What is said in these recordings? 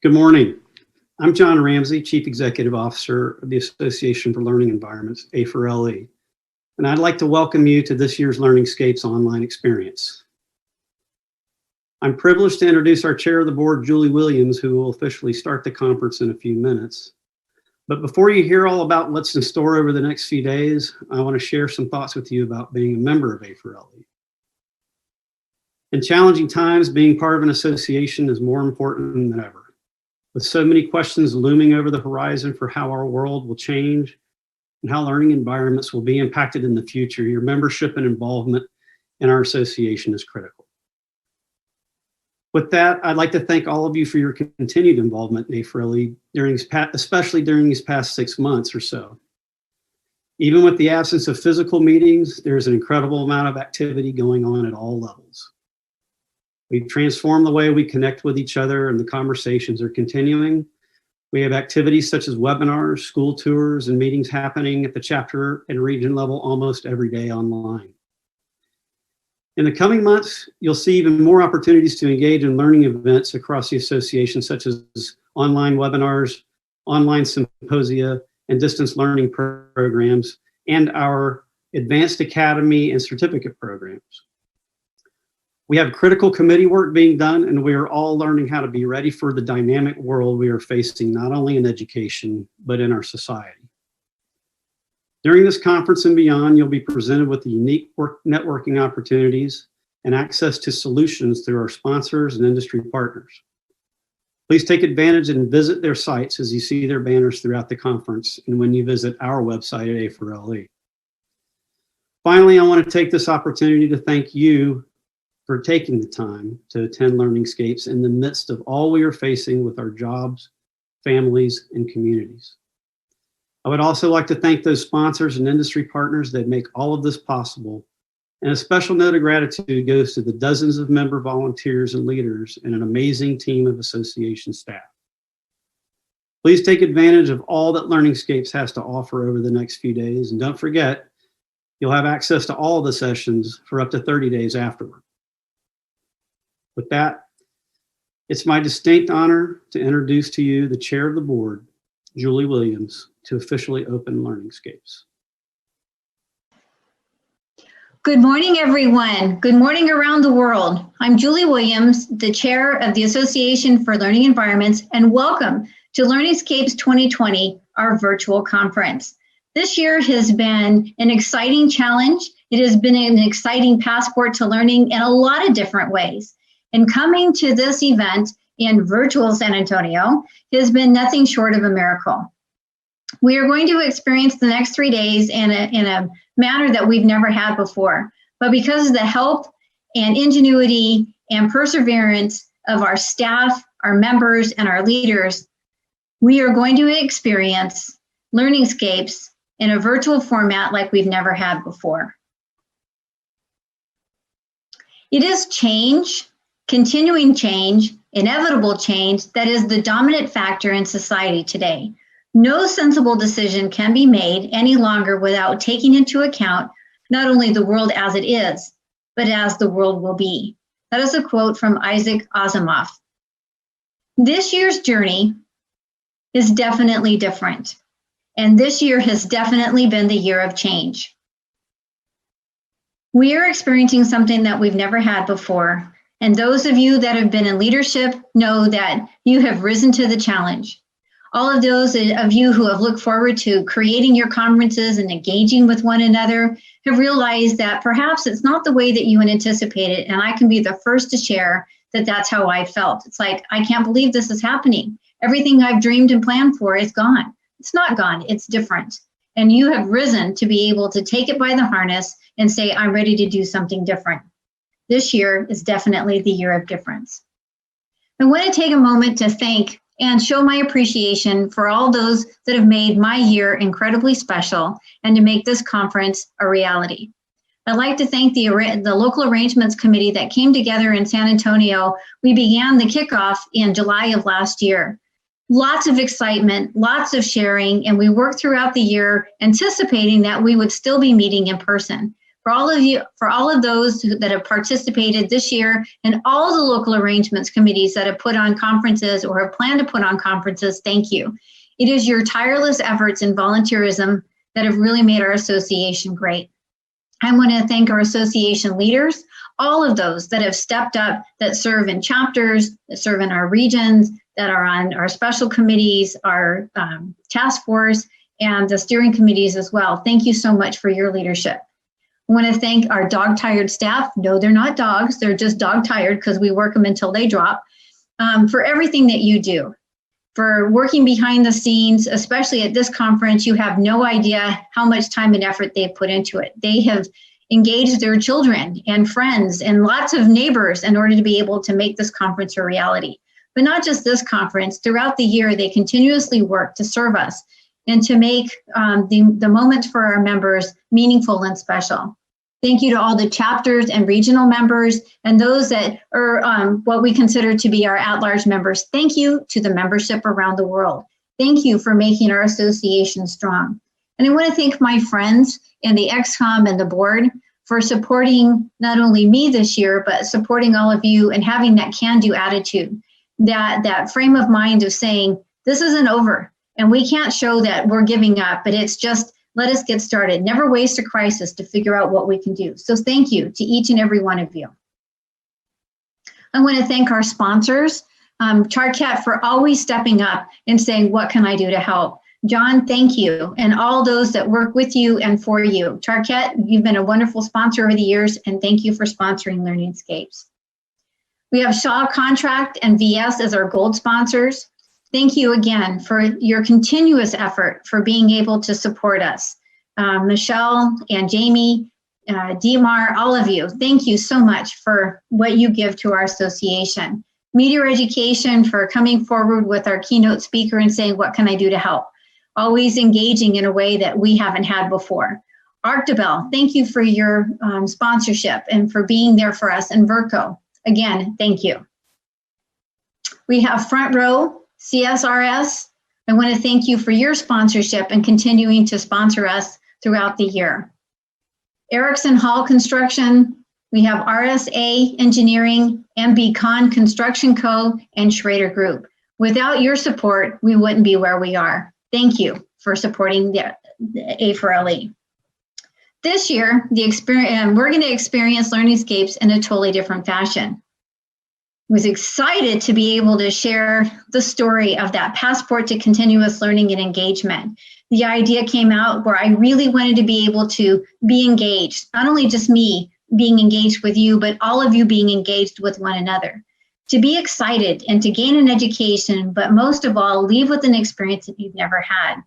Good morning. I'm John Ramsey, Chief Executive Officer of the Association for Learning Environments, A4LE, and I'd like to welcome you to this year's LearningSCAPES online experience. I'm privileged to introduce our Chair of the Board, Julie Williams, who will officially start the conference in a few minutes. But before you hear all about what's in store over the next few days, I want to share some thoughts with you about being a member of A4LE. In challenging times, being part of an association is more important than ever. With so many questions looming over the horizon for how our world will change and how learning environments will be impacted in the future, your membership and involvement in our association is critical. With that, I'd like to thank all of you for your continued involvement in A4LE, especially during these past 6 months or so. Even with the absence of physical meetings, there's an incredible amount of activity going on at all levels. We've transformed the way we connect with each other, and the conversations are continuing. We have activities such as webinars, school tours, and meetings happening at the chapter and region level almost every day online. In the coming months, you'll see even more opportunities to engage in learning events across the association, such as online webinars, online symposia, and distance learning programs, and our Advanced Academy and certificate programs. We have critical committee work being done, and we are all learning how to be ready for the dynamic world we are facing, not only in education, but in our society. During this conference and beyond, you'll be presented with the unique networking opportunities and access to solutions through our sponsors and industry partners. Please take advantage and visit their sites as you see their banners throughout the conference and when you visit our website at A4LE. Finally, I want to take this opportunity to thank you for taking the time to attend LearningSCAPES in the midst of all we are facing with our jobs, families, and communities. I would also like to thank those sponsors and industry partners that make all of this possible, and a special note of gratitude goes to the dozens of member volunteers and leaders and an amazing team of association staff. Please take advantage of all that LearningSCAPES has to offer over the next few days, and don't forget, you'll have access to all of the sessions for up to 30 days afterward. With that, it's my distinct honor to introduce to you the Chair of the Board, Julie Williams, to officially open LearningSCAPES. Good morning, everyone. Good morning around the world. I'm Julie Williams, the Chair of the Association for Learning Environments, and welcome to LearningSCAPES 2020, our virtual conference. This year has been an exciting challenge. It has been an exciting passport to learning in a lot of different ways. And coming to this event in virtual San Antonio has been nothing short of a miracle. We are going to experience the next 3 days in a manner that we've never had before. But because of the help and ingenuity and perseverance of our staff, our members, and our leaders, we are going to experience LearningSCAPES in a virtual format like we've never had before. It is change, continuing change, inevitable change, that is the dominant factor in society today. No sensible decision can be made any longer without taking into account not only the world as it is, but as the world will be. That is a quote from Isaac Asimov. This year's journey is definitely different, and this year has definitely been the year of change. We are experiencing something that we've never had before. And those of you that have been in leadership know that you have risen to the challenge. All of those of you who have looked forward to creating your conferences and engaging with one another have realized that perhaps it's not the way that you had anticipated. And I can be the first to share that that's how I felt. It's like, I can't believe this is happening. Everything I've dreamed and planned for is gone. It's not gone, it's different. And you have risen to be able to take it by the harness and say, I'm ready to do something different. This year is definitely the year of difference. I want to take a moment to thank and show my appreciation for all those that have made my year incredibly special and to make this conference a reality. I'd like to thank the local arrangements committee that came together in San Antonio. We began the kickoff in July of last year. Lots of excitement, lots of sharing, and we worked throughout the year anticipating that we would still be meeting in person. For all of those that have participated this year, and all the local arrangements committees that have put on conferences or have planned to put on conferences, thank you. It is your tireless efforts and volunteerism that have really made our association great. I want to thank our association leaders, all of those that have stepped up, that serve in chapters, that serve in our regions, that are on our special committees, our task force, and the steering committees as well. Thank you so much for your leadership. I want to thank our dog-tired staff. No, they're not dogs. They're just dog-tired because we work them until they drop. For everything that you do, for working behind the scenes, especially at this conference. You have no idea how much time and effort they've put into it. They have engaged their children and friends and lots of neighbors in order to be able to make this conference a reality. But not just this conference, throughout the year, they continuously work to serve us and to make the moments for our members meaningful and special. Thank you to all the chapters and regional members and those that are what we consider to be our at-large members. Thank you to the membership around the world. Thank you for making our association strong. And I want to thank my friends in the XCOM and the board for supporting not only me this year, but supporting all of you and having that can-do attitude, that frame of mind of saying, this isn't over. And we can't show that we're giving up, but it's just, let us get started. Never waste a crisis to figure out what we can do. So thank you to each and every one of you. I want to thank our sponsors, Charcat, for always stepping up and saying, what can I do to help? John, thank you. And all those that work with you and for you. Charcat, you've been a wonderful sponsor over the years, and thank you for sponsoring LearningSCAPES. We have Shaw Contract and VS as our gold sponsors. Thank you again for your continuous effort for being able to support us. Michelle and Jamie, Dimar, all of you, thank you so much for what you give to our association. Meteor Education for coming forward with our keynote speaker and saying, what can I do to help? Always engaging in a way that we haven't had before. Arctobel, thank you for your sponsorship and for being there for us. And Verco, again, thank you. We have Front Row, CSRS, I want to thank you for your sponsorship and continuing to sponsor us throughout the year. Erickson Hall Construction, we have RSA Engineering, MB Con Construction Co., and Schrader Group. Without your support, we wouldn't be where we are. Thank you for supporting the A4LE. This year, we're going to experience LearningSCAPES in a totally different fashion. Was excited to be able to share the story of that passport to continuous learning and engagement. The idea came out where I really wanted to be able to be engaged, not only just me being engaged with you, but all of you being engaged with one another. To be excited and to gain an education, but most of all, leave with an experience that you've never had.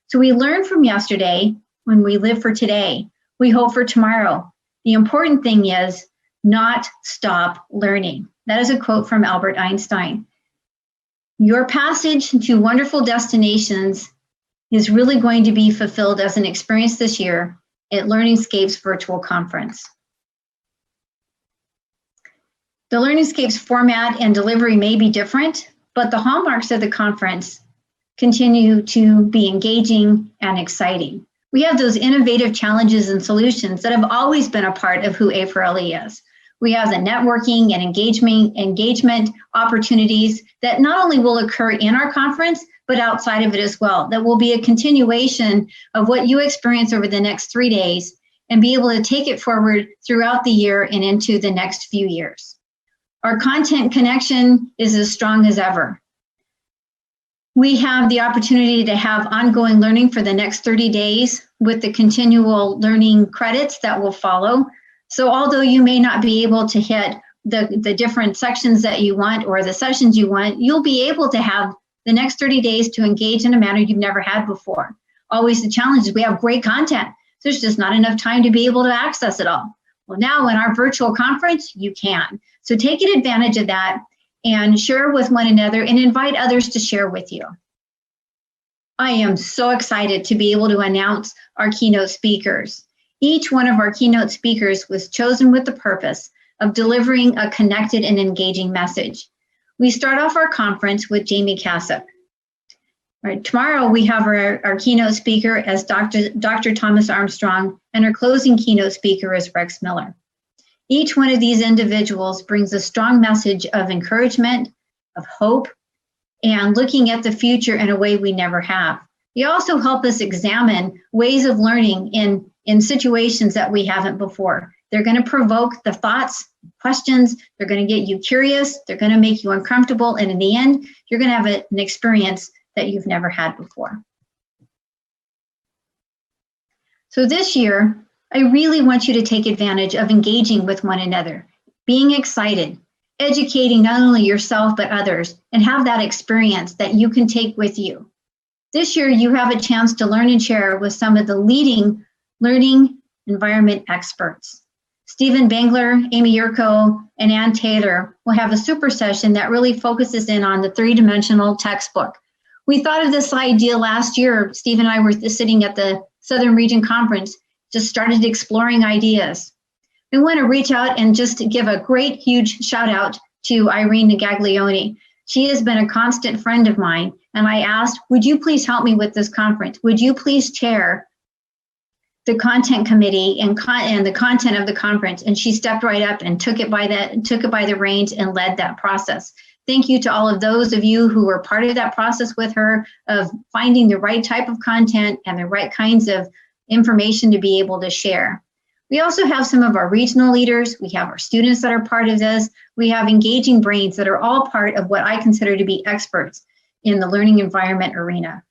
So we learned from yesterday, when we live for today, we hope for tomorrow. The important thing is not stop learning. That is a quote from Albert Einstein. Your passage to wonderful destinations is really going to be fulfilled as an experience this year at LearningSCAPES Virtual Conference. The LearningSCAPES format and delivery may be different, but the hallmarks of the conference continue to be engaging and exciting. We have those innovative challenges and solutions that have always been a part of who A4LE is. We have the networking and engagement opportunities that not only will occur in our conference, but outside of it as well. That will be a continuation of what you experience over the next 3 days and be able to take it forward throughout the year and into the next few years. Our content connection is as strong as ever. We have the opportunity to have ongoing learning for the next 30 days with the continual learning credits that will follow. So although you may not be able to hit the different sections that you want or the sessions you want, you'll be able to have the next 30 days to engage in a manner you've never had before. Always the challenge is we have great content. There's just not enough time to be able to access it all. Well, now in our virtual conference, you can. So take advantage of that and share with one another and invite others to share with you. I am so excited to be able to announce our keynote speakers. Each one of our keynote speakers was chosen with the purpose of delivering a connected and engaging message. We start off our conference with Jamie Kassup. All right, tomorrow we have our keynote speaker as Dr. Thomas Armstrong, and our closing keynote speaker is Rex Miller. Each one of these individuals brings a strong message of encouragement, of hope, and looking at the future in a way we never have. They also help us examine ways of learning in situations that we haven't before. They're going to provoke the thoughts, questions, they're going to get you curious, they're going to make you uncomfortable, and in the end, you're going to have an experience that you've never had before. So this year, I really want you to take advantage of engaging with one another, being excited, educating not only yourself but others, and have that experience that you can take with you. This year, you have a chance to learn and share with some of the leading learning environment experts. Stephen Bangler, Amy Yurko, and Ann Taylor will have a super session that really focuses in on the three-dimensional textbook. We thought of this idea last year. Steve and I were sitting at the Southern Region Conference, just started exploring ideas. We want to reach out and just give a great, huge shout out to Irene Gaglione. She has been a constant friend of mine, and I asked, would you please help me with this conference? Would you please chair the content committee and the content of the conference? And she stepped right up and took it by the reins and led that process. Thank you to all of those of you who were part of that process with her of finding the right type of content and the right kinds of information to be able to share. We also have some of our regional leaders. We have our students that are part of this. We have engaging brains that are all part of what I consider to be experts in the learning environment arena.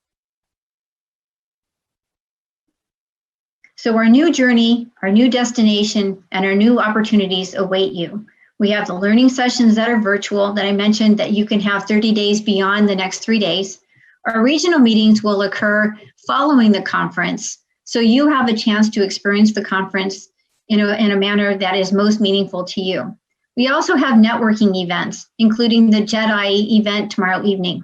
So our new journey, our new destination, and our new opportunities await you. We have the learning sessions that are virtual that I mentioned that you can have 30 days beyond the next 3 days. Our regional meetings will occur following the conference, so you have a chance to experience the conference in a manner that is most meaningful to you. We also have networking events, including the JEDI event tomorrow evening.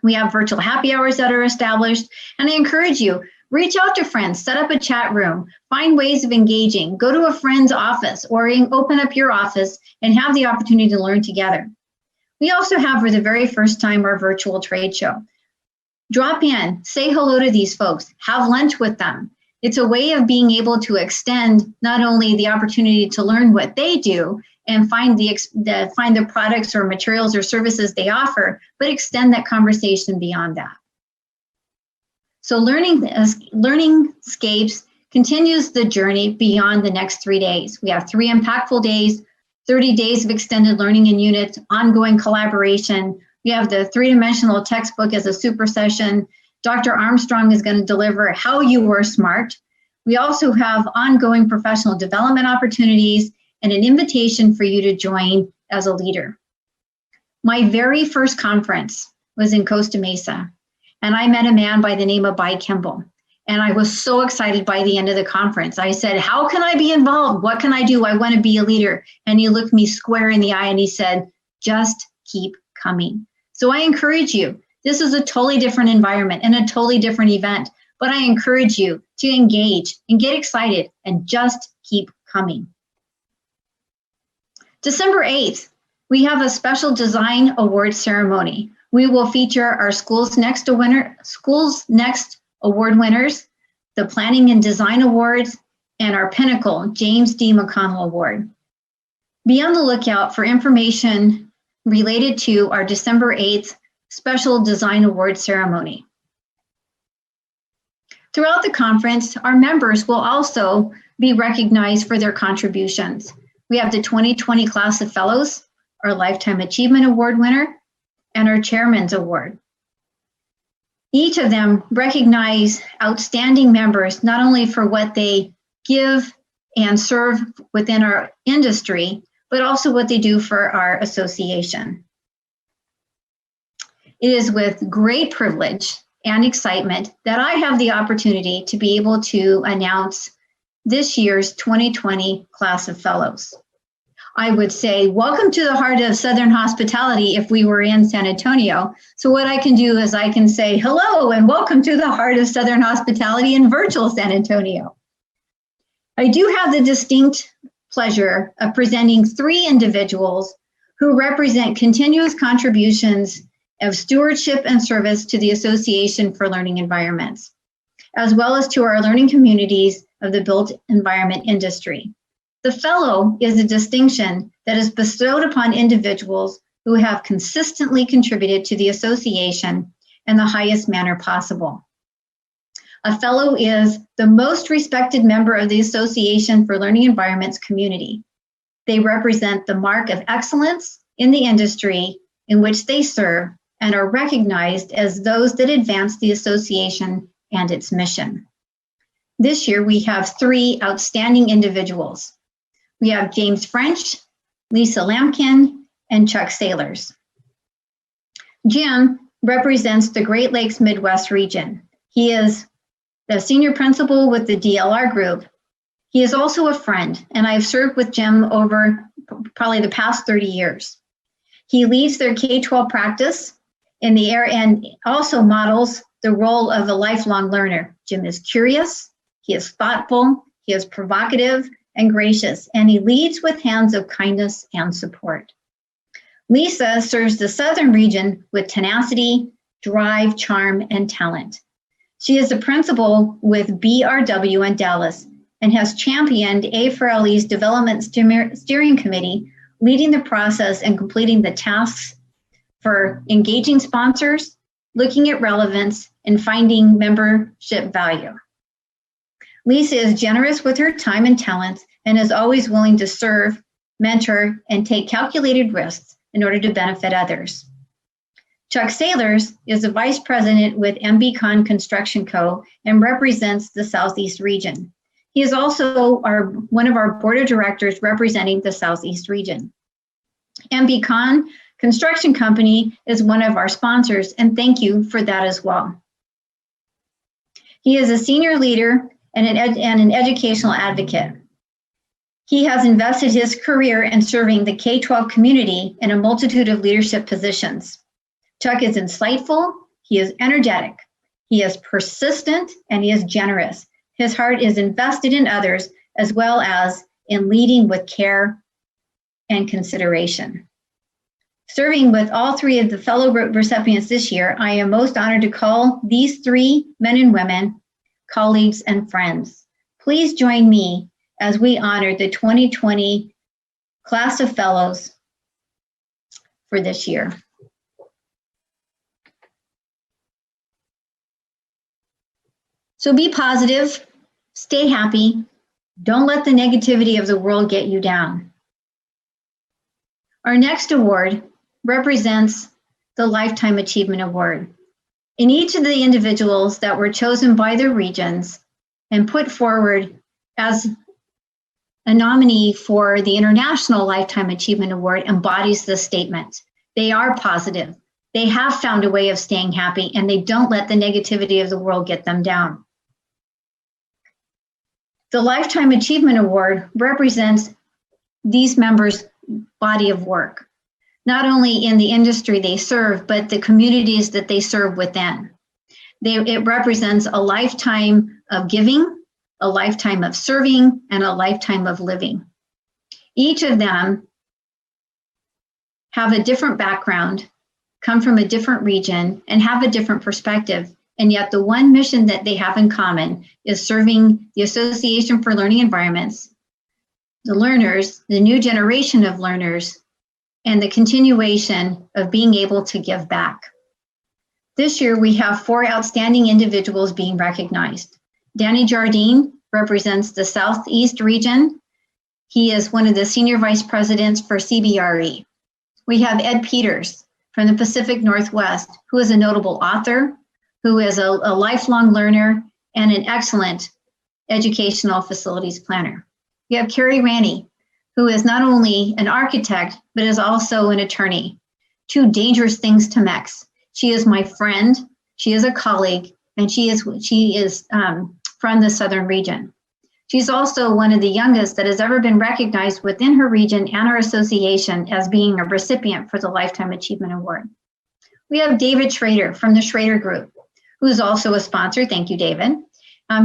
We have virtual happy hours that are established, and I encourage you, reach out to friends, set up a chat room, find ways of engaging, go to a friend's office or open up your office and have the opportunity to learn together. We also have, for the very first time, our virtual trade show. Drop in, say hello to these folks, have lunch with them. It's a way of being able to extend not only the opportunity to learn what they do and find the products or materials or services they offer, but extend that conversation beyond that. So LearningSCAPES continues the journey beyond the next 3 days. We have 3 impactful days, 30 days of extended learning in units, ongoing collaboration. We have the three-dimensional textbook as a super session. Dr. Armstrong is going to deliver How You Were Smart. We also have ongoing professional development opportunities and an invitation for you to join as a leader. My very first conference was in Costa Mesa, and I met a man by the name of Bai Kimball. And I was so excited by the end of the conference. I said, how can I be involved? What can I do? I want to be a leader. And he looked me square in the eye and he said, just keep coming. So I encourage you. This is a totally different environment and a totally different event, but I encourage you to engage and get excited and just keep coming. December 8th, we have a special design award ceremony. We will feature our Schools Next Award winners, the Planning and Design Awards, and our Pinnacle James D. McConnell Award. Be on the lookout for information related to our December 8th Special Design Award ceremony. Throughout the conference, our members will also be recognized for their contributions. We have the 2020 Class of Fellows, our Lifetime Achievement Award winner, and our Chairman's Award. Each of them recognize outstanding members, not only for what they give and serve within our industry, but also what they do for our association. It is with great privilege and excitement that I have the opportunity to be able to announce this year's 2020 Class of Fellows. I would say, welcome to the heart of Southern hospitality if we were in San Antonio. So what I can do is I can say, hello and welcome to the heart of Southern hospitality in virtual San Antonio. I do have the distinct pleasure of presenting 3 individuals who represent continuous contributions of stewardship and service to the Association for Learning Environments, as well as to our learning communities of the built environment industry. The fellow is a distinction that is bestowed upon individuals who have consistently contributed to the association in the highest manner possible. A fellow is the most respected member of the Association for Learning Environments community. They represent the mark of excellence in the industry in which they serve and are recognized as those that advance the association and its mission. This year, we have 3 outstanding individuals. We have James French, Lisa Lampkin, and Chuck Sailors. Jim represents the Great Lakes Midwest region. He is the senior principal with the DLR group. He is also a friend, and I've served with Jim over probably the past 30 years. He leads their K-12 practice in the area and also models the role of a lifelong learner. Jim is curious, he is thoughtful, he is provocative and gracious, and he leads with hands of kindness and support. Lisa serves the southern region with tenacity, drive, charm, and talent. She is the principal with BRW in Dallas and has championed A4LE's Development Steering Committee, leading the process and completing the tasks for engaging sponsors, looking at relevance, and finding membership value. Lisa is generous with her time and talents and is always willing to serve, mentor, and take calculated risks in order to benefit others. Chuck Sailors is the vice president with MBCon Construction Co. and represents the Southeast region. He is also one of our board of directors representing the Southeast region. MBCon Construction Company is one of our sponsors, and thank you for that as well. He is a senior leader and an educational advocate. He has invested his career in serving the K-12 community in a multitude of leadership positions. Chuck is insightful, he is energetic, he is persistent, and he is generous. His heart is invested in others as well as in leading with care and consideration. Serving with all 3 of the fellow recipients this year, I am most honored to call these 3 men and women colleagues and friends. Please join me as we honor the 2020 class of fellows for this year. So be positive, stay happy, don't let the negativity of the world get you down. Our next award represents the Lifetime Achievement Award. In each of the individuals that were chosen by their regions and put forward as a nominee for the International Lifetime Achievement Award embodies this statement. They are positive, they have found a way of staying happy, and they don't let the negativity of the world get them down. The Lifetime Achievement Award represents these members' body of work, not only in the industry they serve, but the communities that they serve within. It represents a lifetime of giving, a lifetime of serving, and a lifetime of living. Each of them have a different background, come from a different region, and have a different perspective. And yet the one mission that they have in common is serving the Association for Learning Environments, the learners, the new generation of learners, and the continuation of being able to give back. This year, we have 4 outstanding individuals being recognized. Danny Jardine represents the Southeast region. He is one of the senior vice presidents for CBRE. We have Ed Peters from the Pacific Northwest, who is a notable author, who is a lifelong learner and an excellent educational facilities planner. We have Carrie Ranney, who is not only an architect, but is also an attorney. 2 dangerous things to mix. She is my friend, she is a colleague, and she is from the Southern region. She's also one of the youngest that has ever been recognized within her region and our association as being a recipient for the Lifetime Achievement Award. We have David Schrader from the Schrader Group, who is also a sponsor. Thank you, David.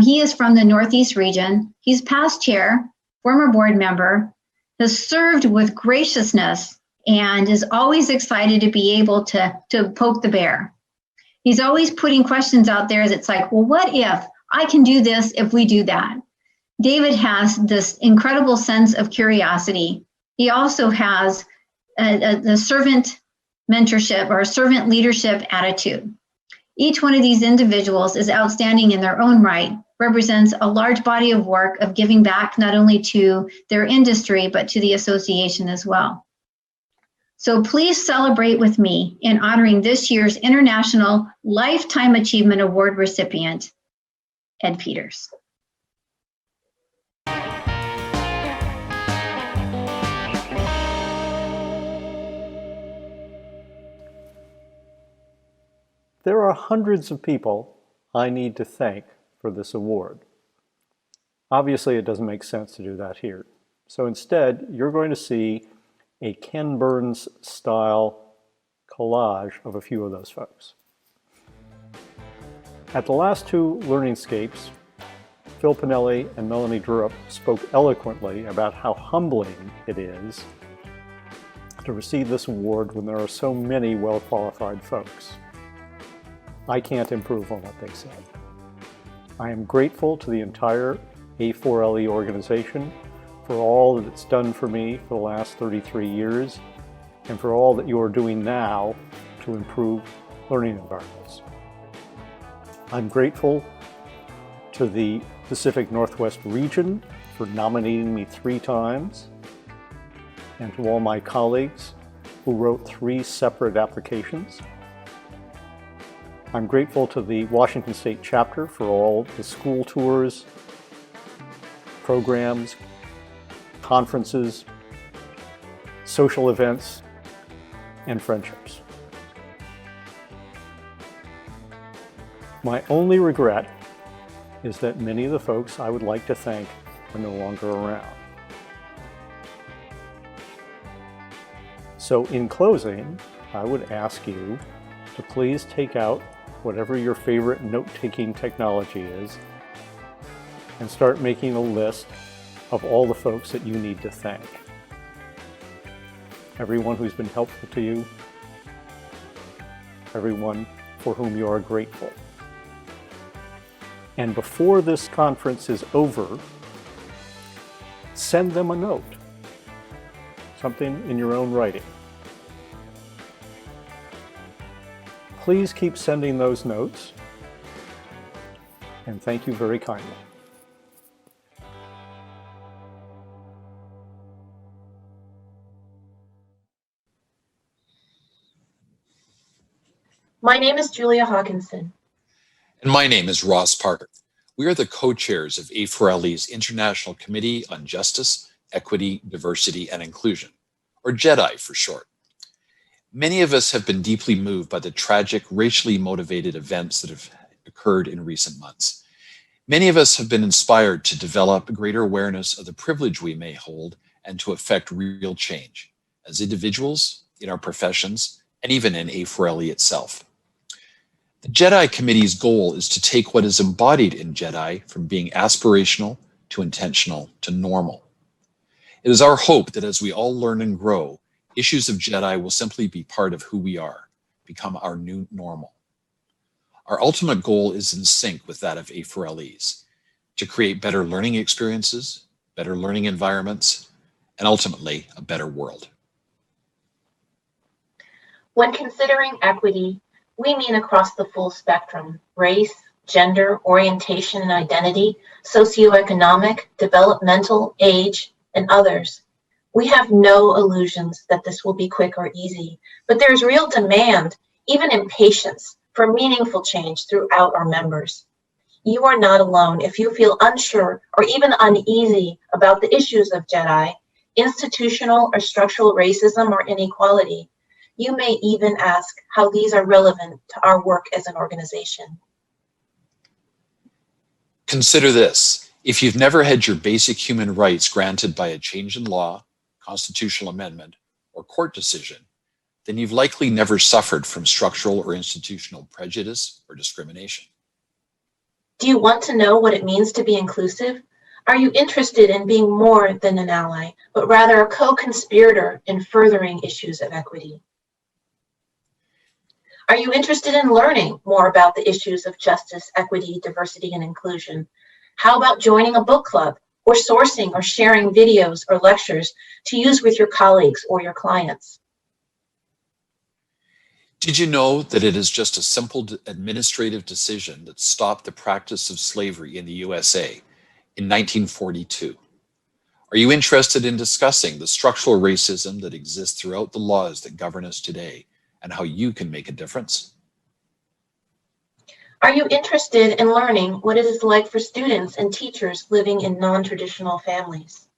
He is from the Northeast region. He's past chair, former board member, has served with graciousness and is always excited to be able to poke the bear. He's always putting questions out there that's like, well, what if I can do this if we do that? David has this incredible sense of curiosity. He also has the servant mentorship or servant leadership attitude. Each one of these individuals is outstanding in their own right, represents a large body of work of giving back not only to their industry, but to the association as well. So please celebrate with me in honoring this year's International Lifetime Achievement Award recipient, Ed Peters. There are hundreds of people I need to thank for this award. Obviously, it doesn't make sense to do that here. So instead, you're going to see a Ken Burns style collage of a few of those folks. At the last two LearningSCAPES, Phil Pinelli and Melanie Drupp spoke eloquently about how humbling it is to receive this award when there are so many well-qualified folks. I can't improve on what they said. I am grateful to the entire A4LE organization for all that it's done for me for the last 33 years and for all that you are doing now to improve learning environments. I'm grateful to the Pacific Northwest region for nominating me 3 times and to all my colleagues who wrote 3 separate applications. I'm grateful to the Washington State chapter for all the school tours, programs, conferences, social events, and friendships. My only regret is that many of the folks I would like to thank are no longer around. So in closing, I would ask you to please take out whatever your favorite note-taking technology is and start making a list of all the folks that you need to thank. Everyone who's been helpful to you, everyone for whom you are grateful. And before this conference is over, send them a note, something in your own writing. Please keep sending those notes, and thank you very kindly. My name is Julia Hawkinson. And my name is Ross Parker. We are the co-chairs of A4LE's International Committee on Justice, Equity, Diversity, and Inclusion, or JEDI for short. Many of us have been deeply moved by the tragic, racially motivated events that have occurred in recent months. Many of us have been inspired to develop greater awareness of the privilege we may hold and to effect real change as individuals, in our professions, and even in A4LE itself. The JEDI Committee's goal is to take what is embodied in JEDI from being aspirational to intentional to normal. It is our hope that as we all learn and grow, issues of JEDI will simply be part of who we are, become our new normal. Our ultimate goal is in sync with that of A4LE's, to create better learning experiences, better learning environments, and ultimately a better world. When considering equity, we mean across the full spectrum: race, gender, orientation and identity, socioeconomic, developmental, age, and others. We have no illusions that this will be quick or easy, but there's real demand, even impatience, for meaningful change throughout our members. You are not alone if you feel unsure or even uneasy about the issues of JEDI, institutional or structural racism or inequality. You may even ask how these are relevant to our work as an organization. Consider this: if you've never had your basic human rights granted by a change in law, constitutional amendment, or court decision, then you've likely never suffered from structural or institutional prejudice or discrimination. Do you want to know what it means to be inclusive? Are you interested in being more than an ally, but rather a co-conspirator in furthering issues of equity? Are you interested in learning more about the issues of justice, equity, diversity, and inclusion? How about joining a book club or sourcing or sharing videos or lectures to use with your colleagues or your clients? Did you know that it is just a simple administrative decision that stopped the practice of slavery in the USA in 1942? Are you interested in discussing the structural racism that exists throughout the laws that govern us today and how you can make a difference? Are you interested in learning what it is like for students and teachers living in non-traditional families?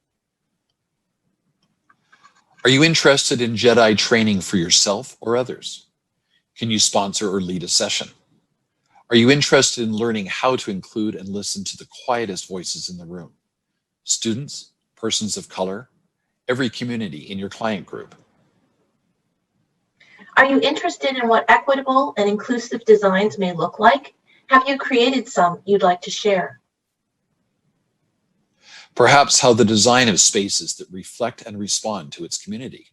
Are you interested in Jedi training for yourself or others? Can you sponsor or lead a session? Are you interested in learning how to include and listen to the quietest voices in the room? Students, persons of color, every community in your client group. Are you interested in what equitable and inclusive designs may look like? Have you created some you'd like to share? Perhaps how the design of spaces that reflect and respond to its community.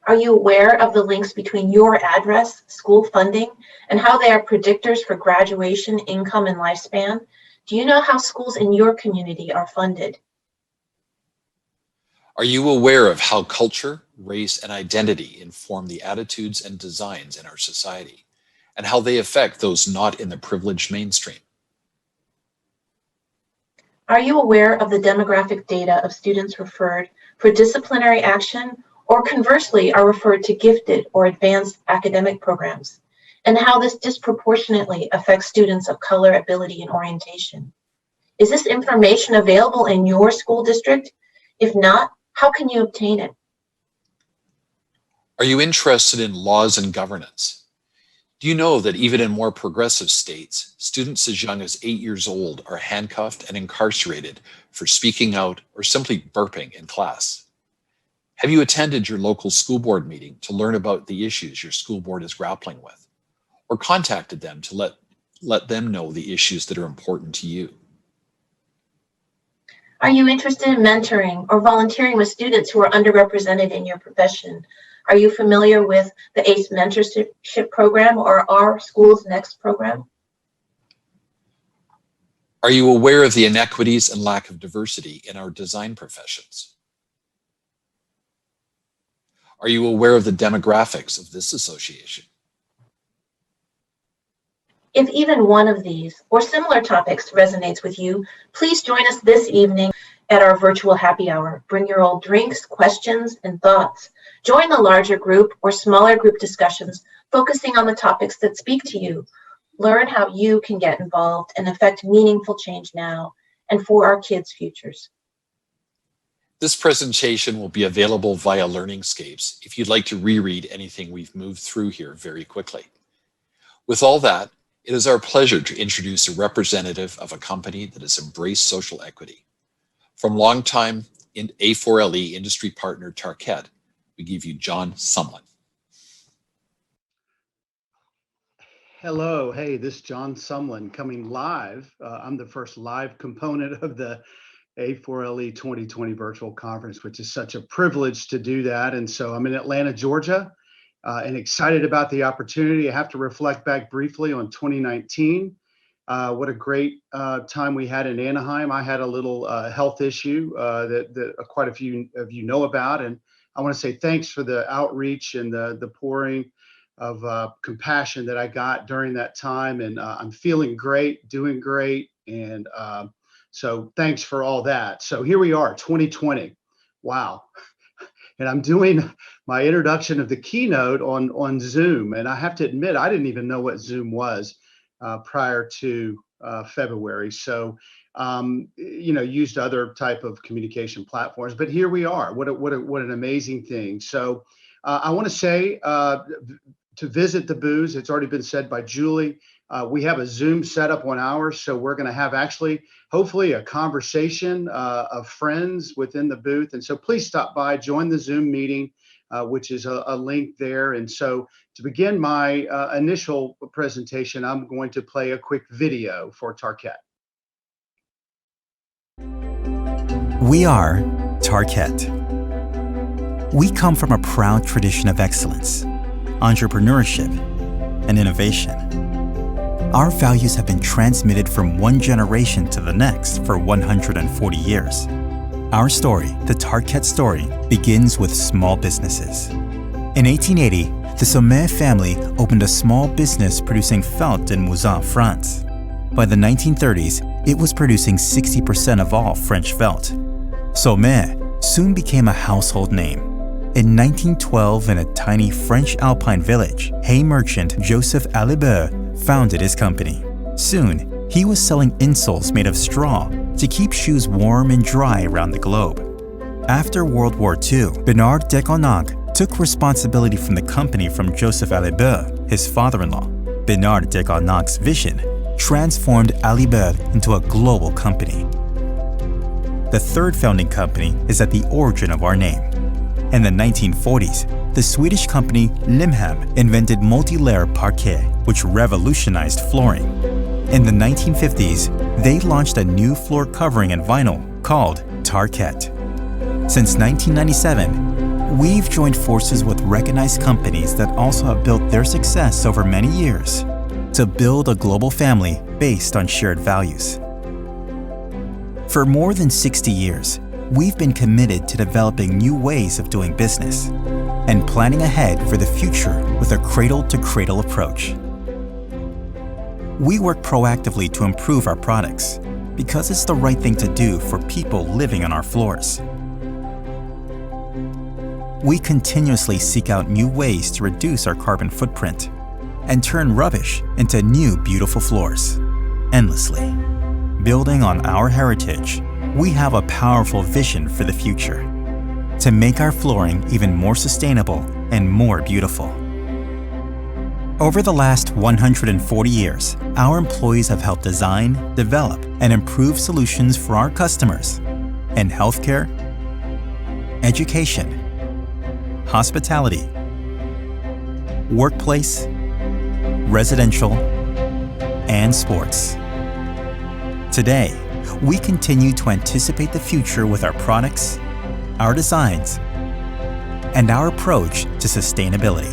Are you aware of the links between your address, school funding, and how they are predictors for graduation, income, and lifespan? Do you know how schools in your community are funded? Are you aware of how culture, race, and identity inform the attitudes and designs in our society, and how they affect those not in the privileged mainstream? Are you aware of the demographic data of students referred for disciplinary action or conversely are referred to gifted or advanced academic programs, and how this disproportionately affects students of color, ability, and orientation? Is this information available in your school district? If not, how can you obtain it? Are you interested in laws and governance? Do you know that even in more progressive states, students as young as 8 years old are handcuffed and incarcerated for speaking out or simply burping in class? Have you attended your local school board meeting to learn about the issues your school board is grappling with, or contacted them to let them know the issues that are important to you? Are you interested in mentoring or volunteering with students who are underrepresented in your profession? Are you familiar with the ACE mentorship program or our School's Next program? Are you aware of the inequities and lack of diversity in our design professions? Are you aware of the demographics of this association? If even one of these or similar topics resonates with you, please join us this evening at our virtual happy hour. Bring your old drinks, questions, and thoughts. Join the larger group or smaller group discussions focusing on the topics that speak to you. Learn how you can get involved and affect meaningful change now and for our kids' futures. This presentation will be available via LearningSCAPES if you'd like to reread anything we've moved through here very quickly. With all that, it is our pleasure to introduce a representative of a company that has embraced social equity. From longtime A4LE industry partner Tarkett, we give you John Sumlin. Hello, hey, this is John Sumlin coming live. I'm the first live component of the A4LE 2020 virtual conference, which is such a privilege to do that. And so I'm in Atlanta, Georgia, and excited about the opportunity. I have to reflect back briefly on 2019. What a great time we had in Anaheim. I had a little health issue that quite a few of you know about. And I want to say thanks for the outreach and the pouring of compassion that I got during that time. And I'm feeling great, doing great. And so thanks for all that. So here we are, 2020. Wow. And I'm doing my introduction of the keynote on Zoom. And I have to admit, I didn't even know what Zoom was prior to February. So, used other type of communication platforms, but here we are. What an amazing thing. So I want to say to visit the booths, it's already been said by Julie. We have a Zoom setup on ours, so we're going to have actually, hopefully, a conversation of friends within the booth. And so please stop by, join the Zoom meeting, which is a link there. And so to begin my initial presentation, I'm going to play a quick video for Tarkett. We are Tarkett. We come from a proud tradition of excellence, entrepreneurship, and innovation. Our values have been transmitted from one generation to the next for 140 years. Our story, the Tarkett story, begins with small businesses. In 1880, the Sommet family opened a small business producing felt in Mouzon, France. By the 1930s, it was producing 60% of all French felt. Sommet soon became a household name. In 1912, in a tiny French alpine village, hay merchant Joseph Alibert founded his company. Soon, he was selling insoles made of straw to keep shoes warm and dry around the globe. After World War II, Bernard Deconinck took responsibility from the company from Joseph Alibert, his father-in-law. Bernard Deconinck's vision transformed Alibert into a global company. The third founding company is at the origin of our name. In the 1940s, the Swedish company Limhamn invented multi-layer parquet, which revolutionized flooring. In the 1950s, they launched a new floor covering in vinyl called Tarkett. Since 1997, we've joined forces with recognized companies that also have built their success over many years to build a global family based on shared values. For more than 60 years, we've been committed to developing new ways of doing business and planning ahead for the future with a cradle-to-cradle approach. We work proactively to improve our products because it's the right thing to do for people living on our floors. We continuously seek out new ways to reduce our carbon footprint and turn rubbish into new beautiful floors, endlessly. Building on our heritage, we have a powerful vision for the future to make our flooring even more sustainable and more beautiful. Over the last 140 years, our employees have helped design, develop, and improve solutions for our customers in healthcare, education, hospitality, workplace, residential, and sports. Today, we continue to anticipate the future with our products, our designs, and our approach to sustainability,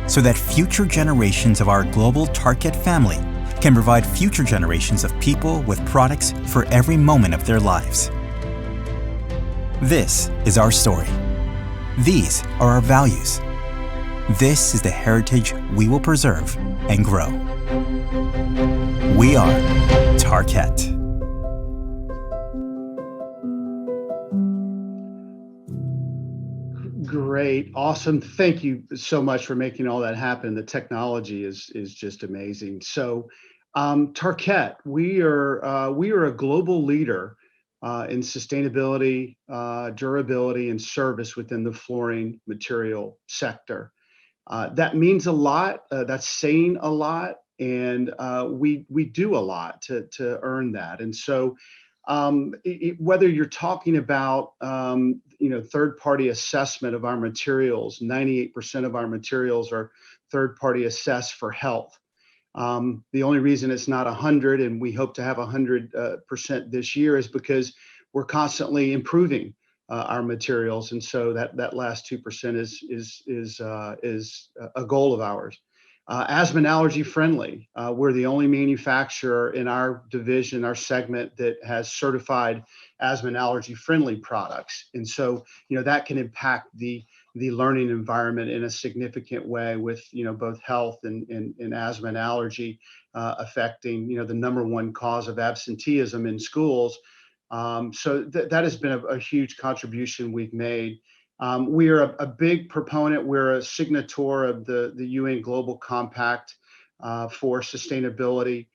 so that future generations of our global Tarkett family can provide future generations of people with products for every moment of their lives. This is our story. These are our values. This is the heritage we will preserve and grow. We are Tarkett. Great, awesome. Thank you so much for making all that happen. The technology is just amazing. So, Tarkett, we are a global leader in sustainability, durability, and service within the flooring material sector. That means a lot. That's saying a lot, and we do a lot to earn that. And so, whether you're talking about third-party assessment of our materials, 98% of our materials are third-party assessed for health. The only reason it's not 100, and we hope to have 100% this year, is because we're constantly improving our materials, and so that last 2% is a goal of ours. Asthma and allergy friendly. We're the only manufacturer in our division, our segment, that has certified asthma and allergy friendly products. And so, that can impact the learning environment in a significant way with, both health and asthma and allergy affecting, the number one cause of absenteeism in schools. So that has been a huge contribution we've made. We are a big proponent. We're a signator of the UN Global Compact for sustainability.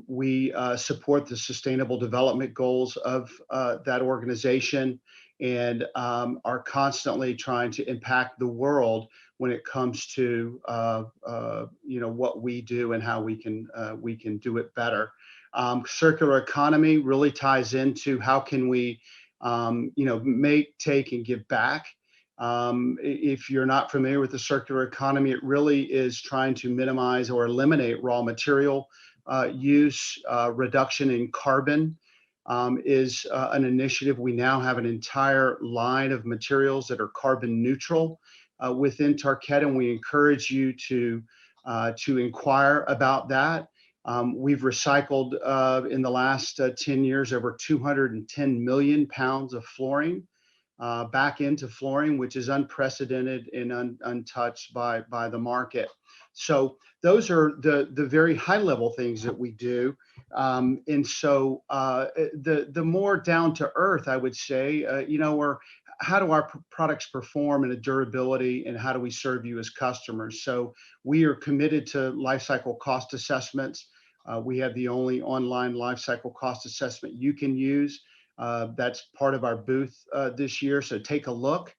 We support the Sustainable Development Goals of that organization, and are constantly trying to impact the world when it comes to what we do and how we can do it better. Circular economy really ties into how can we make, take, and give back. If you're not familiar with the circular economy, it really is trying to minimize or eliminate raw material use, reduction in carbon, is an initiative. We now have an entire line of materials that are carbon neutral within Tarkett, and we encourage you to inquire about that. We've recycled in the last 10 years over 210 million pounds of flooring back into flooring, which is unprecedented and untouched by the market. So those are the very high level things that we do. And so the more down to earth, I would say, how do our products perform in a durability, and how do we serve you as customers? So we are committed to life cycle cost assessments. We have the only online life cycle cost assessment you can use. That's part of our booth this year, so take a look.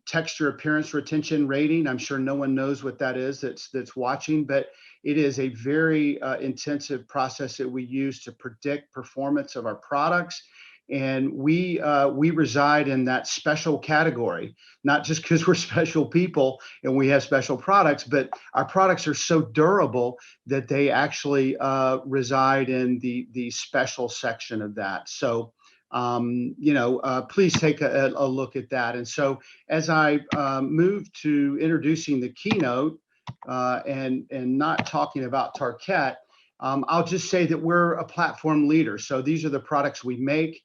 Texture, appearance, retention rating. I'm sure no one knows what that is that's watching, but it is a very intensive process that we use to predict performance of our products. And we reside in that special category, not just because we're special people and we have special products, but our products are so durable that they actually reside in the special section of that. So, please take a look at that. And so as I move to introducing the keynote and not talking about Tarkett, I'll just say that we're a platform leader. So these are the products we make.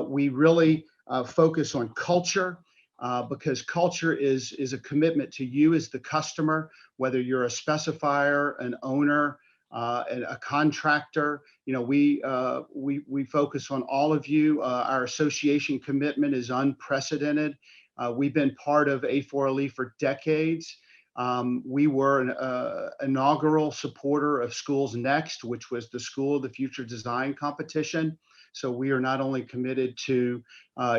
We really focus on culture because culture is a commitment to you as the customer, whether you're a specifier, an owner, a contractor. We focus on all of you. Our association commitment is unprecedented. We've been part of A4LE for decades. We were an inaugural supporter of Schools Next, which was the School of the Future Design competition. So we are not only committed to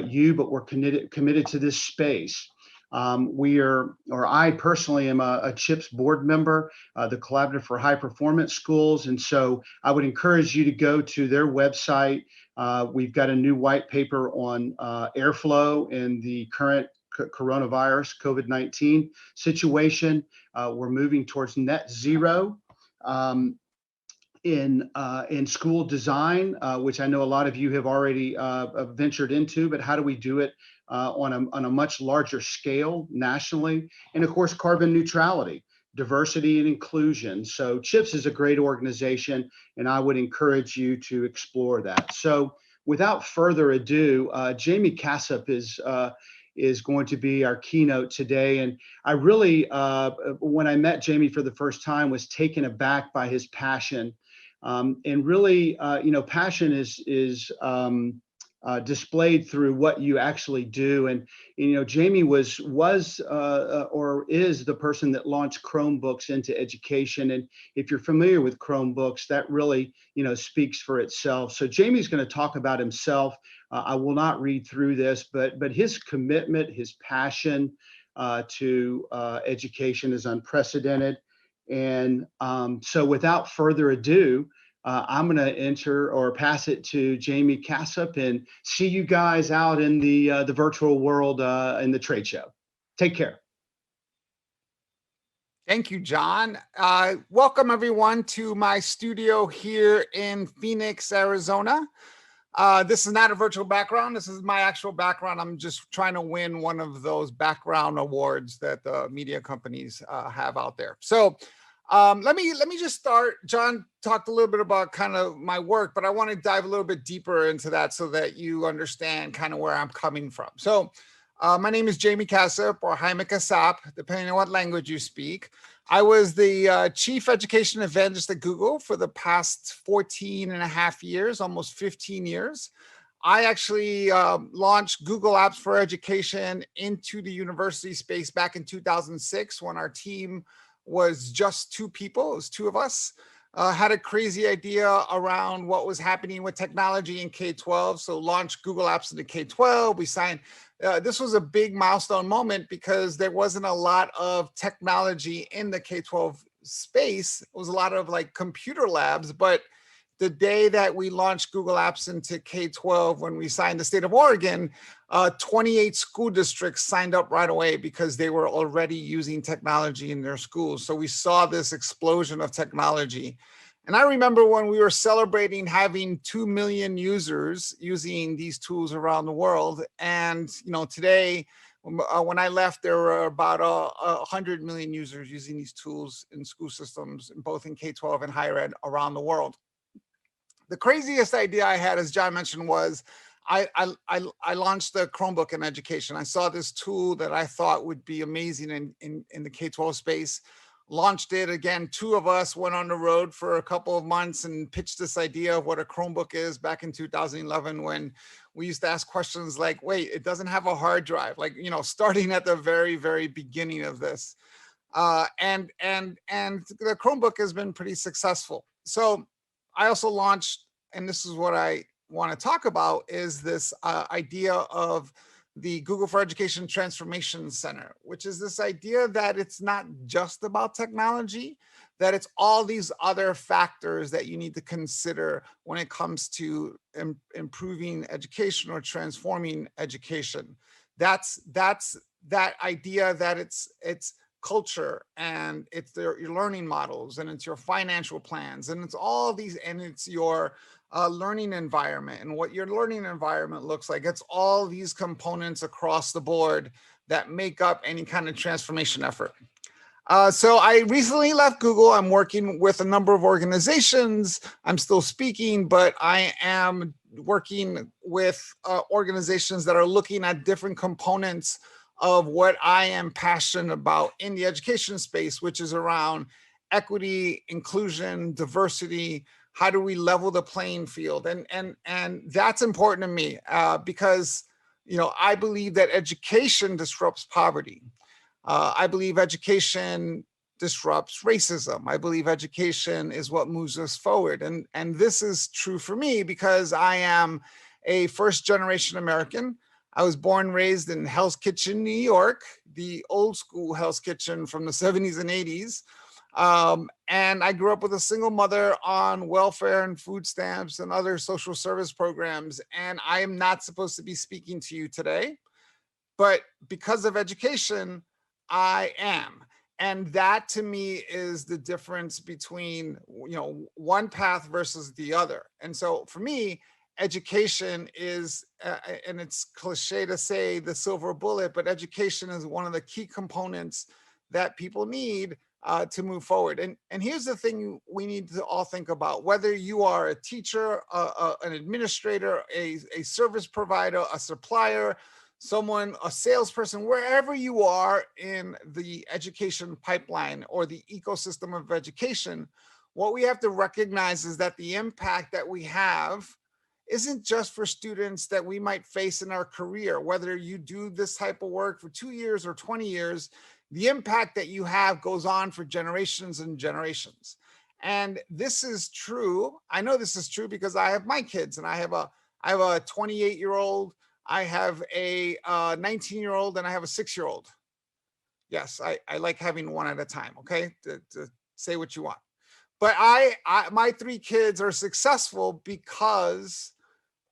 you, but we're committed to this space. I personally am a CHIPS board member, the Collaborative for High Performance Schools. And so I would encourage you to go to their website. We've got a new white paper on airflow in the current coronavirus, COVID-19 situation. We're moving towards net zero. In school design, which I know a lot of you have already ventured into, but how do we do it on a much larger scale nationally? And of course, carbon neutrality, diversity and inclusion. So CHIPS is a great organization, and I would encourage you to explore that. So without further ado, Jamie Cassup is going to be our keynote today. And I really, when I met Jamie for the first time, was taken aback by his passion. And really, passion is displayed through what you actually do. And Jamie was or is the person that launched Chromebooks into education. And if you're familiar with Chromebooks, that really speaks for itself. So Jamie's going to talk about himself. I will not read through this, but his commitment, his passion to education is unprecedented. And so without further ado, I'm going to pass it to Jamie Cassup and see you guys out in the virtual world in the trade show. Take care. Thank you, John. Welcome everyone to my studio here in Phoenix, Arizona. This is not a virtual background. This is my actual background. I'm just trying to win one of those background awards that the media companies have out there. So let me just start. John talked a little bit about kind of my work, but I want to dive a little bit deeper into that so that you understand kind of where I'm coming from. So my name is Jamie Cassup, or Jaime Casap, depending on what language you speak. I was the Chief Education Evangelist at Google for the past 14 and a half years, almost 15 years. I actually launched Google Apps for Education into the university space back in 2006 when our team was just 2 people. It was 2 of us. Had a crazy idea around what was happening with technology in K-12. So launched Google Apps into K-12. We signed, this was a big milestone moment because there wasn't a lot of technology in the K-12 space. It was a lot of like computer labs, but the day that we launched Google Apps into K-12, when we signed the state of Oregon, 28 school districts signed up right away because they were already using technology in their schools. So we saw this explosion of technology. And I remember when we were celebrating having 2 million users using these tools around the world. And today, when I left, there were about 100 million users using these tools in school systems, both in K-12 and higher ed around the world. The craziest idea I had, as John mentioned, was I launched the Chromebook in education. I saw this tool that I thought would be amazing in the K-12 space. Launched it again. 2 of us went on the road for a couple of months and pitched this idea of what a Chromebook is back in 2011, when we used to ask questions like, wait, it doesn't have a hard drive, like, starting at the very, very beginning of this. And the Chromebook has been pretty successful. So I also launched, and this is what I want to talk about, is this idea of the Google for Education Transformation Center, which is this idea that it's not just about technology, that it's all these other factors that you need to consider when it comes to improving education or transforming education. That's that idea that it's culture, and it's your learning models, and it's your financial plans, and it's all these, and it's your learning environment and what your learning environment looks like. It's all these components across the board that make up any kind of transformation effort. So I recently left Google. I'm working with a number of organizations. I'm still speaking, but I am working with organizations that are looking at different components of what I am passionate about in the education space, which is around equity, inclusion, diversity. How do we level the playing field? And that's important to me because I believe that education disrupts poverty. I believe education disrupts racism. I believe education is what moves us forward. And this is true for me because I am a first-generation American. I was born and raised in Hell's Kitchen, New York, the old school Hell's Kitchen from the 70s and 80s. And I grew up with a single mother on welfare and food stamps and other social service programs. And I am not supposed to be speaking to you today, but because of education, I am. And that to me is the difference between, one path versus the other. And so for me, education is, and it's cliche to say the silver bullet, but education is one of the key components that people need to move forward. And here's the thing we need to all think about: whether you are a teacher, an administrator, a service provider, a supplier, a salesperson, wherever you are in the education pipeline or the ecosystem of education, what we have to recognize is that the impact that we have isn't just for students that we might face in our career. Whether you do this type of work for 2 years or 20 years, the impact that you have goes on for generations and generations. And this is true. I know this is true because I have my kids, and I have a 28-year-old, I have a 19-year-old, and I have a 6-year-old. Yes, I like having one at a time, okay? To say what you want. But my 3 kids are successful because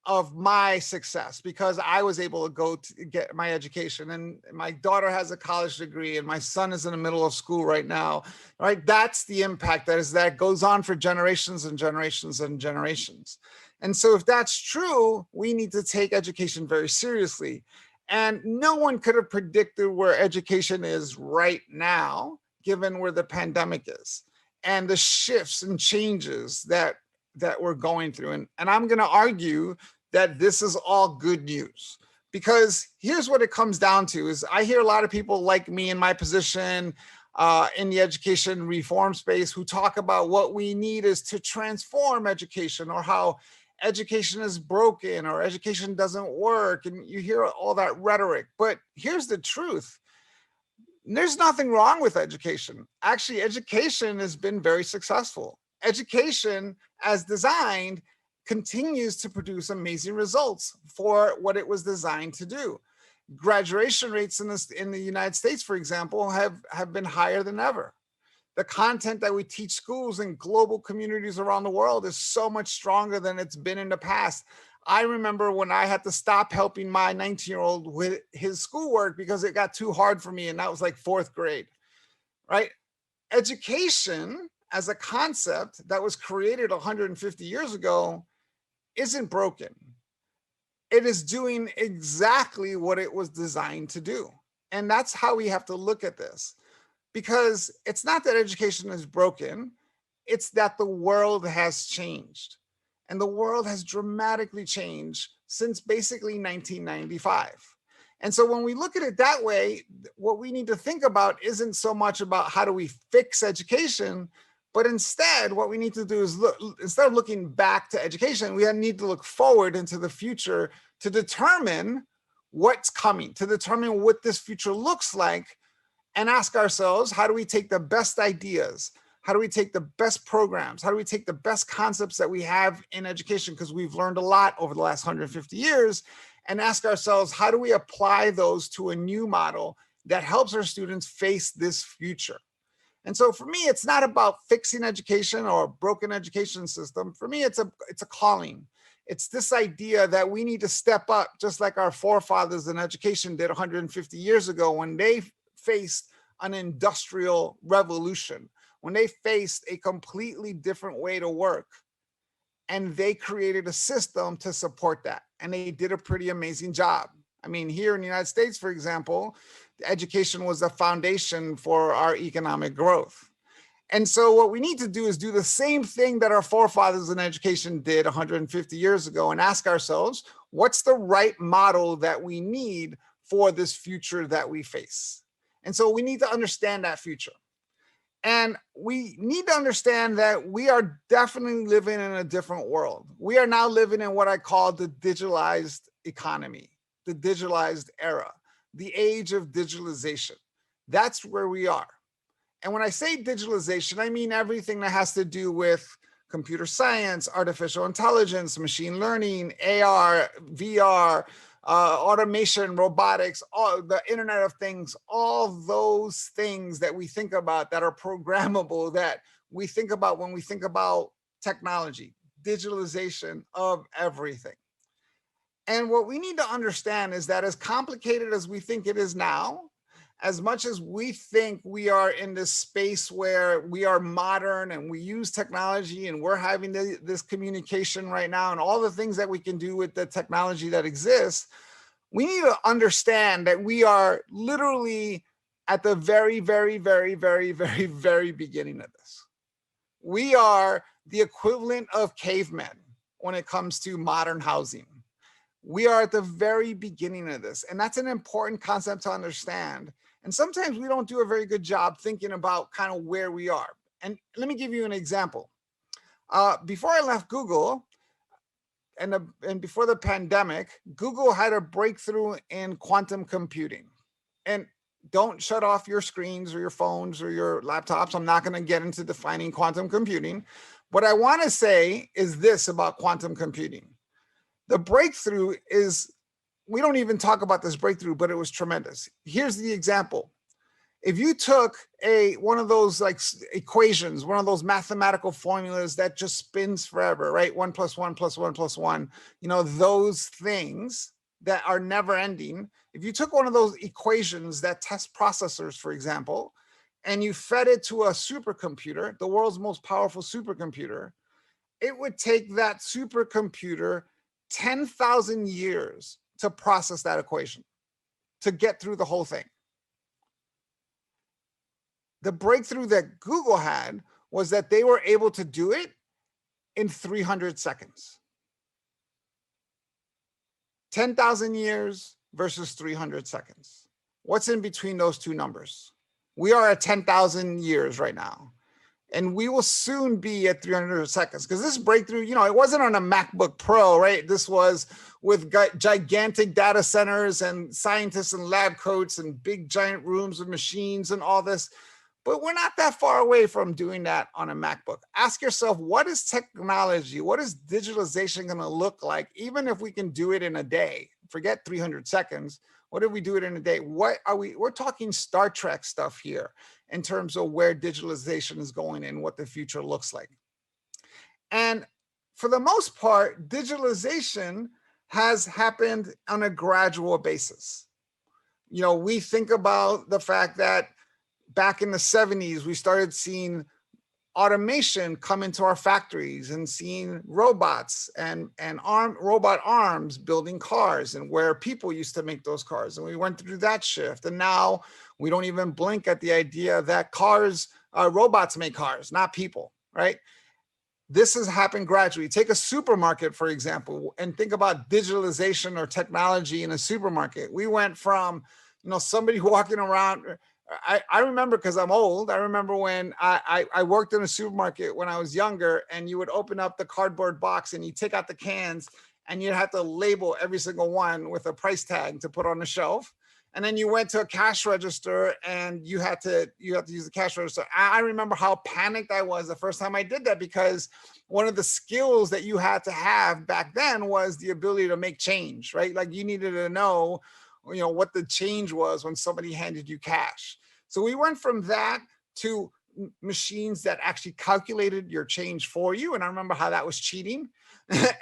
of my success, because I was able to go to get my education, and my daughter has a college degree, and my son is in the middle of school right now, right? That's the impact that goes on for generations and generations and generations. And so if that's true, we need to take education very seriously. And no one could have predicted where education is right now, given where the pandemic is and the shifts and changes that we're going through. And I'm going to argue that this is all good news, because here's what it comes down to: is I hear a lot of people like me in my position in the education reform space who talk about what we need is to transform education, or how education is broken, or education doesn't work. And you hear all that rhetoric, but here's the truth. There's nothing wrong with education. Actually, education has been very successful. Education, as designed, continues to produce amazing results for what it was designed to do. Graduation rates in the United States, for example, have been higher than ever. The content that we teach schools and global communities around the world is so much stronger than it's been in the past. I remember when I had to stop helping my 19-year-old with his schoolwork because it got too hard for me, and that was like 4th grade, right? Education, as a concept that was created 150 years ago isn't broken. It is doing exactly what it was designed to do. And that's how we have to look at this, because it's not that education is broken, it's that the world has changed. And the world has dramatically changed since basically 1995. And so when we look at it that way, what we need to think about isn't so much about how do we fix education, but instead what we need to do is look, instead of looking back to education, we need to look forward into the future to determine what's coming, to determine what this future looks like, and ask ourselves, how do we take the best ideas? How do we take the best programs? How do we take the best concepts that we have in education? Because we've learned a lot over the last 150 years, and ask ourselves, how do we apply those to a new model that helps our students face this future? And so for me, it's not about fixing education or a broken education system. For me, it's a calling. It's this idea that we need to step up, just like our forefathers in education did 150 years ago when they faced an industrial revolution, when they faced a completely different way to work. And they created a system to support that. And they did a pretty amazing job. I mean, here in the United States, for example, education was the foundation for our economic growth. And so what we need to do is do the same thing that our forefathers in education did 150 years ago and ask ourselves, what's the right model that we need for this future that we face? And so we need to understand that future. And we need to understand that we are definitely living in a different world. We are now living in what I call the digitalized economy, the digitalized era, the age of digitalization. That's where we are. And when I say digitalization, I mean everything that has to do with computer science, artificial intelligence, machine learning, AR, VR, automation, robotics, all the Internet of Things, all those things that we think about that are programmable, that we think about when we think about technology, digitalization of everything. And what we need to understand is that as complicated as we think it is now, as much as we think we are in this space where we are modern and we use technology and we're having this communication right now and all the things that we can do with the technology that exists, we need to understand that we are literally at the very, very, very, very, very, very beginning of this. We are the equivalent of cavemen when it comes to modern housing. We are at the very beginning of this, and that's an important concept to understand. And sometimes we don't do a very good job thinking about kind of where we are. And let me give you an example. Before I left Google, and before the pandemic, Google had a breakthrough in quantum computing. And don't shut off your screens or your phones or your laptops. I'm not going to get into defining quantum computing. What I want to say is this about quantum computing. The breakthrough is, we don't even talk about this breakthrough, but it was tremendous. Here's the example. If you took one of those like equations, one of those mathematical formulas that just spins forever, right? 1 + 1 + 1 + 1, you know, those things that are never ending. If you took one of those equations that test processors, for example, and you fed it to a supercomputer, the world's most powerful supercomputer, it would take that supercomputer 10,000 years to process that equation, to get through the whole thing. The breakthrough that Google had was that they were able to do it in 300 seconds. 10,000 years versus 300 seconds. What's in between those two numbers? We are at 10,000 years right now. And we will soon be at 300 seconds, because this breakthrough, you know, it wasn't on a MacBook Pro, right? This was with gigantic data centers and scientists in lab coats and big giant rooms with machines and all this. But we're not that far away from doing that on a MacBook. Ask yourself, what is technology? What is digitalization going to look like, even if we can do it in a day? Forget 300 seconds. What if we do it in a day? What are we? We're talking Star Trek stuff here in terms of where digitalization is going and what the future looks like. And for the most part, digitalization has happened on a gradual basis. You know, we think about the fact that back in the 70s, we started seeing automation come into our factories and seeing robots and robot arms building cars, and where people used to make those cars. And we went through that shift. And now we don't even blink at the idea that robots make cars, not people, right? This has happened gradually. Take a supermarket, for example, and think about digitalization or technology in a supermarket. We went from, somebody walking around. I remember, because I'm old, I remember when I worked in a supermarket when I was younger, and you would open up the cardboard box and you take out the cans and you'd have to label every single one with a price tag to put on the shelf. And then you went to a cash register and you had to use the cash register. I remember how panicked I was the first time I did that, because one of the skills that you had to have back then was the ability to make change, right? Like, you needed to know what the change was when somebody handed you cash. So we went from that to machines that actually calculated your change for you. And I remember how that was cheating.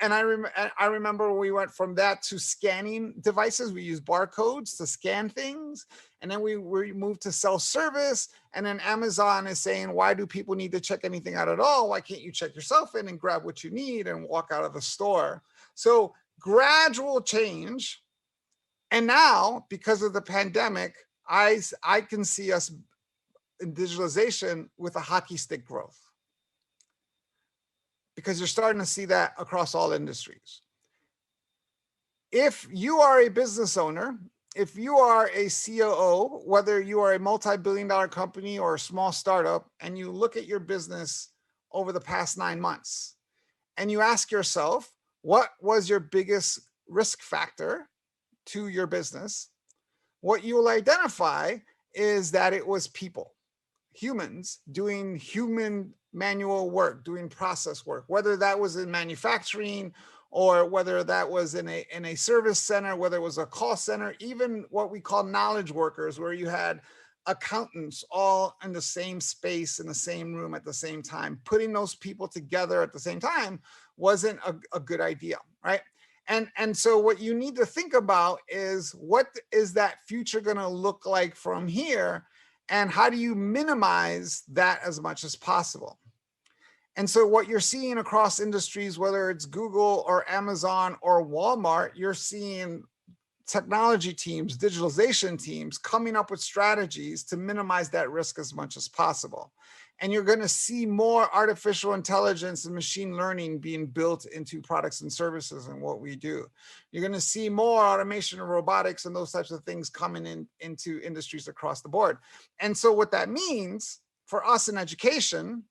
And I remember we went from that to scanning devices. We used barcodes to scan things. And then we moved to self-service. And then Amazon is saying, why do people need to check anything out at all? Why can't you check yourself in and grab what you need and walk out of the store? So gradual change. And now, because of the pandemic, I can see us in digitalization with a hockey stick growth, because you're starting to see that across all industries. If you are a business owner, if you are a COO, whether you are a multi-billion-dollar company or a small startup, and you look at your business over the past 9 months, and you ask yourself, what was your biggest risk factor to your business? What you will identify is that it was people, humans doing human manual work, doing process work, whether that was in manufacturing or whether that was in a service center, whether it was a call center, even what we call knowledge workers, where you had accountants all in the same space, in the same room at the same time. Putting those people together at the same time wasn't a good idea, right? And so what you need to think about is, what is that future going to look like from here? And how do you minimize that as much as possible? And so what you're seeing across industries, whether it's Google or Amazon or Walmart, you're seeing technology teams, digitalization teams coming up with strategies to minimize that risk as much as possible. And you're going to see more artificial intelligence and machine learning being built into products and services and what we do. You're going to see more automation and robotics and those types of things coming into industries across the board. And so what that means for us in education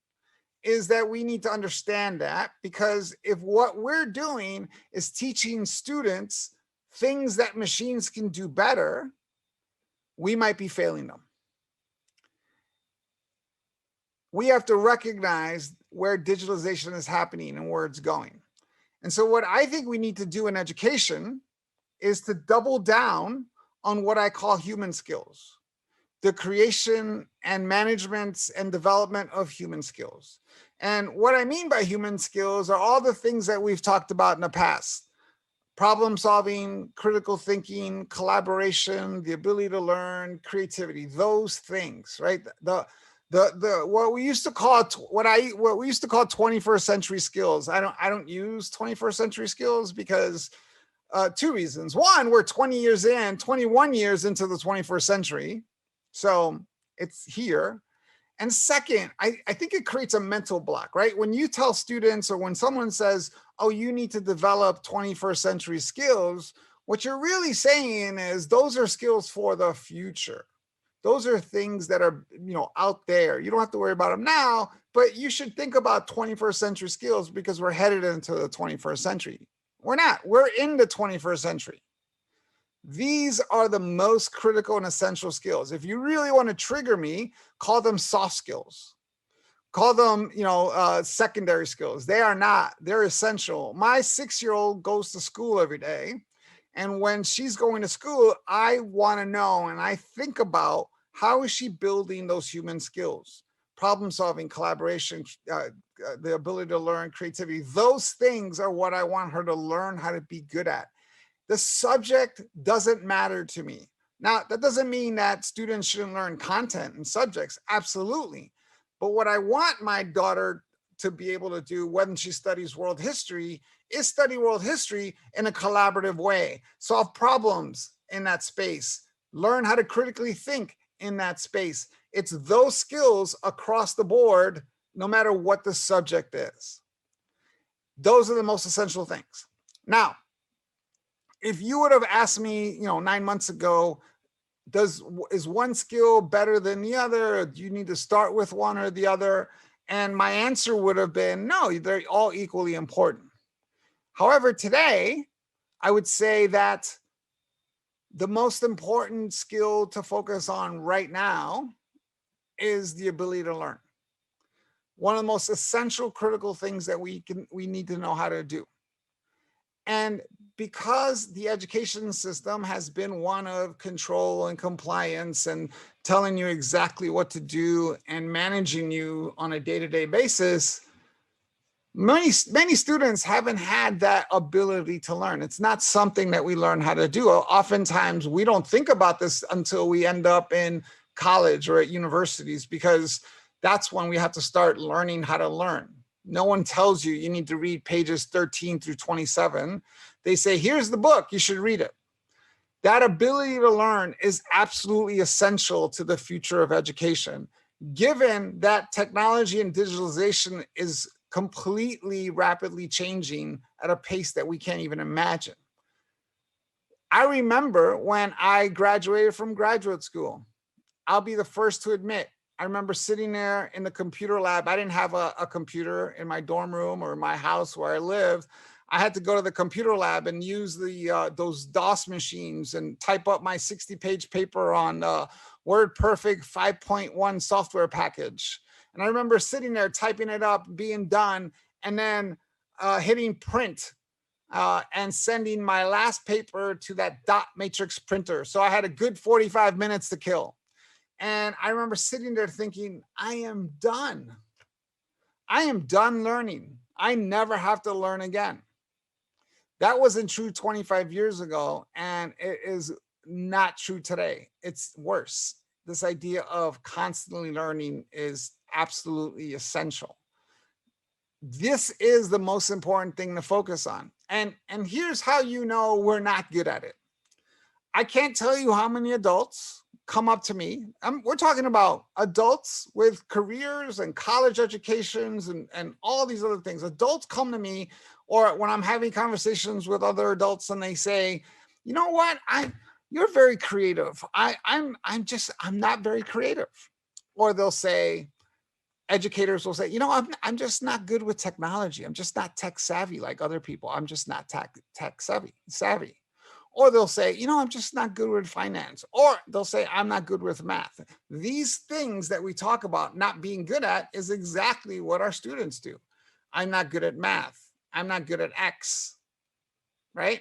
is that we need to understand that, because if what we're doing is teaching students things that machines can do better, we might be failing them. We have to recognize where digitalization is happening and where it's going. And so what I think we need to do in education is to double down on what I call human skills, the creation and management and development of human skills. And what I mean by human skills are all the things that we've talked about in the past: problem solving, critical thinking, collaboration, the ability to learn, creativity, those things, right? What we used to call 21st century skills. I don't use 21st century skills because two reasons. One, we're 21 years into the 21st century. So it's here. And second, I think it creates a mental block, right? When you tell students, or when someone says, oh, you need to develop 21st century skills, what you're really saying is those are skills for the future. Those are things that are, out there. You don't have to worry about them now, but you should think about 21st century skills, because we're headed into the 21st century. We're not. We're in the 21st century. These are the most critical and essential skills. If you really want to trigger me, call them soft skills. Call them, secondary skills. They are not. They're essential. My 6-year-old goes to school every day. And when she's going to school, I want to know, and I think about, how is she building those human skills? Problem solving, collaboration, the ability to learn, creativity. Those things are what I want her to learn how to be good at. The subject doesn't matter to me. Now, that doesn't mean that students shouldn't learn content and subjects. Absolutely. But what I want my daughter to be able to do when she studies world history is study world history in a collaborative way, solve problems in that space, learn how to critically think in that space. It's those skills across the board, no matter what the subject is. Those are the most essential things. Now, if you would have asked me, 9 months ago, is one skill better than the other? Or do you need to start with one or the other? And my answer would have been, no, they're all equally important. However, today, I would say that the most important skill to focus on right now is the ability to learn. One of the most essential critical things that we need to know how to do. And because the education system has been one of control and compliance and telling you exactly what to do and managing you on a day-to-day basis, many students haven't had that ability to learn. It's not something that we learn how to do. Oftentimes, we don't think about this until we end up in college or at universities, because that's when we have to start learning how to learn. No one tells you need to read pages 13 through 27. They say, here's the book, you should read it. That ability to learn is absolutely essential to the future of education, given that technology and digitalization is completely rapidly changing at a pace that we can't even imagine. I remember when I graduated from graduate school, I'll be the first to admit, I remember sitting there in the computer lab. I didn't have a computer in my dorm room or my house where I lived. I had to go to the computer lab and use those DOS machines and type up my 60-page paper on WordPerfect 5.1 software package. And I remember sitting there typing it up, being done, and then hitting print and sending my last paper to that dot matrix printer. So I had a good 45 minutes to kill. And I remember sitting there thinking, I am done. I am done learning. I never have to learn again. That wasn't true 25 years ago, and it is not true today. It's worse. This idea of constantly learning is absolutely essential. This is the most important thing to focus on. And here's how you know we're not good at it. I can't tell you how many adults come up to me. We're talking about adults with careers and college educations and all these other things. Adults come to me, or when I'm having conversations with other adults, and they say, you know what, you're very creative. I'm not very creative. Or they'll say, educators will say, I'm just not good with technology. I'm just not tech savvy like other people. I'm just not tech savvy. Or they'll say, I'm just not good with finance. Or they'll say, I'm not good with math. These things that we talk about not being good at is exactly what our students do. I'm not good at math. I'm not good at X, right?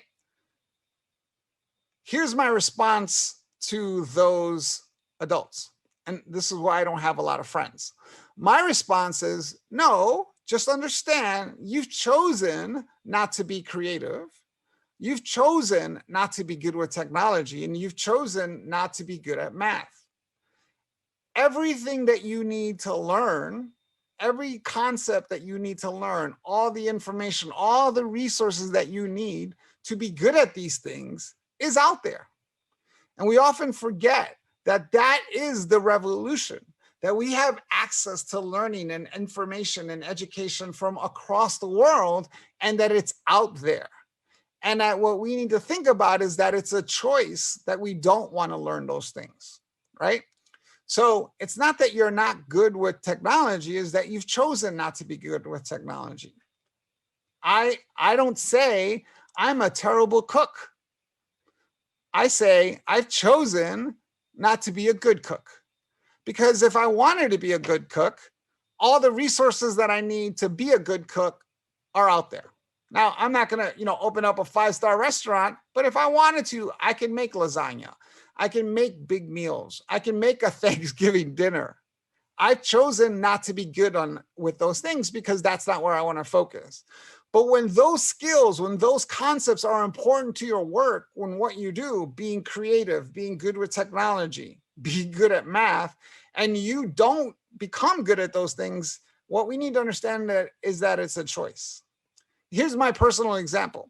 Here's my response to those adults. And this is why I don't have a lot of friends. My response is, no, just understand you've chosen not to be creative. You've chosen not to be good with technology, and you've chosen not to be good at math. Everything that you need to learn, every concept that you need to learn, all the information, all the resources that you need to be good at these things is out there. And we often forget that that is the revolution, that we have access to learning and information and education from across the world, and that it's out there. And that what we need to think about is that it's a choice that we don't want to learn those things, right? So it's not that you're not good with technology, is that you've chosen not to be good with technology. I don't say I'm a terrible cook. I say I've chosen not to be a good cook. Because if I wanted to be a good cook, all the resources that I need to be a good cook are out there. Now, I'm not going to, open up a 5-star restaurant, but if I wanted to, I can make lasagna. I can make big meals. I can make a Thanksgiving dinner. I've chosen not to be good with those things because that's not where I want to focus. But when those skills, when those concepts are important to your work, when what you do, being creative, being good with technology, being good at math, and you don't become good at those things, what we need to understand is that it's a choice. Here's my personal example.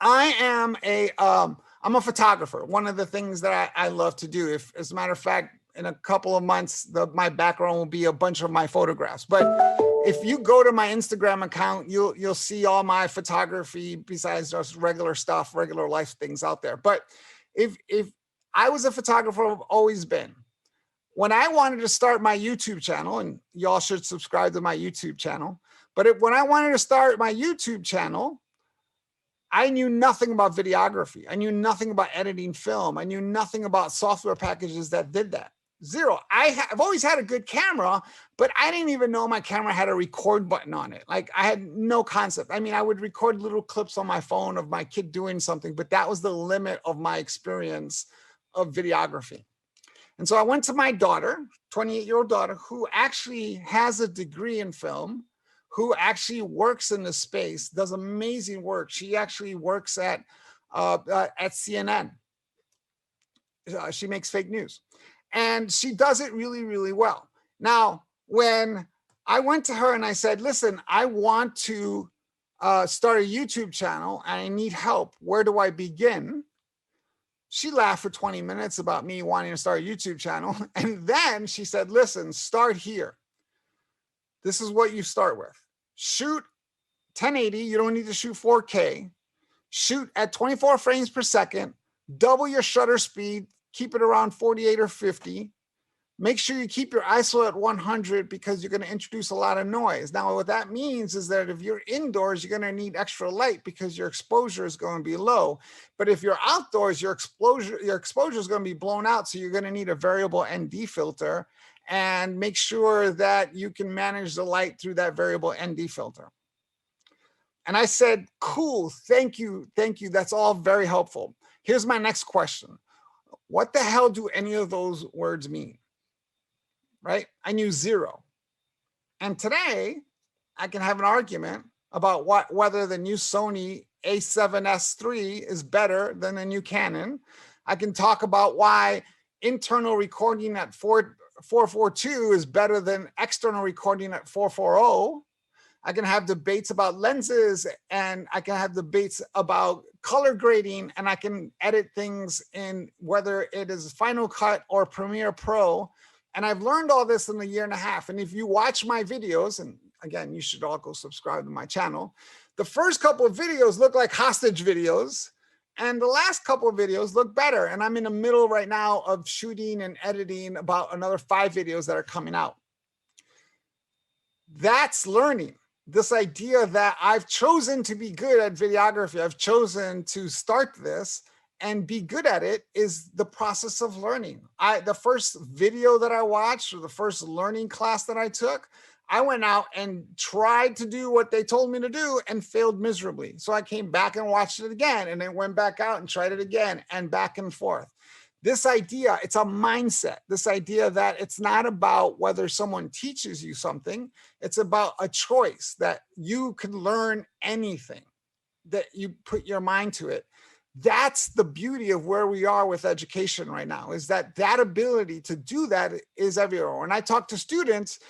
I'm a photographer. One of the things that I love to do, if as a matter of fact, in a couple of months, my background will be a bunch of my photographs. But if you go to my Instagram account, you'll see all my photography besides just regular stuff, regular life things out there. But if I was a photographer, I've always been. When I wanted to start my YouTube channel, and y'all should subscribe to my YouTube channel, but when I wanted to start my YouTube channel, I knew nothing about videography. I knew nothing about editing film. I knew nothing about software packages that did that. Zero. I've always had a good camera, but I didn't even know my camera had a record button on it. Like, I had no concept. I mean, I would record little clips on my phone of my kid doing something, but that was the limit of my experience of videography. And so I went to my daughter, 28-year-old daughter, who actually has a degree in film, who actually works in the space, does amazing work. She actually works at CNN. She makes fake news. And she does it really, really well. Now, when I went to her and I said, listen, I want to start a YouTube channel and I need help. Where do I begin? She laughed for 20 minutes about me wanting to start a YouTube channel. And then she said, listen, start here. This is what you start with. Shoot 1080. You don't need to shoot 4K. Shoot at 24 frames per second. Double your shutter speed. Keep it around 48 or 50. Make sure you keep your ISO at 100 because you're going to introduce a lot of noise. Now, what that means is that if you're indoors, you're going to need extra light because your exposure is going to be low. But if you're outdoors, your exposure is going to be blown out. So you're going to need a variable ND filter, and make sure that you can manage the light through that variable ND filter. And I said, cool, thank you. That's all very helpful. Here's my next question. What the hell do any of those words mean? Right? I knew zero. And today I can have an argument about whether the new Sony A7S III is better than the new Canon. I can talk about why internal recording at 442 is better than external recording at 440. I can have debates about lenses, and I can have debates about color grading, and I can edit things in whether it is Final Cut or Premiere Pro. And I've learned all this in a year and a half. And if you watch my videos, and again, you should all go subscribe to my channel, the first couple of videos look like hostage videos, and the last couple of videos look better. And I'm in the middle right now of shooting and editing about another 5 videos that are coming out. That's learning. This idea that I've chosen to be good at videography, I've chosen to start this and be good at it, is the process of learning. The first video that I watched, or the first learning class that I took, I went out and tried to do what they told me to do and failed miserably. So I came back and watched it again, and then went back out and tried it again, and back and forth. This idea, it's a mindset. This idea that it's not about whether someone teaches you something, it's about a choice that you can learn anything, that you put your mind to it. That's the beauty of where we are with education right now, is that ability to do that is everywhere. When I talk to students,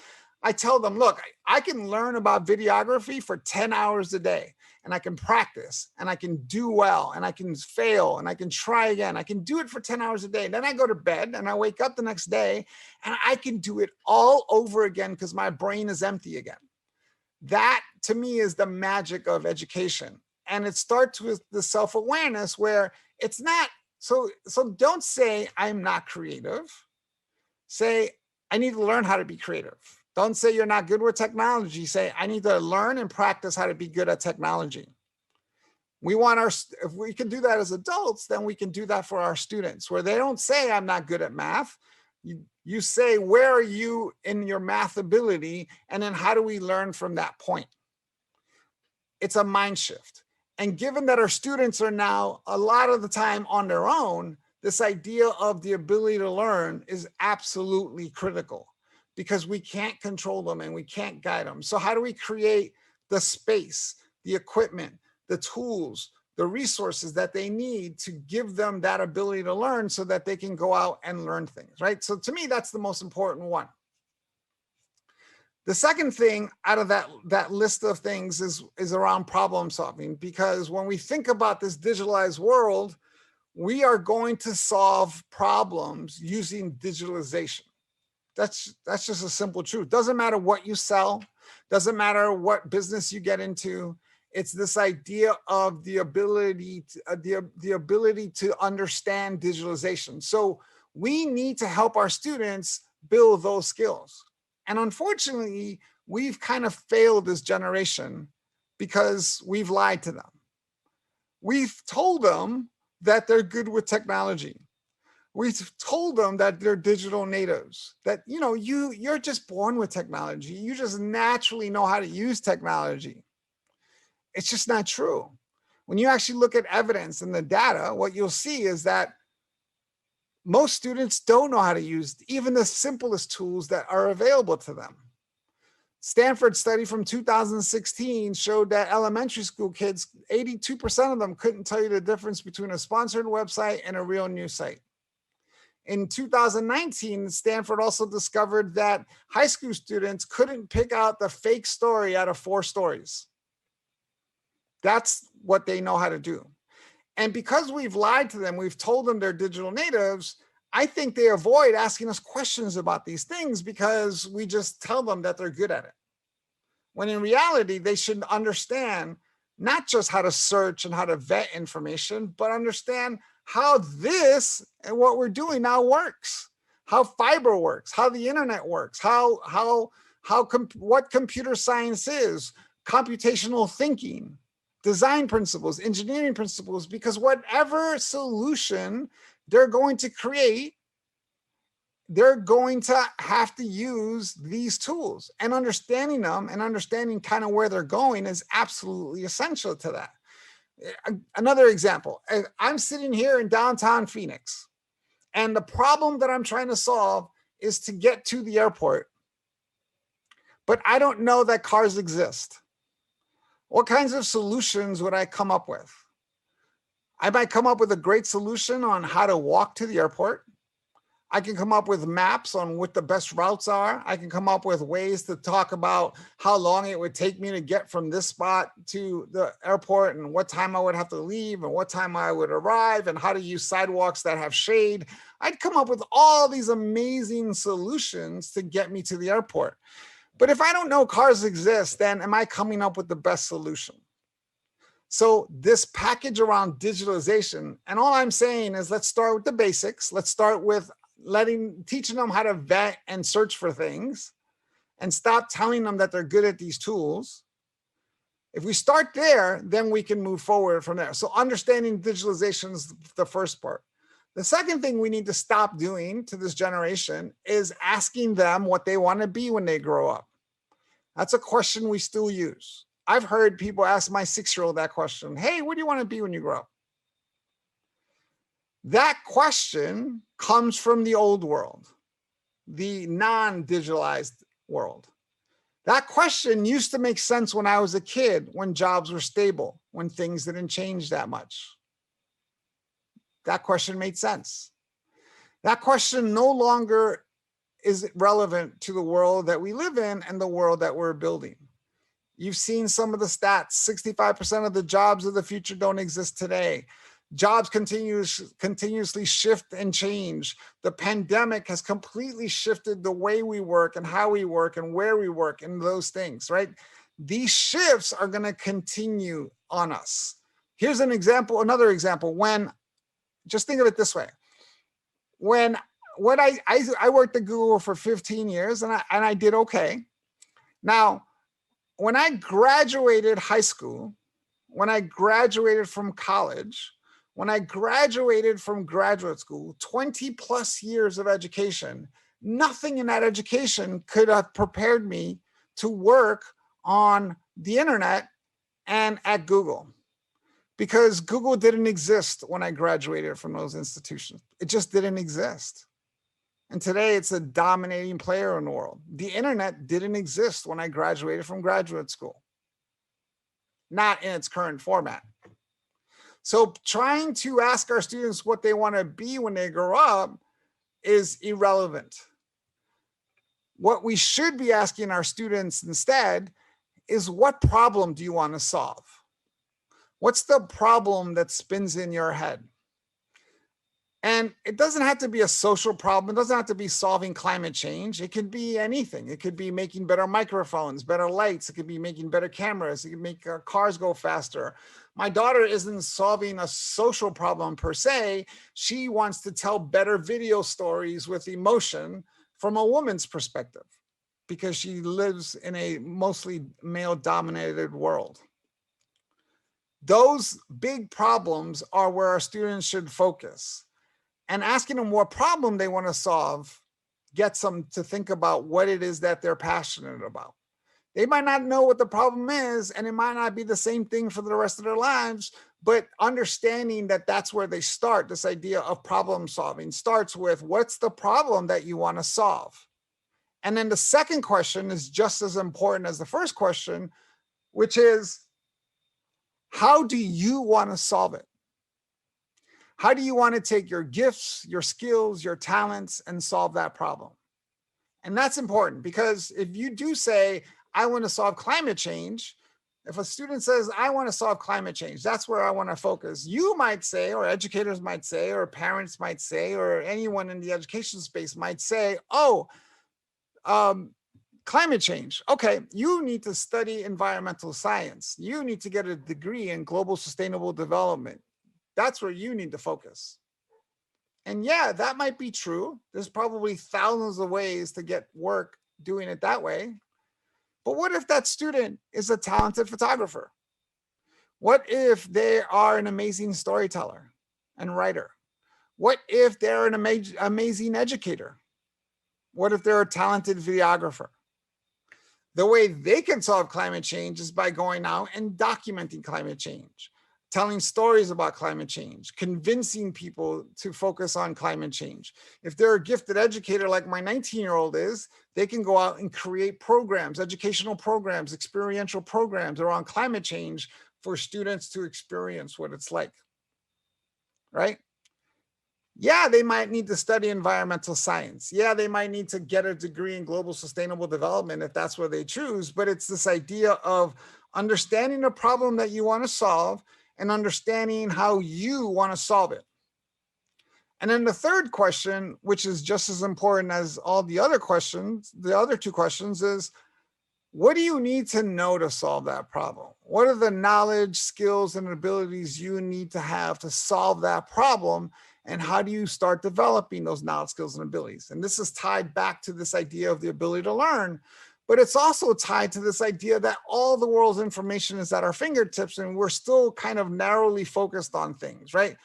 I tell them, look, I can learn about videography for 10 hours a day, and I can practice, and I can do well, and I can fail, and I can try again. I can do it for 10 hours a day. And then I go to bed and I wake up the next day and I can do it all over again because my brain is empty again. That to me is the magic of education. And it starts with the self-awareness where it's not, so don't say I'm not creative. Say, I need to learn how to be creative. Don't say you're not good with technology. Say, I need to learn and practice how to be good at technology. If we can do that as adults, then we can do that for our students, where they don't say I'm not good at math. You say, where are you in your math ability? And then how do we learn from that point? It's a mind shift. And given that our students are now a lot of the time on their own, this idea of the ability to learn is absolutely critical, because we can't control them and we can't guide them. So how do we create the space, the equipment, the tools, the resources that they need to give them that ability to learn so that they can go out and learn things, right? So to me, that's the most important one. The second thing out of that list of things is around problem solving, because when we think about this digitalized world, we are going to solve problems using digitalization. That's just a simple truth. Doesn't matter what you sell, doesn't matter what business you get into. It's this idea of the ability to understand digitalization. So we need to help our students build those skills. And unfortunately, we've kind of failed this generation because we've lied to them. We've told them that they're good with technology. We've told them that they're digital natives, that you're just born with technology. You just naturally know how to use technology. It's just not true. When you actually look at evidence and the data, what you'll see is that most students don't know how to use even the simplest tools that are available to them. Stanford study from 2016 showed that elementary school kids, 82% of them couldn't tell you the difference between a sponsored website and a real news site. In 2019, Stanford also discovered that high school students couldn't pick out the fake story out of 4 stories. That's what they know how to do. And because we've lied to them, we've told them they're digital natives, I think they avoid asking us questions about these things because we just tell them that they're good at it. When in reality, they should understand not just how to search and how to vet information, but understand how this and what we're doing now works, how fiber works, how the internet works, what computer science is, computational thinking, design principles, engineering principles, because whatever solution they're going to create, they're going to have to use these tools, and understanding them and understanding kind of where they're going is absolutely essential to that. Another example, I'm sitting here in downtown Phoenix, and the problem that I'm trying to solve is to get to the airport, but I don't know that cars exist. What kinds of solutions would I come up with? I might come up with a great solution on how to walk to the airport. I can come up with maps on what the best routes are. I can come up with ways to talk about how long it would take me to get from this spot to the airport and what time I would have to leave and what time I would arrive and how to use sidewalks that have shade. I'd come up with all these amazing solutions to get me to the airport. But if I don't know cars exist, then am I coming up with the best solution? So this package around digitalization, and all I'm saying is let's start with the basics. Let's start with teaching them how to vet and search for things and stop telling them that they're good at these tools. If we start there, then we can move forward from there. So understanding digitalization is the first part. The second thing we need to stop doing to this generation is asking them what they want to be when they grow up. That's a question we still use. I've heard people ask my 6-year-old that question. Hey, what do you want to be when you grow up? That question comes from the old world, the non-digitalized world. That question used to make sense when I was a kid, when jobs were stable, when things didn't change that much. That question made sense. That question no longer is relevant to the world that we live in and the world that we're building. You've seen some of the stats. 65% of the jobs of the future don't exist today. Jobs continuously shift and change. The pandemic has completely shifted the way we work and how we work and where we work and those things, right? These shifts are going to continue on us. Here's an example, another example. Just think of it this way. I worked at Google for 15 years and I did okay. Now, when I graduated high school, when I graduated from college, when I graduated from graduate school, 20 plus years of education, nothing in that education could have prepared me to work on the internet and at Google, because Google didn't exist when I graduated from those institutions. It just didn't exist. And today it's a dominating player in the world. The internet didn't exist when I graduated from graduate school, not in its current format. So trying to ask our students what they want to be when they grow up is irrelevant. What we should be asking our students instead is, what problem do you want to solve? What's the problem that spins in your head? And it doesn't have to be a social problem. It doesn't have to be solving climate change. It could be anything. It could be making better microphones, better lights. It could be making better cameras. It could make our cars go faster. My daughter isn't solving a social problem per se. She wants to tell better video stories with emotion from a woman's perspective, because she lives in a mostly male-dominated world. Those big problems are where our students should focus. And asking them what problem they want to solve gets them to think about what it is that they're passionate about. They might not know what the problem is, and it might not be the same thing for the rest of their lives, but understanding that that's where they start. This idea of problem solving starts with, what's the problem that you want to solve? And then the second question is just as important as the first question, which is, how do you want to solve it? How do you want to take your gifts, your skills, your talents, and solve that problem? And that's important, because if you do say, I want to solve climate change, if a student says, I want to solve climate change, that's where I want to focus, you might say, or educators might say, or parents might say, or anyone in the education space might say, oh, climate change. Okay, you need to study environmental science. You need to get a degree in global sustainable development. That's where you need to focus. And yeah, that might be true. There's probably thousands of ways to get work doing it that way. But what if that student is a talented photographer? What if they are an amazing storyteller and writer? What if they're an amazing educator? What if they're a talented videographer? The way they can solve climate change is by going out and documenting climate change, telling stories about climate change, convincing people to focus on climate change. If they're a gifted educator like my 19-year-old is, they can go out and create programs, educational programs, experiential programs around climate change for students to experience what it's like, right? Yeah, they might need to study environmental science. Yeah, they might need to get a degree in global sustainable development if that's what they choose, but it's this idea of understanding the problem that you want to solve and understanding how you want to solve it. And then the third question, which is just as important as all the other questions, the other two questions, is, what do you need to know to solve that problem? What are the knowledge, skills, and abilities you need to have to solve that problem? And how do you start developing those knowledge, skills, and abilities? And this is tied back to this idea of the ability to learn, but it's also tied to this idea that all the world's information is at our fingertips, and we're still kind of narrowly focused on things, right?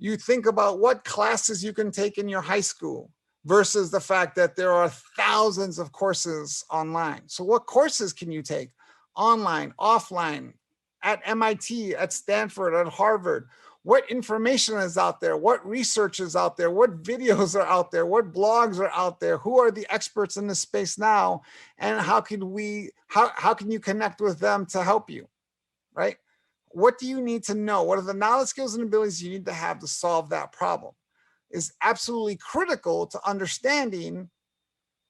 You think about what classes you can take in your high school versus the fact that there are thousands of courses online. So what courses can you take? Online, offline, at MIT, at Stanford, at Harvard? What information is out there? What research is out there? What videos are out there? What blogs are out there? Who are the experts in this space now? And how can you connect with them to help you, right? What do you need to know? What are the knowledge, skills, and abilities you need to have to solve that problem? Is absolutely critical to understanding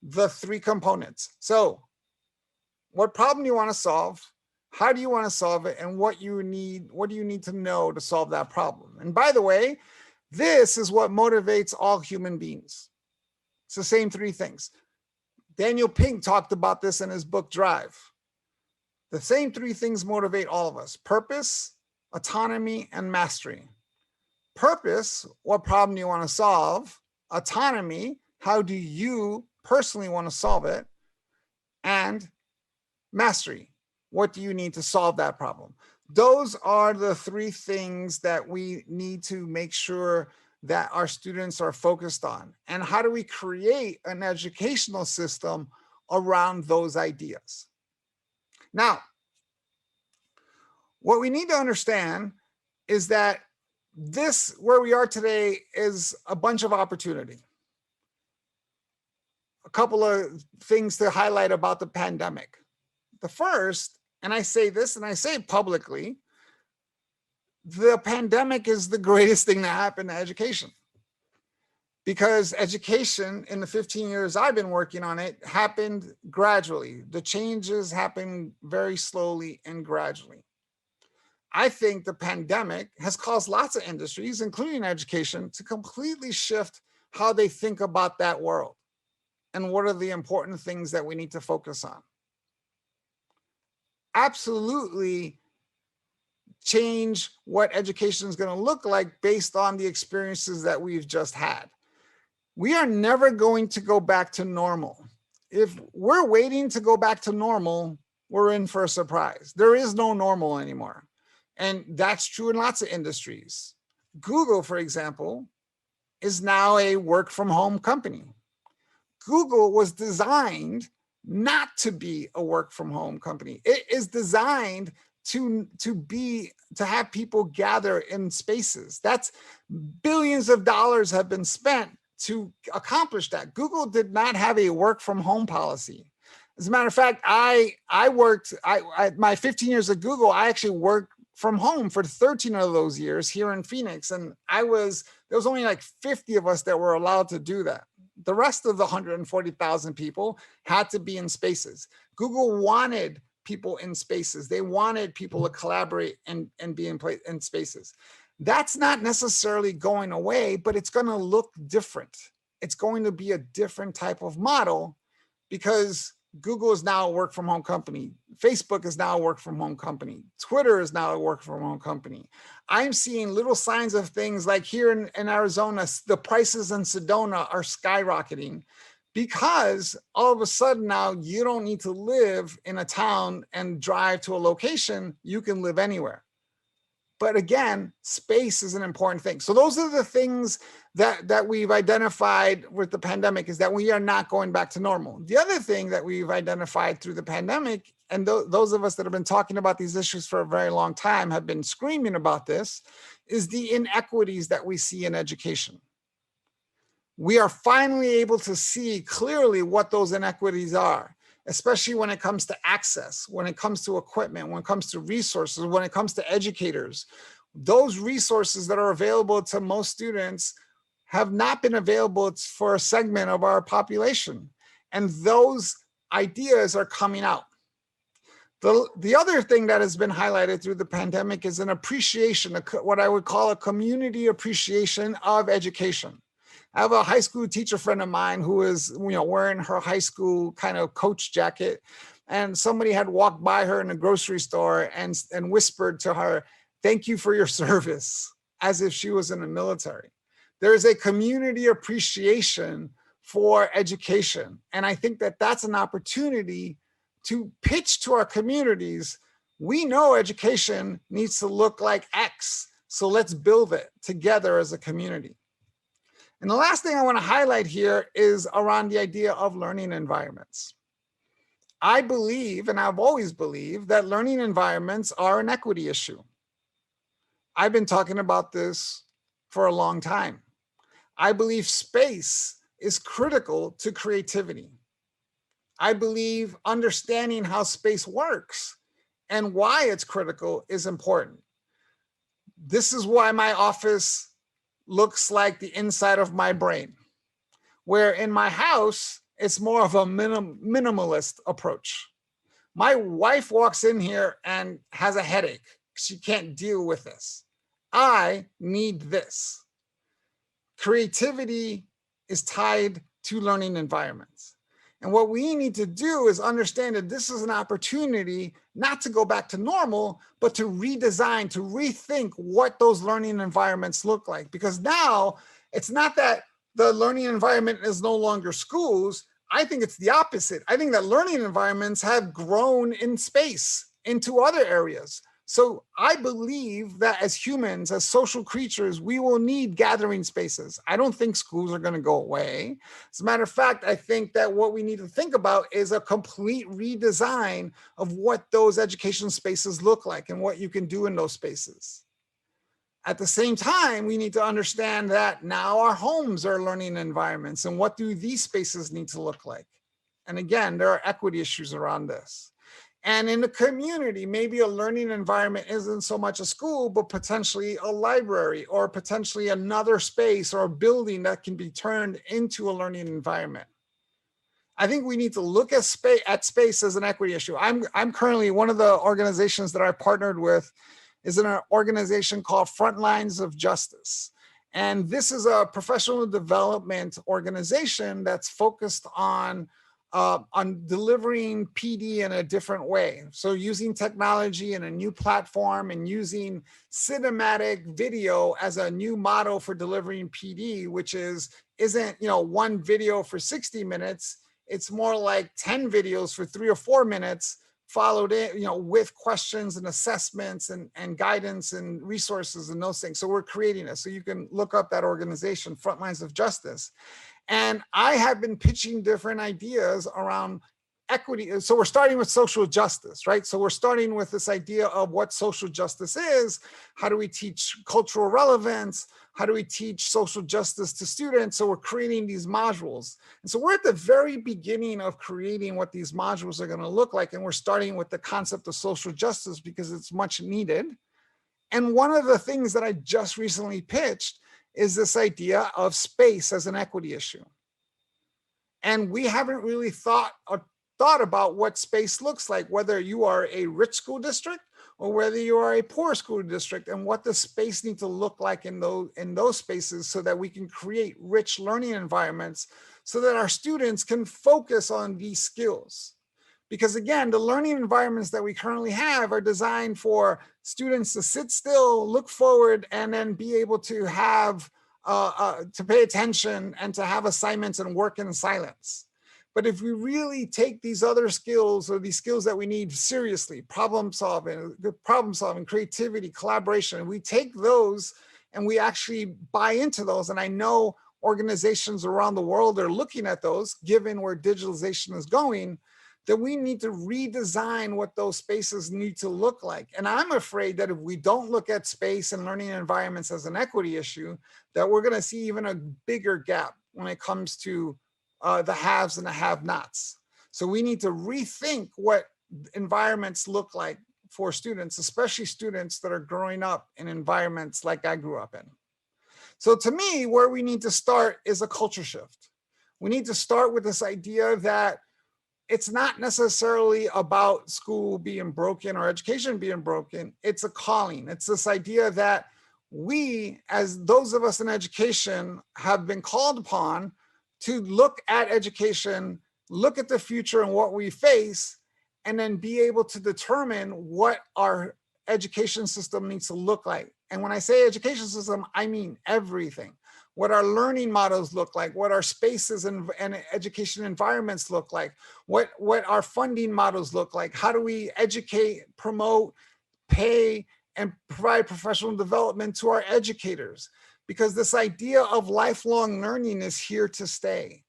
the three components. So what problem do you want to solve? How do you want to solve it? And what do you need to know to solve that problem? And by the way, this is what motivates all human beings. It's the same three things. Daniel Pink talked about this in his book, Drive. The same three things motivate all of us: purpose, autonomy, and mastery. Purpose, what problem do you want to solve? Autonomy, how do you personally want to solve it? And mastery, what do you need to solve that problem? Those are the three things that we need to make sure that our students are focused on. And how do we create an educational system around those ideas? Now, what we need to understand is that this, where we are today, is a bunch of opportunity. A couple of things to highlight about the pandemic. The first, and I say this and I say it publicly, the pandemic is the greatest thing that happened to education. because education in the 15 years I've been working on it happened gradually. The changes happened very slowly and gradually. I think the pandemic has caused lots of industries, including education, to completely shift how they think about that world and what are the important things that we need to focus on. Absolutely change what education is going to look like based on the experiences that we've just had. We are never going to go back to normal. If we're waiting to go back to normal, we're in for a surprise. There is no normal anymore. And that's true in lots of industries. Google, for example, is now a work from home company. Google was designed not to be a work from home company. It is designed to have people gather in spaces. That's billions of dollars have been spent to accomplish that. Google did not have a work from home policy. As a matter of fact, my 15 years at Google, I actually worked from home for 13 of those years here in Phoenix. And there was only like 50 of us that were allowed to do that. The rest of the 140,000 people had to be in spaces. Google wanted people in spaces. They wanted people to collaborate and be in spaces. That's not necessarily going away, but it's going to look different. It's going to be a different type of model because Google is now a work from home company. Facebook is now a work from home company. Twitter is now a work from home company. I'm seeing little signs of things like here in Arizona, the prices in Sedona are skyrocketing because all of a sudden now you don't need to live in a town and drive to a location. You can live anywhere. But again, space is an important thing. So those are the things that we've identified with the pandemic, is that we are not going back to normal. The other thing that we've identified through the pandemic, and those of us that have been talking about these issues for a very long time have been screaming about this, is the inequities that we see in education. We are finally able to see clearly what those inequities are, especially when it comes to access, when it comes to equipment, when it comes to resources, when it comes to educators. Those resources that are available to most students have not been available for a segment of our population. And those ideas are coming out. The other thing that has been highlighted through the pandemic is an appreciation, what I would call a community appreciation of education. I have a high school teacher friend of mine who is, wearing her high school kind of coach jacket, and somebody had walked by her in a grocery store and whispered to her, "Thank you for your service," as if she was in the military. There is a community appreciation for education. And I think that that's an opportunity to pitch to our communities. We know education needs to look like X, so let's build it together as a community. And the last thing I want to highlight here is around the idea of learning environments. I believe, and I've always believed, that learning environments are an equity issue. I've been talking about this for a long time. I believe space is critical to creativity. I believe understanding how space works and why it's critical is important. This is why my office looks like the inside of my brain, where in my house, it's more of a minimalist approach. My wife walks in here and has a headache. She can't deal with this. I need this. Creativity is tied to learning environments. And what we need to do is understand that this is an opportunity not to go back to normal, but to redesign, to rethink what those learning environments look like. Because now it's not that the learning environment is no longer schools. I think it's the opposite. I think that learning environments have grown in space into other areas. So I believe that as humans, as social creatures, we will need gathering spaces. I don't think schools are going to go away. As a matter of fact, I think that what we need to think about is a complete redesign of what those education spaces look like and what you can do in those spaces. At the same time, we need to understand that now our homes are learning environments, and what do these spaces need to look like? And again, there are equity issues around this. And in the community, maybe a learning environment isn't so much a school, but potentially a library or potentially another space or a building that can be turned into a learning environment. I think we need to look at space as an equity issue. I'm currently, one of the organizations that I partnered with is an organization called Frontlines of Justice. And this is a professional development organization that's focused on delivering PD in a different way. So using technology and a new platform and using cinematic video as a new model for delivering PD, which isn't one video for 60 minutes. It's more like 10 videos for 3 or 4 minutes, followed in, with questions and assessments and guidance and resources and those things. So we're creating it. So you can look up that organization, Frontlines of Justice. And I have been pitching different ideas around equity. So we're starting with social justice, right? So we're starting with this idea of what social justice is. How do we teach cultural relevance? How do we teach social justice to students? So we're creating these modules. And so we're at the very beginning of creating what these modules are going to look like. And we're starting with the concept of social justice because it's much needed. And one of the things that I just recently pitched is this idea of space as an equity issue. And we haven't really thought about what space looks like, whether you are a rich school district or whether you are a poor school district, and what the space needs to look like in those spaces so that we can create rich learning environments so that our students can focus on these skills. Because again, the learning environments that we currently have are designed for students to sit still, look forward, and then be able to have, to pay attention and to have assignments and work in silence. But if we really take these other skills or these skills that we need seriously, problem solving, creativity, collaboration, and we take those and we actually buy into those, and I know organizations around the world are looking at those, given where digitalization is going, that we need to redesign what those spaces need to look like. And I'm afraid that if we don't look at space and learning environments as an equity issue, that we're gonna see even a bigger gap when it comes to the haves and the have-nots. So we need to rethink what environments look like for students, especially students that are growing up in environments like I grew up in. So to me, where we need to start is a culture shift. We need to start with this idea that it's not necessarily about school being broken or education being broken. It's a calling. It's this idea that we, as those of us in education, have been called upon to look at education, look at the future and what we face, and then be able to determine what our education system needs to look like. And when I say education system, I mean everything. What our learning models look like, what our spaces and education environments look like, what our funding models look like, how do we educate, promote, pay, and provide professional development to our educators? Because this idea of lifelong learning is here to stay.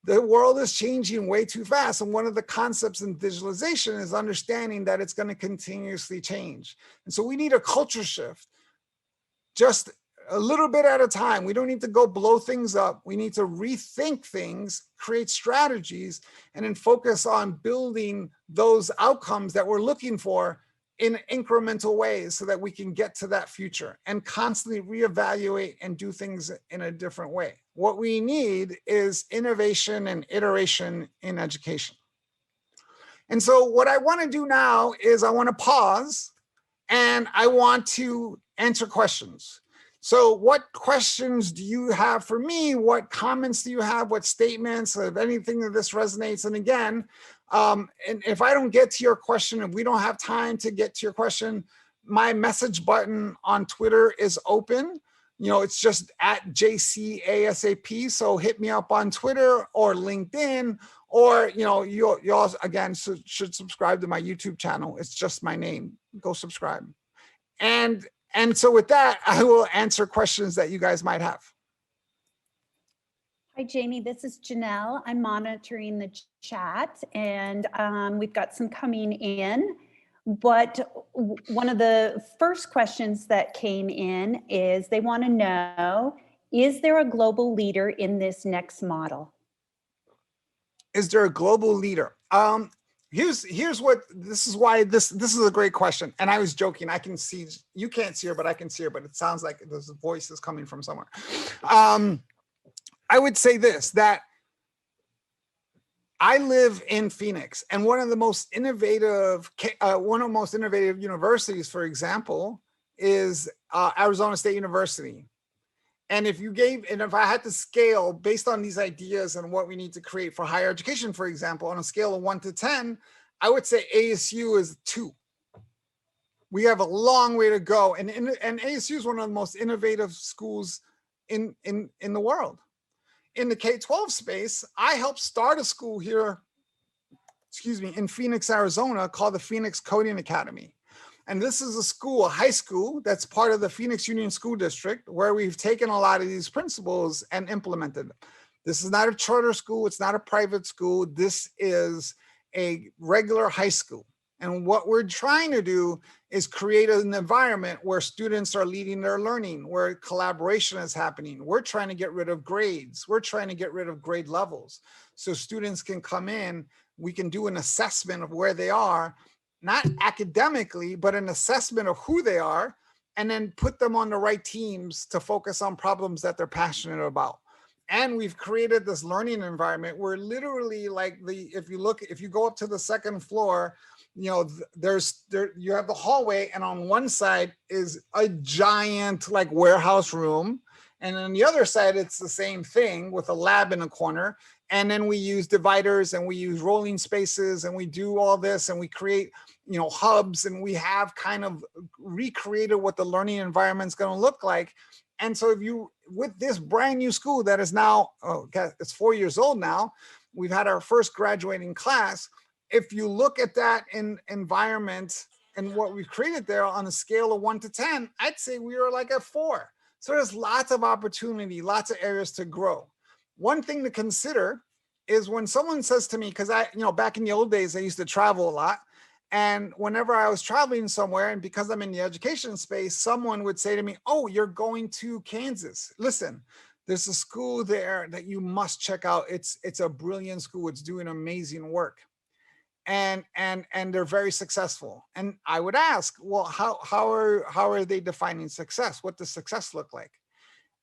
The world is changing way too fast. And one of the concepts in digitalization is understanding that it's going to continuously change. And so we need a culture shift, just a little bit at a time. We don't need to go blow things up. We need to rethink things, create strategies, and then focus on building those outcomes that we're looking for in incremental ways so that we can get to that future and constantly reevaluate and do things in a different way. What we need is innovation and iteration in education. And so what I want to do now is I want to pause and I want to answer questions. So what questions do you have for me? What comments do you have? What statements, if anything of this resonates? And again, and if I don't get to your question, if we don't have time to get to your question, my message button on Twitter is open. It's just at JCASAP. So hit me up on Twitter or LinkedIn, or you also, again, should subscribe to my YouTube channel. It's just my name. Go subscribe. And so with that, I will answer questions that you guys might have. Hi, Jamie, this is Janelle. I'm monitoring the chat, and we've got some coming in. But one of the first questions that came in is they want to know, is there a global leader in this next model? Is there a global leader? here's what, this is why this is a great question. And I was joking, I can see, you can't see her, but I can see her, but it sounds like there's a voice is coming from somewhere. I would say this, that I live in Phoenix, and one of the most innovative universities, for example, is Arizona State University. And if I had to scale based on these ideas and what we need to create for higher education, for example, on a scale of 1 to 10, I would say ASU is 2. We have a long way to go. And ASU is one of the most innovative schools in the world. In the K-12 space, I helped start a school here, in Phoenix, Arizona, called the Phoenix Coding Academy. And this is a school, a high school, that's part of the Phoenix Union School District, where we've taken a lot of these principles and implemented them. This is not a charter school. It's not a private school. This is a regular high school. And what we're trying to do is create an environment where students are leading their learning, where collaboration is happening. We're trying to get rid of grades. We're trying to get rid of grade levels. So students can come in, we can do an assessment of where they are, not academically, but an assessment of who they are, and then put them on the right teams to focus on problems that they're passionate about. And we've created this learning environment where literally, like, if you go up to the second floor, you know, you have the hallway, and on one side is a giant like warehouse room, and on the other side it's the same thing with a lab in a corner. And then we use dividers and we use rolling spaces and we do all this and we create, you know, hubs, and we have kind of recreated what the learning environment is going to look like. And so with this brand new school that is now, it's 4 years old now, we've had our first graduating class. If you look at that environment and what we've created there on a scale of 1 to 10, I'd say we are like a 4. So there's lots of opportunity, lots of areas to grow. One thing to consider is when someone says to me, because back in the old days, I used to travel a lot. And whenever I was traveling somewhere, and because I'm in the education space, someone would say to me, "Oh, you're going to Kansas. Listen, there's a school there that you must check out. It's a brilliant school. It's doing amazing work." And they're very successful. And I would ask, well, how are they defining success? What does success look like?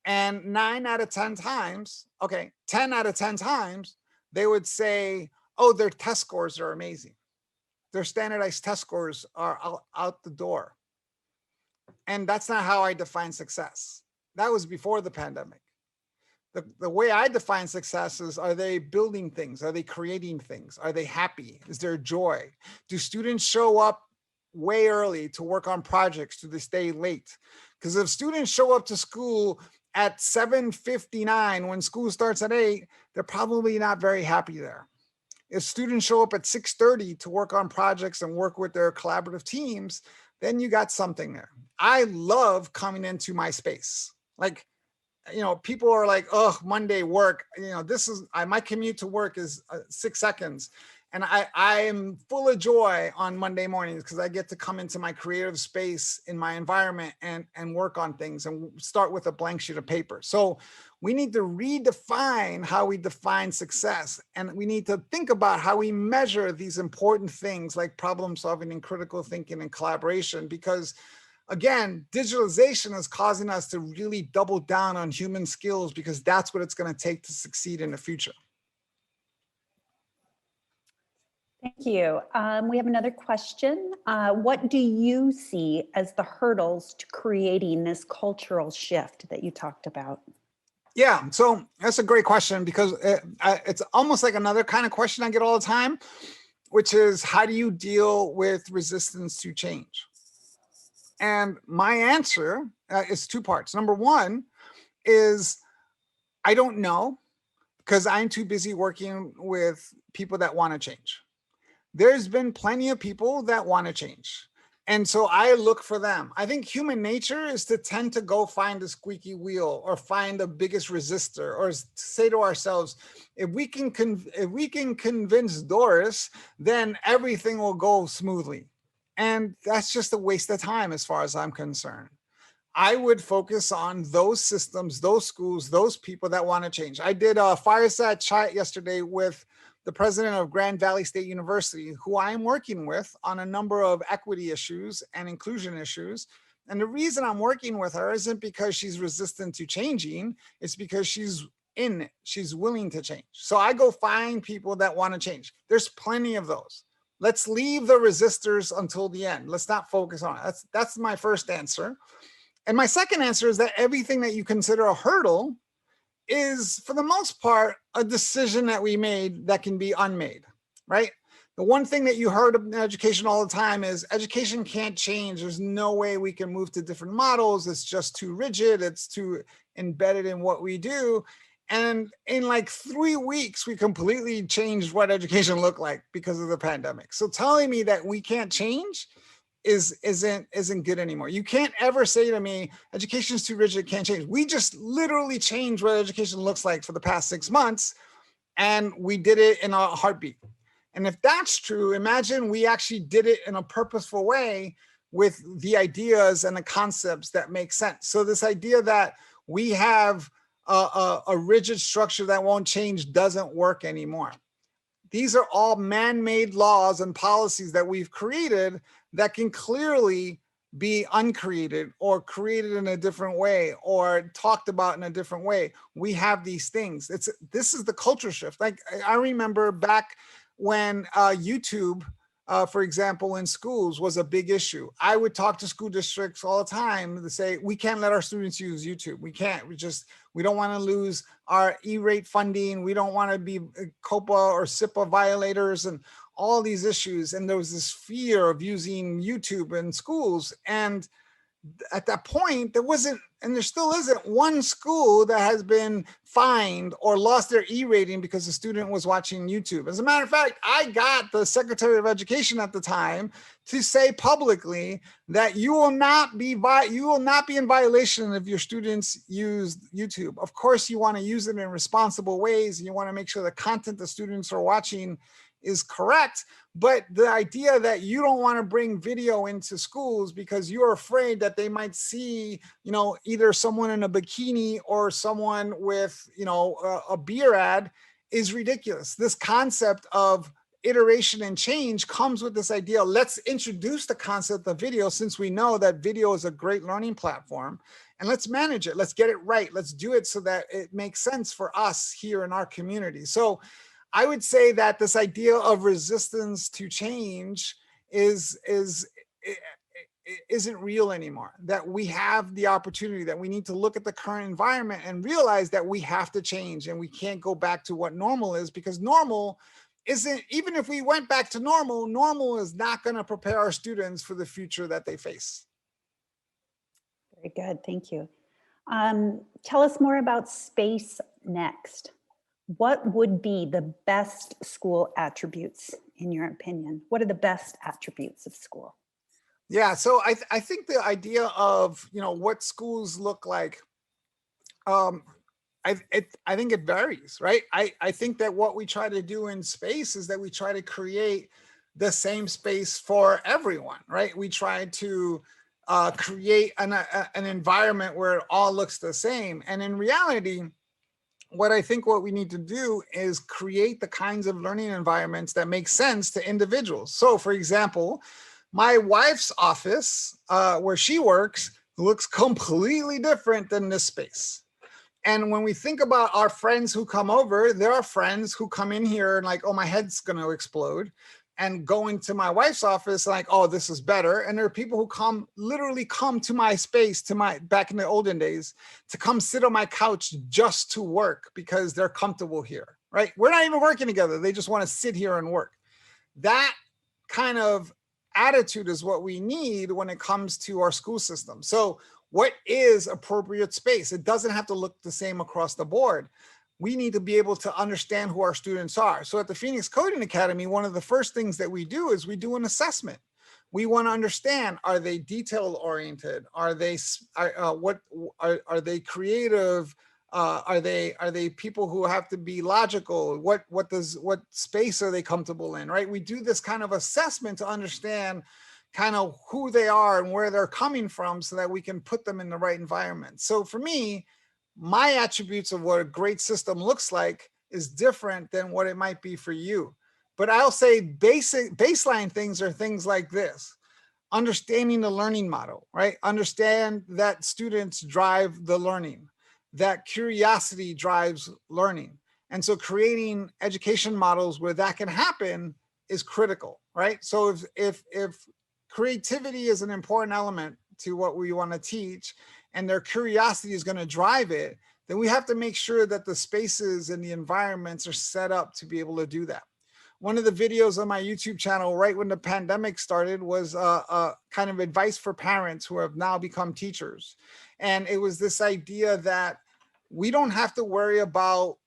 And 10 out of 10 times, they would say, "Oh, their test scores are amazing. Their standardized test scores are out the door." And that's not how I define success. That was before the pandemic. The way I define success is, are they building things? Are they creating things? Are they happy? Is there joy? Do students show up way early to work on projects? Do they stay late? Because if students show up to school at 7:59 when school starts at 8, they're probably not very happy there. If students show up at 6:30 to work on projects and work with their collaborative teams, then you got something there. I love coming into my space. Like, people are like, "Oh, Monday work." This is my commute to work is 6 seconds. And I am full of joy on Monday mornings because I get to come into my creative space in my environment and work on things and start with a blank sheet of paper. So we need to redefine how we define success. And we need to think about how we measure these important things like problem solving and critical thinking and collaboration, because again, digitalization is causing us to really double down on human skills, because that's what it's going to take to succeed in the future. Thank you. We have another question. What do you see as the hurdles to creating this cultural shift that you talked about? Yeah, so that's a great question, because it's almost like another kind of question I get all the time, which is, how do you deal with resistance to change? And my answer is 2 parts. Number one is, I don't know, because I'm too busy working with people that want to change. There's been plenty of people that want to change. And so I look for them. I think human nature is to tend to go find the squeaky wheel or find the biggest resistor, or say to ourselves, if we can convince Doris, then everything will go smoothly. And that's just a waste of time as far as I'm concerned. I would focus on those systems, those schools, those people that want to change. I did a fireside chat yesterday with the president of Grand Valley State University, who I am working with on a number of equity issues and inclusion issues. And the reason I'm working with her isn't because she's resistant to changing, it's because she's in it. She's willing to change. So I go find people that want to change. There's plenty of those. Let's leave the resistors until the end. Let's not focus on it. That's my first answer. And my second answer is that everything that you consider a hurdle is, for the most part, a decision that we made that can be unmade, right? The one thing that you heard in education all the time is education can't change. There's no way we can move to different models. It's just too rigid. It's too embedded in what we do. And in like 3 weeks, we completely changed what education looked like because of the pandemic. So telling me that we can't change isn't good anymore. You can't ever say to me, education is too rigid, can't change. We just literally changed what education looks like for the past 6 months, and we did it in a heartbeat. And if that's true, imagine we actually did it in a purposeful way with the ideas and the concepts that make sense. So this idea that we have a rigid structure that won't change doesn't work anymore. These are all man-made laws and policies that we've created that can clearly be uncreated or created in a different way or talked about in a different way. We have these things. This is the culture shift. Like I remember back when YouTube, for example, in schools was a big issue. I would talk to school districts all the time to say, we can't let our students use YouTube. We can't, we don't want to lose our E-rate funding. We don't want to be COPA or SIPA violators and all these issues. And there was this fear of using YouTube in schools. And at that point, there wasn't, and there still isn't, one school that has been fined or lost their E-rating because the student was watching YouTube. As a matter of fact, I got the Secretary of Education at the time to say publicly that you will not be in violation if your students use YouTube. Of course, you want to use it in responsible ways, and you want to make sure the content the students are watching is correct. But the idea that you don't want to bring video into schools because you're afraid that they might see, either someone in a bikini or someone with, a beer ad is ridiculous. This concept of iteration and change comes with this idea. Let's introduce the concept of video, since we know that video is a great learning platform, and let's manage it. Let's get it right. Let's do it so that it makes sense for us here in our community. So I would say that this idea of resistance to change isn't real anymore, that we have the opportunity, that we need to look at the current environment and realize that we have to change and we can't go back to what normal is, because normal isn't, even if we went back to normal, normal is not going to prepare our students for the future that they face. Very good, thank you. Tell us more about Space Next. What would be the best school attributes in your opinion? What are the best attributes of school? Yeah, so I think the idea of, what schools look like, I think it varies, right? I think that what we try to do in space is that we try to create the same space for everyone, right? We try to create an environment where it all looks the same. And in reality, what we need to do is create the kinds of learning environments that make sense to individuals. So for example, my wife's office, where she works, looks completely different than this space. And when we think about our friends who come over, there are friends who come in here and like, oh, my head's going to explode, and go into my wife's office like, oh, this is better. And there are people who literally come to my space, back in the olden days, to come sit on my couch just to work because they're comfortable here, right? We're not even working together. They just want to sit here and work. That kind of attitude is what we need when it comes to our school system. So what is appropriate space? It doesn't have to look the same across the board. We need to be able to understand who our students are. So at the Phoenix Coding Academy, one of the first things that we do is we do an assessment. We want to understand, are they detail oriented? Are they are they creative? Are they people who have to be logical? What space are they comfortable in, right? We do this kind of assessment to understand kind of who they are and where they're coming from so that we can put them in the right environment. So for me, my attributes of what a great system looks like is different than what it might be for you. But I'll say baseline things are things like this. Understanding the learning model, right? Understand that students drive the learning, that curiosity drives learning. And so creating education models where that can happen is critical, right? So if creativity is an important element to what we want to teach, and their curiosity is going to drive it, then we have to make sure that the spaces and the environments are set up to be able to do that. One of the videos on my YouTube channel right when the pandemic started was a kind of advice for parents who have now become teachers. And it was this idea that we don't have to worry about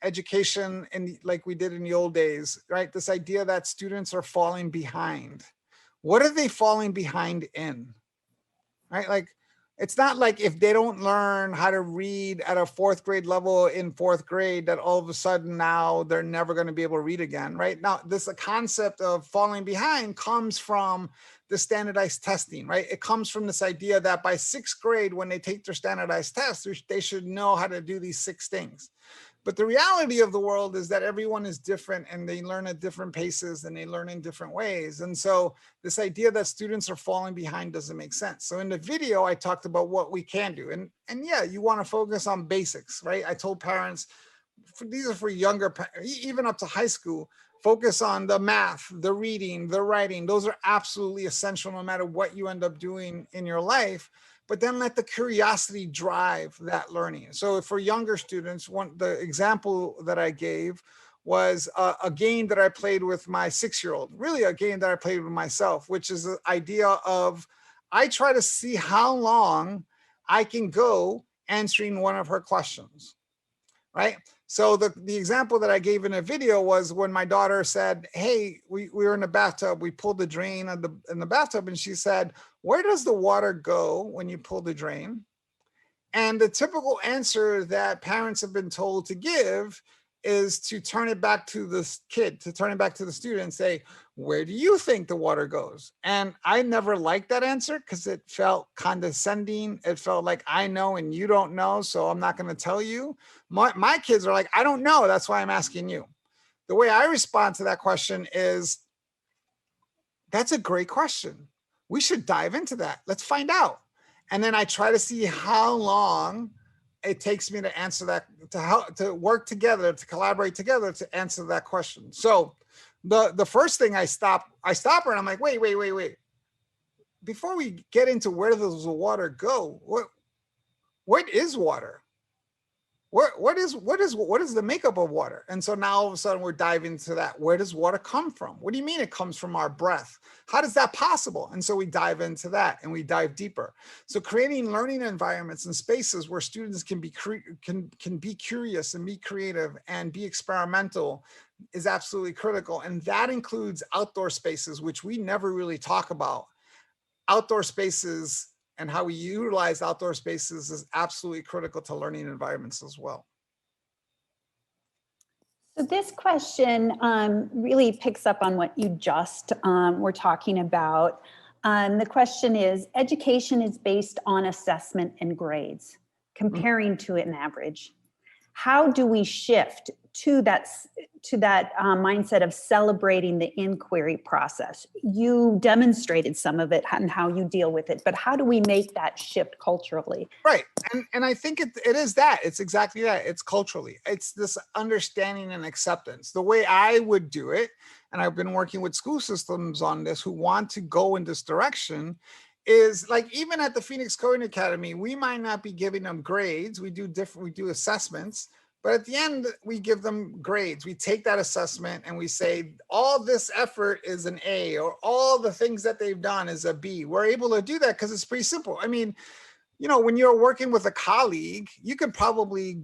education like we did in the old days, right? This idea that students are falling behind. What are they falling behind in, right? Like, it's not like if they don't learn how to read at a 4th grade level in 4th grade that all of a sudden now they're never going to be able to read again, right? Now, this concept of falling behind comes from the standardized testing, right? It comes from this idea that by 6th grade, when they take their standardized tests, they should know how to do these 6 things. But the reality of the world is that everyone is different and they learn at different paces and they learn in different ways. And so this idea that students are falling behind doesn't make sense. So in the video, I talked about what we can do. And yeah, you want to focus on basics, right? I told parents, these are for younger, even up to high school, focus on the math, the reading, the writing. Those are absolutely essential no matter what you end up doing in your life. But then let the curiosity drive that learning. So for younger students, the example that I gave was a game that I played with my 6-year-old, really a game that I played with myself, which is the idea of, I try to see how long I can go answering one of her questions, right? So the example that I gave in a video was when my daughter said, hey, we were in a bathtub, we pulled the drain in the bathtub, and she said, where does the water go when you pull the drain? And the typical answer that parents have been told to give is to turn it back to the kid, to turn it back to the student and say, where do you think the water goes? And I never liked that answer because it felt condescending. It felt like I know and you don't know, so I'm not going to tell you. My kids are like, I don't know, that's why I'm asking you. The way I respond to that question is, that's a great question. We should dive into that. Let's find out. And then I try to see how long it takes me to answer that, to work together, to collaborate together to answer that question. So the first thing I stop her and I'm like, wait. Before we get into where does the water go, what is water? What is the makeup of water? And so now all of a sudden we're diving into that. Where does water come from? What do you mean it comes from our breath? How does that possible? And so we dive into that and we dive deeper. So creating learning environments and spaces where students can be curious and be creative and be experimental is absolutely critical. And that includes outdoor spaces, which we never really talk about. Outdoor spaces and how we utilize outdoor spaces is absolutely critical to learning environments as well. So this question really picks up on what you just were talking about. The question is, education is based on assessment and grades, comparing to an average. How do we shift to that mindset of celebrating the inquiry process? You demonstrated some of it and how you deal with it, but how do we make that shift culturally? Right, and I think it is that. It's exactly that. It's culturally. It's this understanding and acceptance. The way I would do it, and I've been working with school systems on this who want to go in this direction, is like even at the Phoenix Coding Academy, we might not be giving them grades. We do assessments. But at the end, we give them grades. We take that assessment and we say, all this effort is an A, or all the things that they've done is a B. We're able to do that because it's pretty simple. I mean, you know, when you're working with a colleague, you can probably,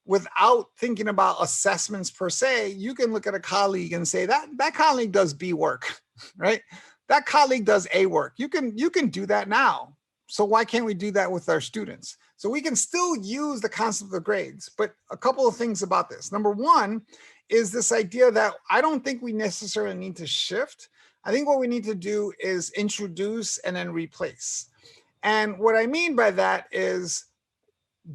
without thinking about assessments per se, you can look at a colleague and say that colleague does B work, right? That colleague does A work. You can do that now. So why can't we do that with our students? So we can still use the concept of grades, but a couple of things about this. Number one is this idea that I don't think we necessarily need to shift. I think what we need to do is introduce and then replace. And what I mean by that is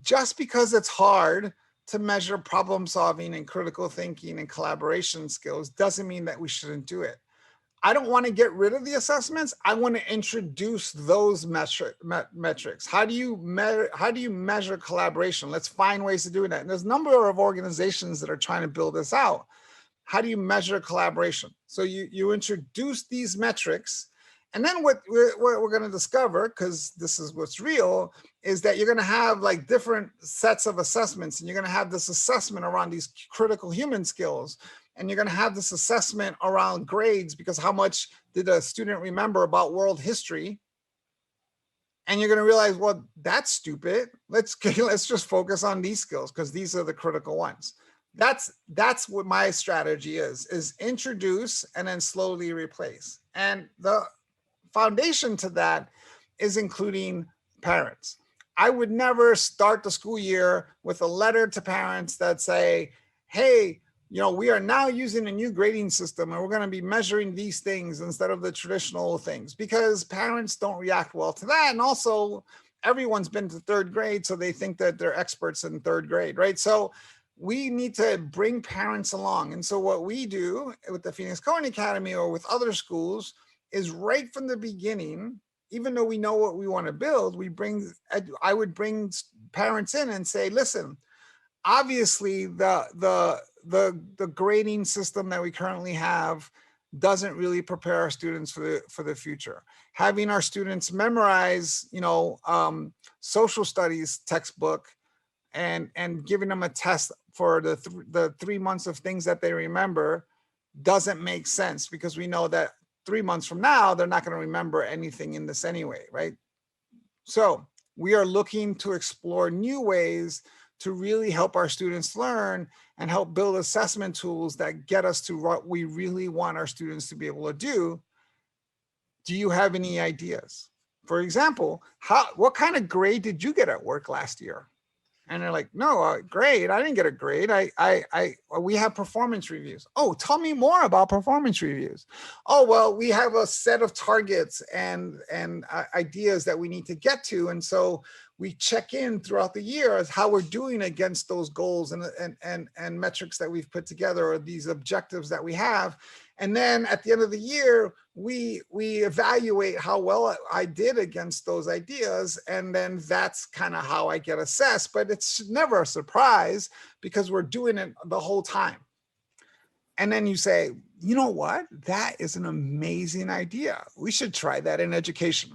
just because it's hard to measure problem solving and critical thinking and collaboration skills doesn't mean that we shouldn't do it. I don't want to get rid of the assessments. I want to introduce those metrics. How do you measure collaboration? Let's find ways to do that. And there's a number of organizations that are trying to build this out. How do you measure collaboration? So you introduce these metrics, and then what we're going to discover, because this is what's real, is that you're going to have like different sets of assessments, and you're going to have this assessment around these critical human skills. And you're going to have this assessment around grades, because how much did a student remember about world history? And you're going to realize, well, that's stupid. Let's just focus on these skills, because these are the critical ones. That's what my strategy is introduce and then slowly replace. And the foundation to that is including parents. I would never start the school year with a letter to parents that say, hey, we are now using a new grading system, and we're going to be measuring these things instead of the traditional things, because parents don't react well to that. And also, everyone's been to third grade, so they think that they're experts in third grade, right? So we need to bring parents along. And so what we do with the Phoenix Coding Academy or with other schools is right from the beginning, even though we know what we want to build, I would bring parents in and say, listen, obviously the grading system that we currently have doesn't really prepare our students for the future. Having our students memorize, social studies textbook and giving them a test for the 3 months of things that they remember doesn't make sense, because we know that 3 months from now, they're not going to remember anything in this anyway, right? So we are looking to explore new ways to really help our students learn and help build assessment tools that get us to what we really want our students to be able to do. Do you have any ideas? For example, what kind of grade did you get at work last year? And they're like, no, grade, I didn't get a grade. We have performance reviews. Oh, tell me more about performance reviews. Oh, well, we have a set of targets and ideas that we need to get to. And so we check in throughout the year as how we're doing against those goals and metrics that we've put together, or these objectives that we have. And then at the end of the year, we evaluate how well I did against those ideas. And then that's kind of how I get assessed. But it's never a surprise, because we're doing it the whole time. And then you say, you know what? That is an amazing idea. We should try that in education.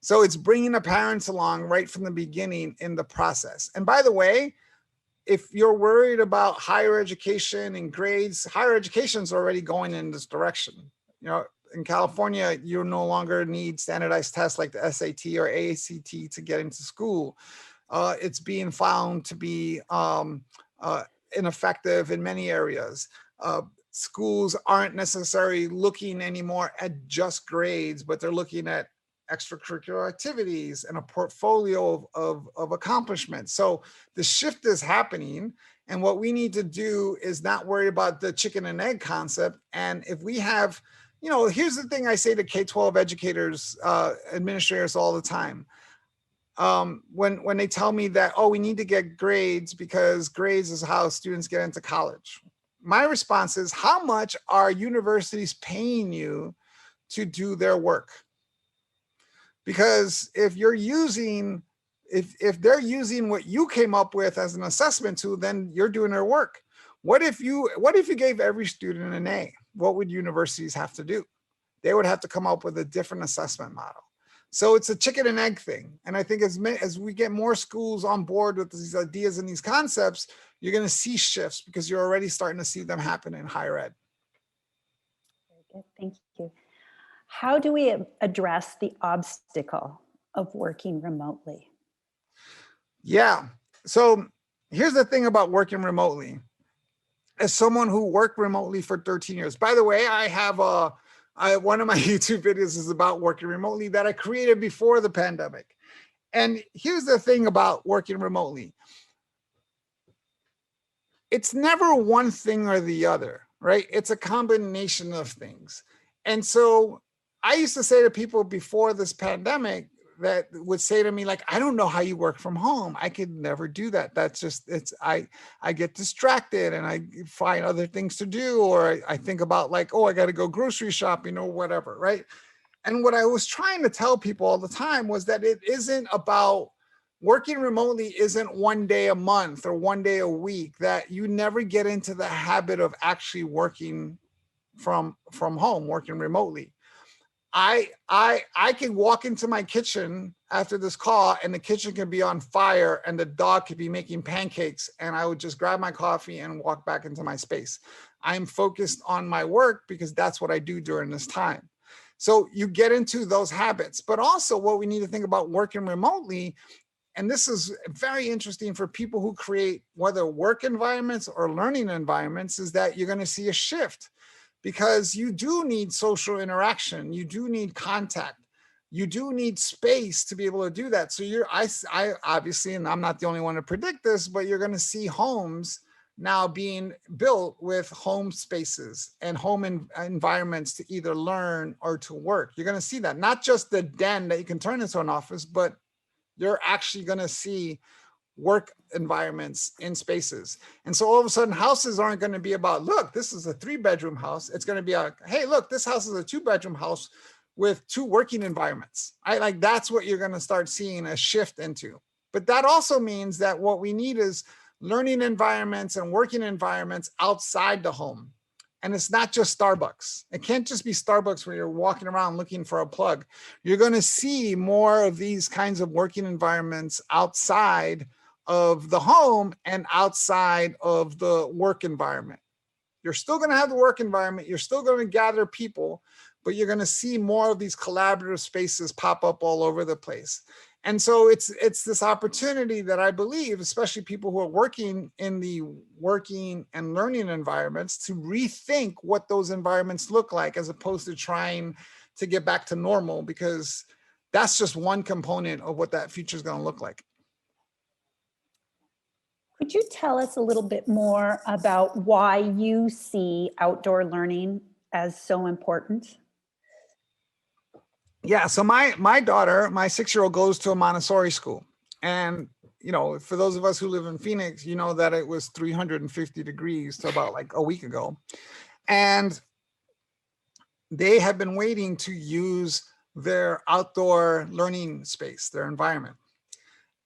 So it's bringing the parents along right from the beginning in the process. And by the way, if you're worried about higher education and grades, higher education is already going in this direction. In California, you no longer need standardized tests like the SAT or ACT to get into school. It's being found to be ineffective in many areas. Schools aren't necessarily looking anymore at just grades, but they're looking at extracurricular activities and a portfolio of accomplishments. So the shift is happening, and what we need to do is not worry about the chicken and egg concept. And if we have, here's the thing I say to K-12 educators, administrators all the time. When they tell me that, oh, we need to get grades because grades is how students get into college. My response is, how much are universities paying you to do their work? Because if they're using what you came up with as an assessment tool, then you're doing their work. What if you gave every student an A? What would universities have to do? They would have to come up with a different assessment model. So it's a chicken and egg thing. And I think as we get more schools on board with these ideas and these concepts, you're going to see shifts, because you're already starting to see them happen in higher ed. Very good. Thank you. How do we address the obstacle of working remotely? Yeah. So here's the thing about working remotely. As someone who worked remotely for 13 years, by the way, I have one of my YouTube videos is about working remotely that I created before the pandemic. And here's the thing about working remotely. It's never one thing or the other, right? It's a combination of things. And so I used to say to people before this pandemic that would say to me, like, I don't know how you work from home. I could never do that. That's just, I get distracted and I find other things to do, or I think about like, oh, I got to go grocery shopping or whatever, right? And what I was trying to tell people all the time was that it isn't about working remotely, isn't one day a month or one day a week, that you never get into the habit of actually working from home, working remotely. I can walk into my kitchen after this call and the kitchen can be on fire and the dog could be making pancakes, and I would just grab my coffee and walk back into my space. I'm focused on my work because that's what I do during this time. So you get into those habits, but also what we need to think about working remotely, and this is very interesting for people who create whether work environments or learning environments, is that you're going to see a shift. Because you do need social interaction, you do need contact, you do need space to be able to do that. So I obviously, and I'm not the only one to predict this, but you're going to see homes now being built with home spaces and home environments to either learn or to work. You're going to see that, not just the den that you can turn into an office, but you're actually going to see work environments in spaces. And so all of a sudden houses aren't going to be about, look, this is a 3-bedroom house. It's going to be a, hey, look, this house is a 2-bedroom house with 2 working environments. Like that's what you're going to start seeing a shift into. But that also means that what we need is learning environments and working environments outside the home. And it's not just Starbucks. It can't just be Starbucks where you're walking around looking for a plug. You're going to see more of these kinds of working environments outside of the home and outside of the work environment. You're still going to have the work environment. You're still going to gather people, but you're going to see more of these collaborative spaces pop up all over the place. And so it's this opportunity that I believe, especially people who are working in the working and learning environments, to rethink what those environments look like, as opposed to trying to get back to normal, because that's just one component of what that future is going to look like. Could you tell us a little bit more about why you see outdoor learning as so important? Yeah, so my daughter, my 6-year-old, goes to a Montessori school. And, you know, for those of us who live in Phoenix, you know that it was 350 degrees to about like a week ago. And they have been waiting to use their outdoor learning space, their environment.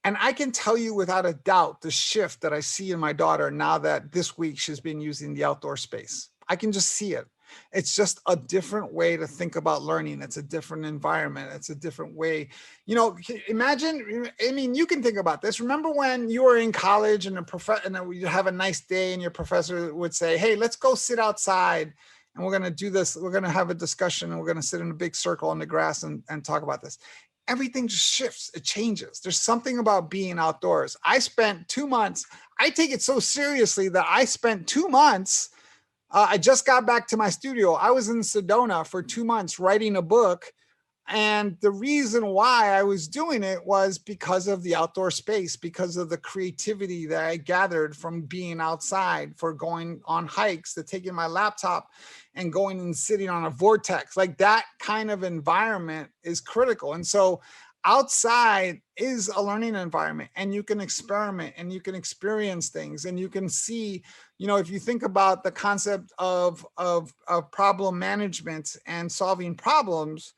And I can tell you without a doubt the shift that I see in my daughter now that this week she's been using the outdoor space. I can just see it. It's just a different way to think about learning. It's a different environment. It's a different way. You know, imagine, I mean, you can think about this. Remember when you were in college and you have a nice day and your professor would say, hey, let's go sit outside and we're going to do this. We're going to have a discussion and we're going to sit in a big circle on the grass and talk about this. Everything just shifts, it changes. There's something about being outdoors. I spent 2 months, I take it so seriously that I spent 2 months, I just got back to my studio. I was in Sedona for 2 months writing a book. And the reason why I was doing it was because of the outdoor space, because of the creativity that I gathered from being outside, for going on hikes, to taking my laptop and going and sitting on a vortex. Like that kind of environment is critical. And so outside is a learning environment, and you can experiment and you can experience things, and you can see, you know, if you think about the concept of problem management and solving problems,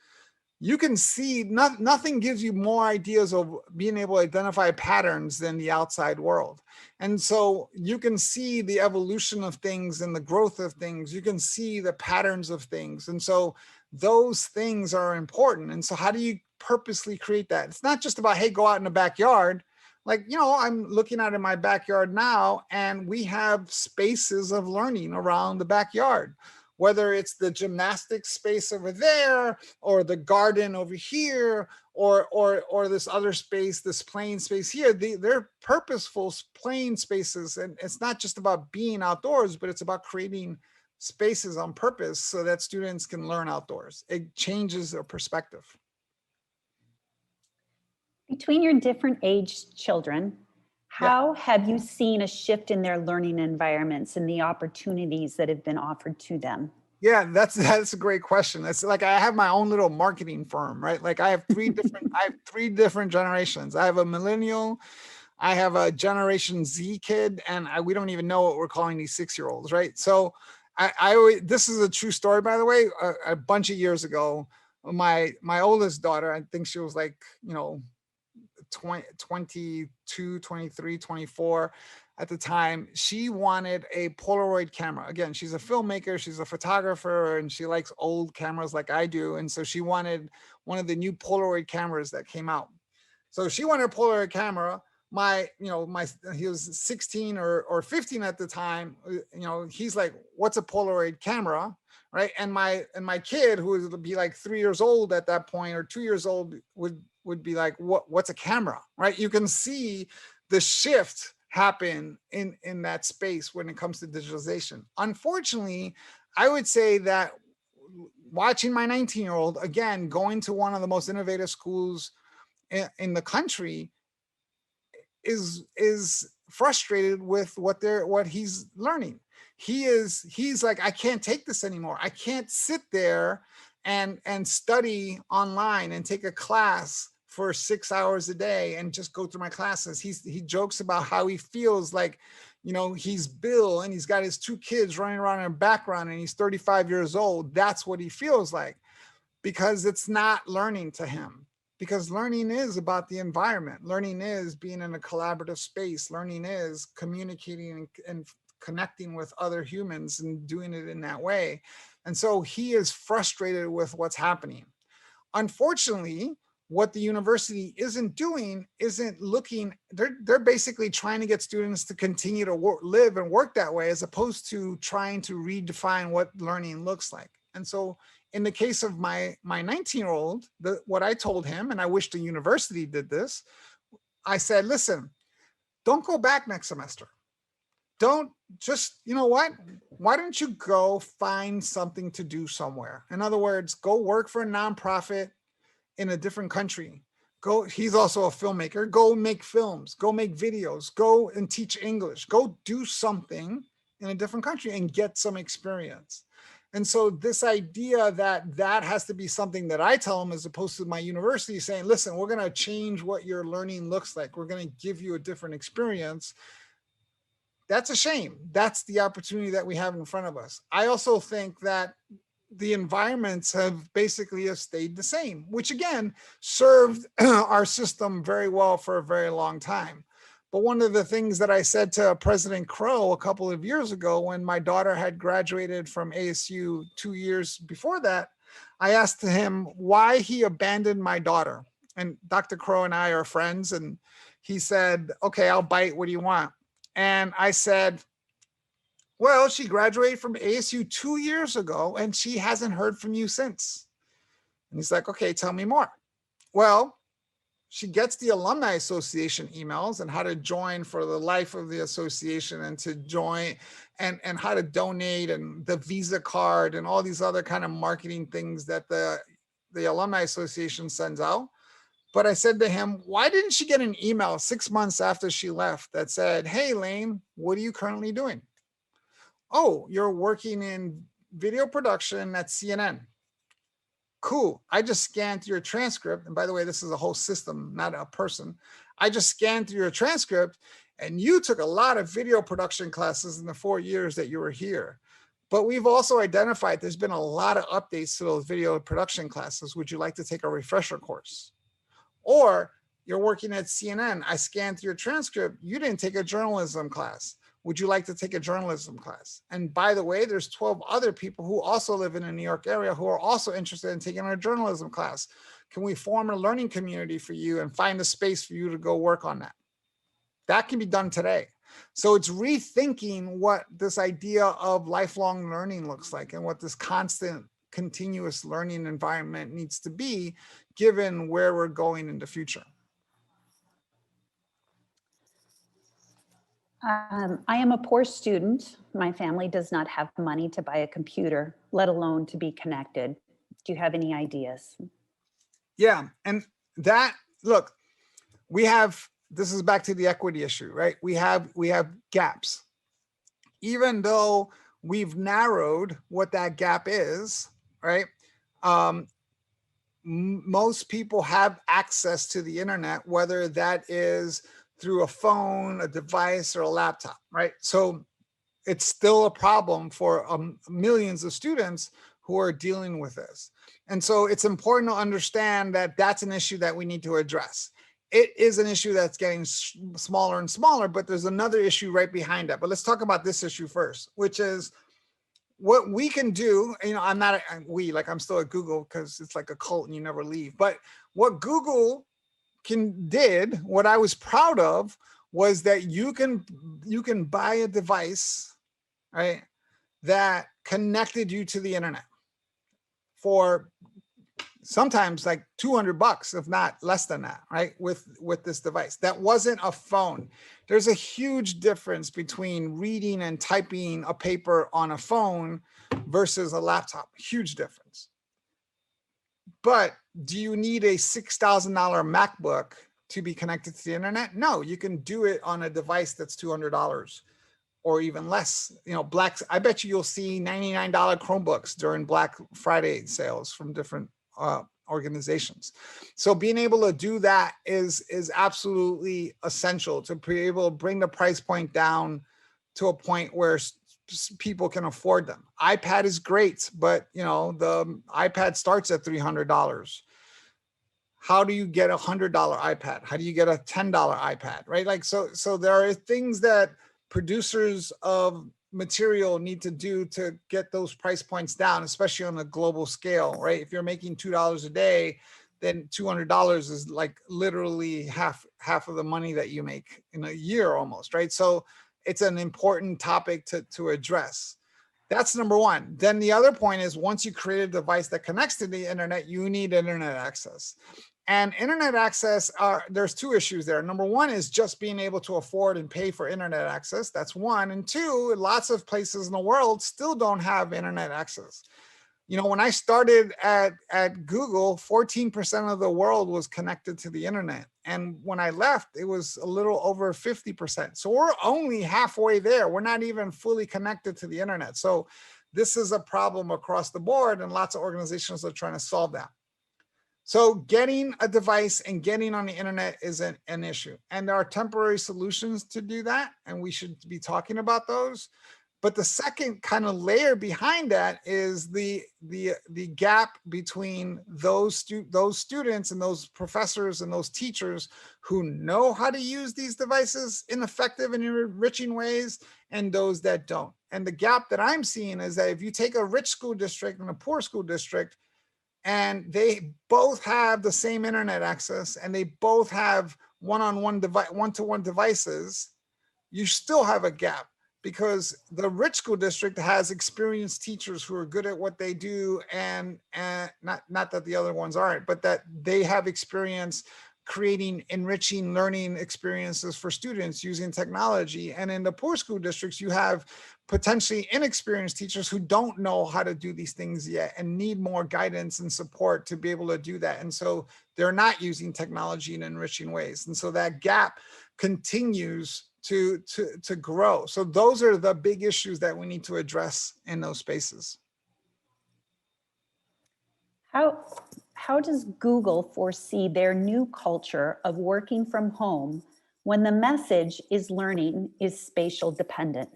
you can see nothing gives you more ideas of being able to identify patterns than the outside world. And so you can see the evolution of things and the growth of things. You can see the patterns of things. And so those things are important. And so how do you purposely create that? It's not just about, hey, go out in the backyard. Like, you know, I'm looking out in my backyard now, and we have spaces of learning around the backyard. Whether it's the gymnastics space over there, or the garden over here, or this other space, this playing space here, they're purposeful playing spaces. And it's not just about being outdoors, but it's about creating spaces on purpose so that students can learn outdoors. It changes their perspective. Between your different age children, how have you seen a shift in their learning environments and the opportunities that have been offered to them? Yeah, that's a great question. It's like I have my own little marketing firm, right? Like I have three different generations. I have a millennial, I have a Generation Z kid, and we don't even know what we're calling these 6-year-olds, right? So this is a true story, by the way. A bunch of years ago, my oldest daughter, I think she was like, 22, 23, 24 at the time, she wanted a Polaroid camera. Again, she's a filmmaker, she's a photographer, and she likes old cameras like I do. And so she wanted one of the new Polaroid cameras that came out. So she wanted a Polaroid camera. He was 16 or 15 at the time. He's like, what's a Polaroid camera? Right. And my kid, who would be like 3 years old at that point, or 2 years old, would be like, what's a camera? Right. You can see the shift happen in that space when it comes to digitalization. Unfortunately, I would say that watching my 19-year-old, again, going to one of the most innovative schools in the country, is frustrated with what he's learning. He's like, I can't take this anymore. I can't sit there and study online and take a class for 6 hours a day and just go through my classes. He jokes about how he feels like, he's Bill and he's got his 2 kids running around in the background and he's 35 years old. That's what he feels like, because it's not learning to him. Because learning is about the environment. Learning is being in a collaborative space. Learning is communicating and connecting with other humans and doing it in that way. And so he is frustrated with what's happening. Unfortunately, what the university isn't doing isn't looking, they're basically trying to get students to continue to live and work that way, as opposed to trying to redefine what learning looks like. And so in the case of my 19-year-old, what I told him, and I wish the university did this, I said, listen, don't go back next semester. Don't just, what? Why don't you go find something to do somewhere? In other words, go work for a nonprofit in a different country. He's also a filmmaker. Go make films, go make videos, go and teach English, go do something in a different country and get some experience. And so this idea that has to be something that I tell them, as opposed to my university saying, listen, we're going to change what your learning looks like. We're going to give you a different experience. That's a shame. That's the opportunity that we have in front of us. I also think that the environments have basically stayed the same, which again, served our system very well for a very long time. But one of the things that I said to President Crow a couple of years ago, when my daughter had graduated from ASU 2 years before that, I asked him why he abandoned my daughter. And Dr. Crow and I are friends. And he said, okay, I'll bite. What do you want? And I said, well, she graduated from ASU 2 years ago and she hasn't heard from you since. And he's like, okay, tell me more. Well, she gets the Alumni Association emails and how to join for the life of the association, and to join and how to donate, and the Visa card and all these other kind of marketing things that the Alumni Association sends out. But I said to him, why didn't she get an email 6 months after she left that said, hey, Lane, what are you currently doing? Oh, you're working in video production at CNN. Cool. I just scanned through your transcript. And by the way, this is a whole system, not a person. I just scanned through your transcript, and you took a lot of video production classes in the 4 years that you were here. But we've also identified there's been a lot of updates to those video production classes. Would you like to take a refresher course? Or you're working at CNN. I scanned through your transcript. You didn't take a journalism class. Would you like to take a journalism class? And by the way, there's 12 other people who also live in the New York area who are also interested in taking a journalism class. Can we form a learning community for you and find a space for you to go work on that? That can be done today. So it's rethinking what this idea of lifelong learning looks like, and what this constant, continuous learning environment needs to be, given where we're going in the future. I am a poor student. My family does not have money to buy a computer, let alone to be connected. Do you have any ideas? Yeah, and that, look, this is back to the equity issue, right? We have gaps. Even though we've narrowed what that gap is, right? Most people have access to the internet, whether that is through a phone, a device, or a laptop, right? So it's still a problem for millions of students who are dealing with this. And so it's important to understand that that's an issue that we need to address. It is an issue that's getting smaller and smaller, but there's another issue right behind that. But let's talk about this issue first, which is what we can do. You know, I'm still at Google because it's like a cult and you never leave. But what Google did, what I was proud of, was that you can buy a device, right, that connected you to the internet for sometimes like $200, if not less than that, right? With this device. That wasn't a phone. There's a huge difference between reading and typing a paper on a phone versus a laptop. Huge difference. But do you need a $6,000 MacBook to be connected to the internet? No, you can do it on a device that's $200 or even less. You know, I bet you'll see $99 Chromebooks during Black Friday sales from different organizations. So being able to do that is absolutely essential to be able to bring the price point down to a point where people can afford them. iPad is great, but you know, the iPad starts at $300. How do you get a $100 iPad? How do you get a $10 iPad, right? Like, so there are things that producers of material need to do to get those price points down, especially on a global scale, right? If you're making $2 a day, then $200 is like literally half of the money that you make in a year almost, right? So it's an important topic to address. That's number one. Then the other point is, once you create a device that connects to the internet, you need internet access. And internet access, there's two issues there. Number one is just being able to afford and pay for internet access. That's one. And two, lots of places in the world still don't have internet access. You know, when I started at Google, 14% of the world was connected to the internet. And when I left, it was a little over 50%. So we're only halfway there. We're not even fully connected to the internet. So this is a problem across the board, and lots of organizations are trying to solve that. So getting a device and getting on the internet is an issue. And there are temporary solutions to do that, and we should be talking about those. But the second kind of layer behind that is the gap between those students and those professors and those teachers who know how to use these devices in effective and enriching ways, and those that don't. And the gap that I'm seeing is that if you take a rich school district and a poor school district, and they both have the same internet access, and they both have one-to-one devices, you still have a gap, because the rich school district has experienced teachers who are good at what they do, and not that the other ones aren't, but that they have experience creating enriching learning experiences for students using technology. And in the poor school districts, you have potentially inexperienced teachers who don't know how to do these things yet and need more guidance and support to be able to do that. And so they're not using technology in enriching ways. And so that gap continues to grow. So those are the big issues that we need to address in those spaces. How does Google foresee their new culture of working from home when the message is learning is spatial dependent?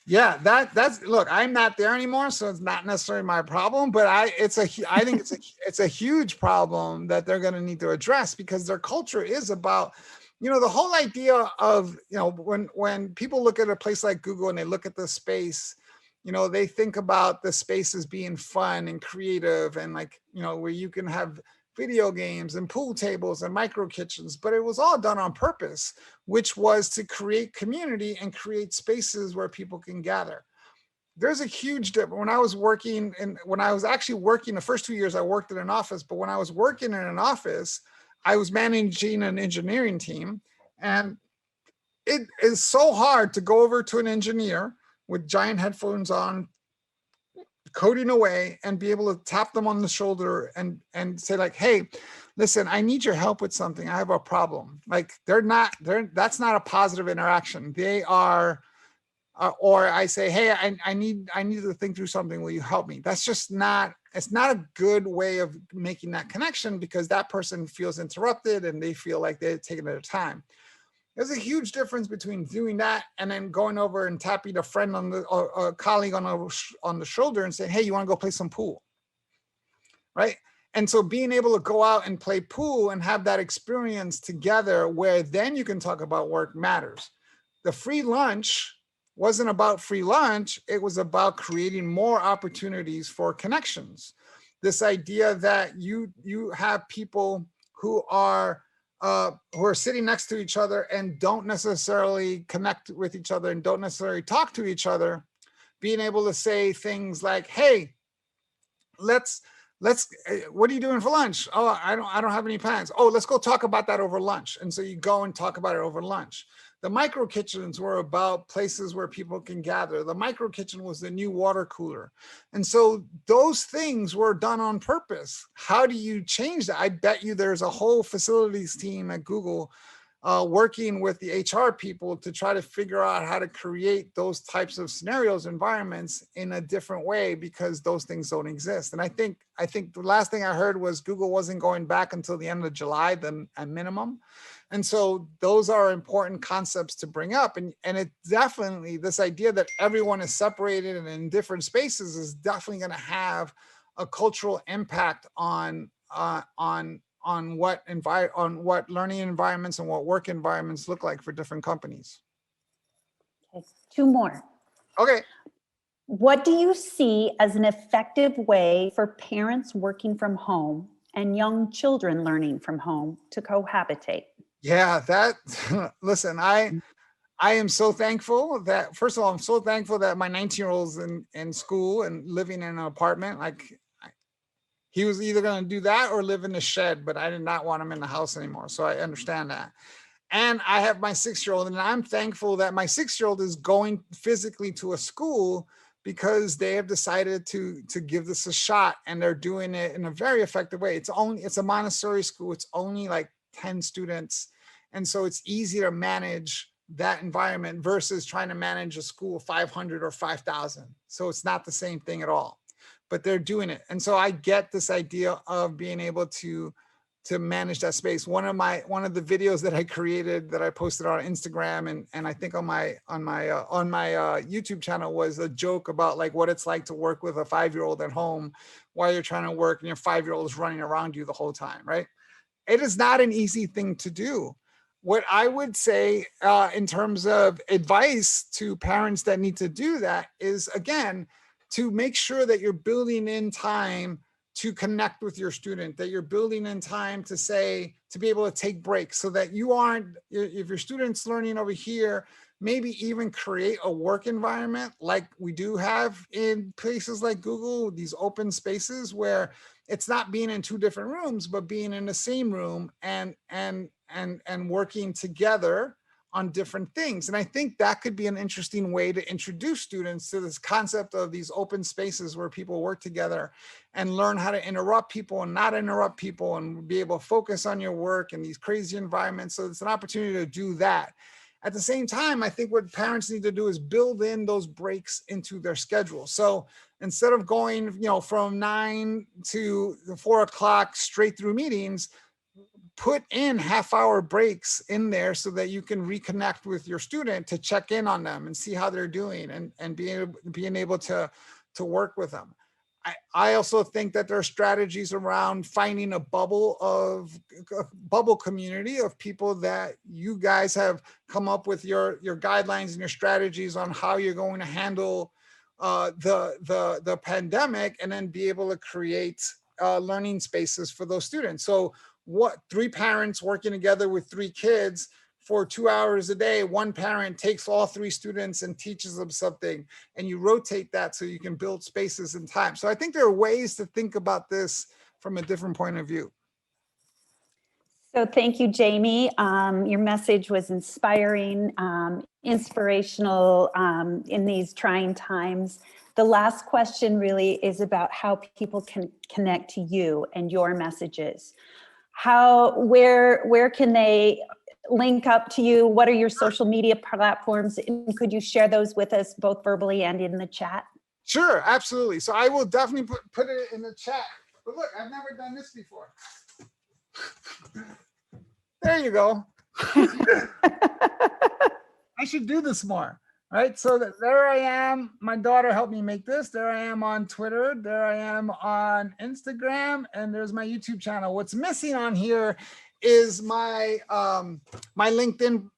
Yeah, that's look, I'm not there anymore, so it's not necessarily my problem, but I think it's a huge problem that they're going to need to address, because their culture is about, you know, the whole idea of, you know, when people look at a place like Google and they look at the space, you know, they think about the space as being fun and creative, and like, you know, where you can have video games and pool tables and micro kitchens, but it was all done on purpose, which was to create community and create spaces where people can gather. There's a huge difference. When I was actually working, the first 2 years I worked in an office, but when I was working in an office, I was managing an engineering team, and it is so hard to go over to an engineer with giant headphones on, coding away, and be able to tap them on the shoulder and say like, hey, listen, I need your help with something. I have a problem. Like that's not a positive interaction. They are or I say, hey, I need to think through something. Will you help me? That's just not, it's not a good way of making that connection, because that person feels interrupted and they feel like they're taking their time. There's a huge difference between doing that and then going over and tapping a friend on the, or a colleague on the shoulder and saying, hey, you want to go play some pool, right? And so being able to go out and play pool and have that experience together, where then you can talk about work, matters. The free lunch wasn't about free lunch. It was about creating more opportunities for connections. This idea that you have people who are sitting next to each other and don't necessarily connect with each other and don't necessarily talk to each other, being able to say things like, hey, let's what are you doing for lunch? Oh, I don't have any plans. Oh, let's go talk about that over lunch. And so you go and talk about it over lunch. The micro kitchens were about places where people can gather. The micro kitchen was the new water cooler. And so those things were done on purpose. How do you change that? I bet you there's a whole facilities team at Google working with the HR people to try to figure out how to create those types of scenarios, environments in a different way, because those things don't exist. And I think the last thing I heard was Google wasn't going back until the end of July, then at minimum. And so those are important concepts to bring up. And it definitely, this idea that everyone is separated and in different spaces is definitely going to have a cultural impact on what learning environments and what work environments look like for different companies. Okay, 2 more. Okay. What do you see as an effective way for parents working from home and young children learning from home to cohabitate? Yeah, listen, I am so thankful that, first of all, I'm so thankful that my 19-year-old's in school and living in an apartment. Like, he was either going to do that or live in the shed, but I did not want him in the house anymore. So I understand that. And I have my 6-year-old, and I'm thankful that my 6-year-old is going physically to a school, because they have decided to give this a shot, and they're doing it in a very effective way. It's a Montessori school. It's only like 10 students. And so it's easy to manage that environment versus trying to manage a school of 500 or 5,000. So it's not the same thing at all, but they're doing it. And so I get this idea of being able to manage that space. One of the videos that I created, that I posted on Instagram and I think on my YouTube channel, was a joke about like what it's like to work with a 5-year-old at home while you're trying to work and your 5-year-old is running around you the whole time, right? It is not an easy thing to do. What I would say in terms of advice to parents that need to do that is, again, to make sure that you're building in time to connect with your student, that you're building in time to be able to take breaks, so that you aren't, if your student's learning over here, maybe even create a work environment like we do have in places like Google, these open spaces where it's not being in 2 different rooms, but being in the same room and working together on different things. And I think that could be an interesting way to introduce students to this concept of these open spaces where people work together and learn how to interrupt people and not interrupt people and be able to focus on your work in these crazy environments. So it's an opportunity to do that. At the same time, I think what parents need to do is build in those breaks into their schedule. So instead of going, from 9 to 4 o'clock straight through meetings, put in half-hour breaks in there so that you can reconnect with your student to check in on them and see how they're doing and being able to work with them. I also think that there are strategies around finding a bubble community of people that you guys have come up with your guidelines and your strategies on how you're going to handle the pandemic, and then be able to create learning spaces for those students. So 3 parents working together with 3 kids for 2 hours a day, one parent takes all 3 students and teaches them something, and you rotate that so you can build spaces in time. So I think there are ways to think about this from a different point of view. So thank you, Jamie. Your message was inspiring, inspirational in these trying times. The last question really is about how people can connect to you and your messages. Where can they link up to you? What are your social media platforms? And could you share those with us both verbally and in the chat? Sure, absolutely. So I will definitely put it in the chat. But look, I've never done this before. There you go. I should do this more, right? So there I am. My daughter helped me make this. There I am on Twitter. There I am on Instagram, and there's my YouTube channel. What's missing on here is my my LinkedIn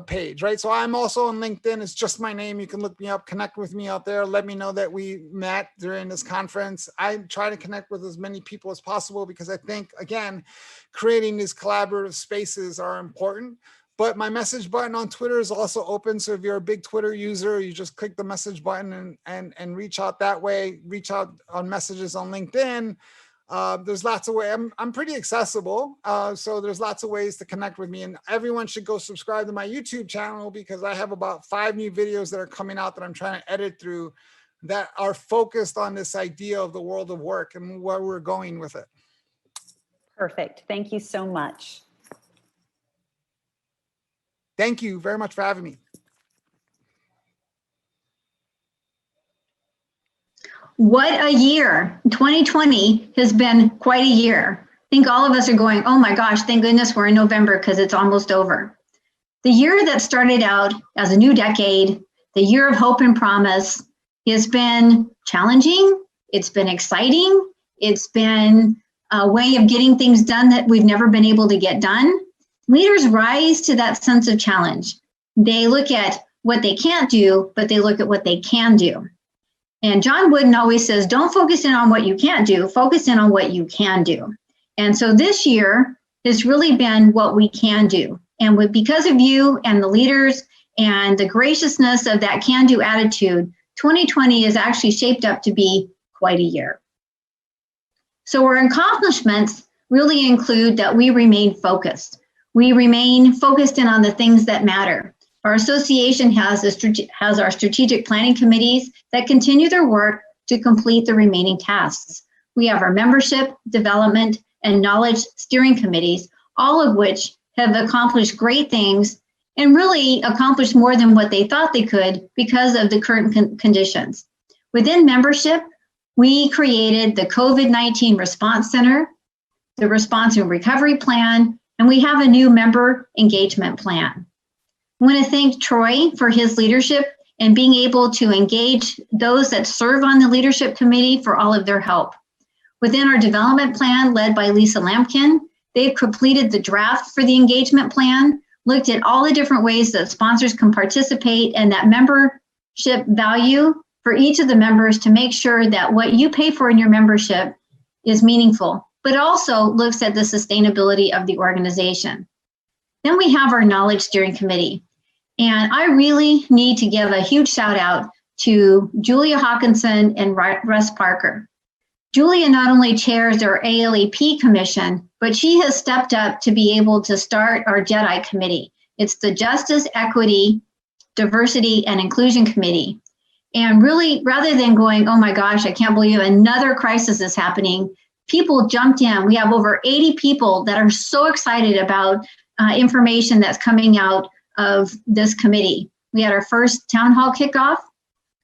page, right? So I'm also on LinkedIn. It's just my name. You can look me up, connect with me out there. Let me know that we met during this conference. I try to connect with as many people as possible because I think, again, creating these collaborative spaces are important. But my message button on Twitter is also open. So if you're a big Twitter user, you just click the message button and reach out that way, reach out on messages on LinkedIn. There's lots of ways. I'm pretty accessible. So there's lots of ways to connect with me, and everyone should go subscribe to my YouTube channel because I have about 5 new videos that are coming out that I'm trying to edit through that are focused on this idea of the world of work and where we're going with it. Perfect. Thank you so much. Thank you very much for having me. What a year. 2020 has been quite a year. I think all of us are going, oh my gosh, thank goodness we're in November because it's almost over. The year that started out as a new decade, the year of hope and promise, has been challenging. It's been exciting. It's been a way of getting things done that we've never been able to get done. Leaders rise to that sense of challenge. They look at what they can't do, but they look at what they can do. And John Wooden always says, don't focus in on what you can't do, focus in on what you can do. And so this year has really been what we can do. And because of you and the leaders and the graciousness of that can-do attitude, 2020 is actually shaped up to be quite a year. So our accomplishments really include that we remain focused. We remain focused in on the things that matter. Our association has our strategic planning committees that continue their work to complete the remaining tasks. We have our membership, development, and knowledge steering committees, all of which have accomplished great things and really accomplished more than what they thought they could because of the current conditions. Within membership, we created the COVID-19 Response Center, the Response and Recovery Plan, and we have a new member engagement plan. I want to thank Troy for his leadership and being able to engage those that serve on the leadership committee for all of their help. Within our development plan led by Lisa Lampkin, they've completed the draft for the engagement plan, looked at all the different ways that sponsors can participate and that membership value for each of the members to make sure that what you pay for in your membership is meaningful, but also looks at the sustainability of the organization. Then we have our knowledge steering committee. And I really need to give a huge shout out to Julia Hawkinson and Russ Parker. Julia not only chairs our ALEP commission, but she has stepped up to be able to start our JEDI committee. It's the Justice, Equity, Diversity, and Inclusion Committee. And really, rather than going, oh my gosh, I can't believe another crisis is happening, people jumped in. We have over 80 people that are so excited about information that's coming out of this committee. We had our first town hall kickoff,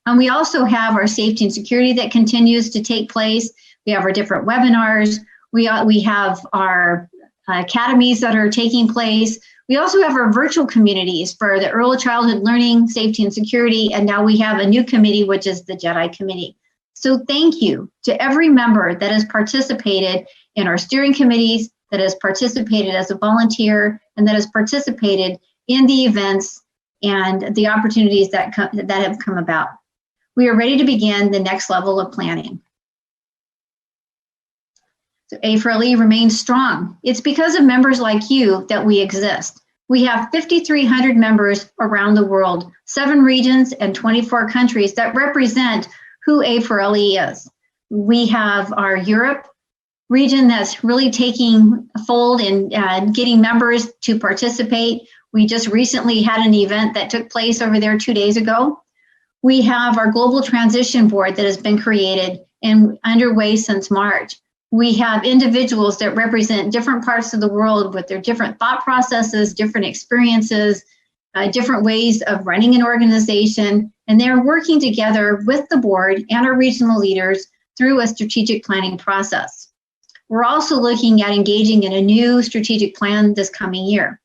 and we also have our safety and security that continues to take place. We have our different webinars. We have our academies that are taking place. We also have our virtual communities for the early childhood learning, safety and security, and now we have a new committee, which is the JEDI committee. So thank you to every member that has participated in our steering committees, that has participated as a volunteer, and that has participated in the events and the opportunities that have come about. We are ready to begin the next level of planning. So A4LE remains strong. It's because of members like you that we exist. We have 5,300 members around the world, 7 regions and 24 countries that represent who A4LE is. We have our Europe region that's really taking fold in getting members to participate. We just recently had an event that took place over there 2 days ago. We have our Global Transition Board that has been created and underway since March. We have individuals that represent different parts of the world with their different thought processes, different experiences, different ways of running an organization, and they're working together with the board and our regional leaders through a strategic planning process. We're also looking at engaging in a new strategic plan this coming year.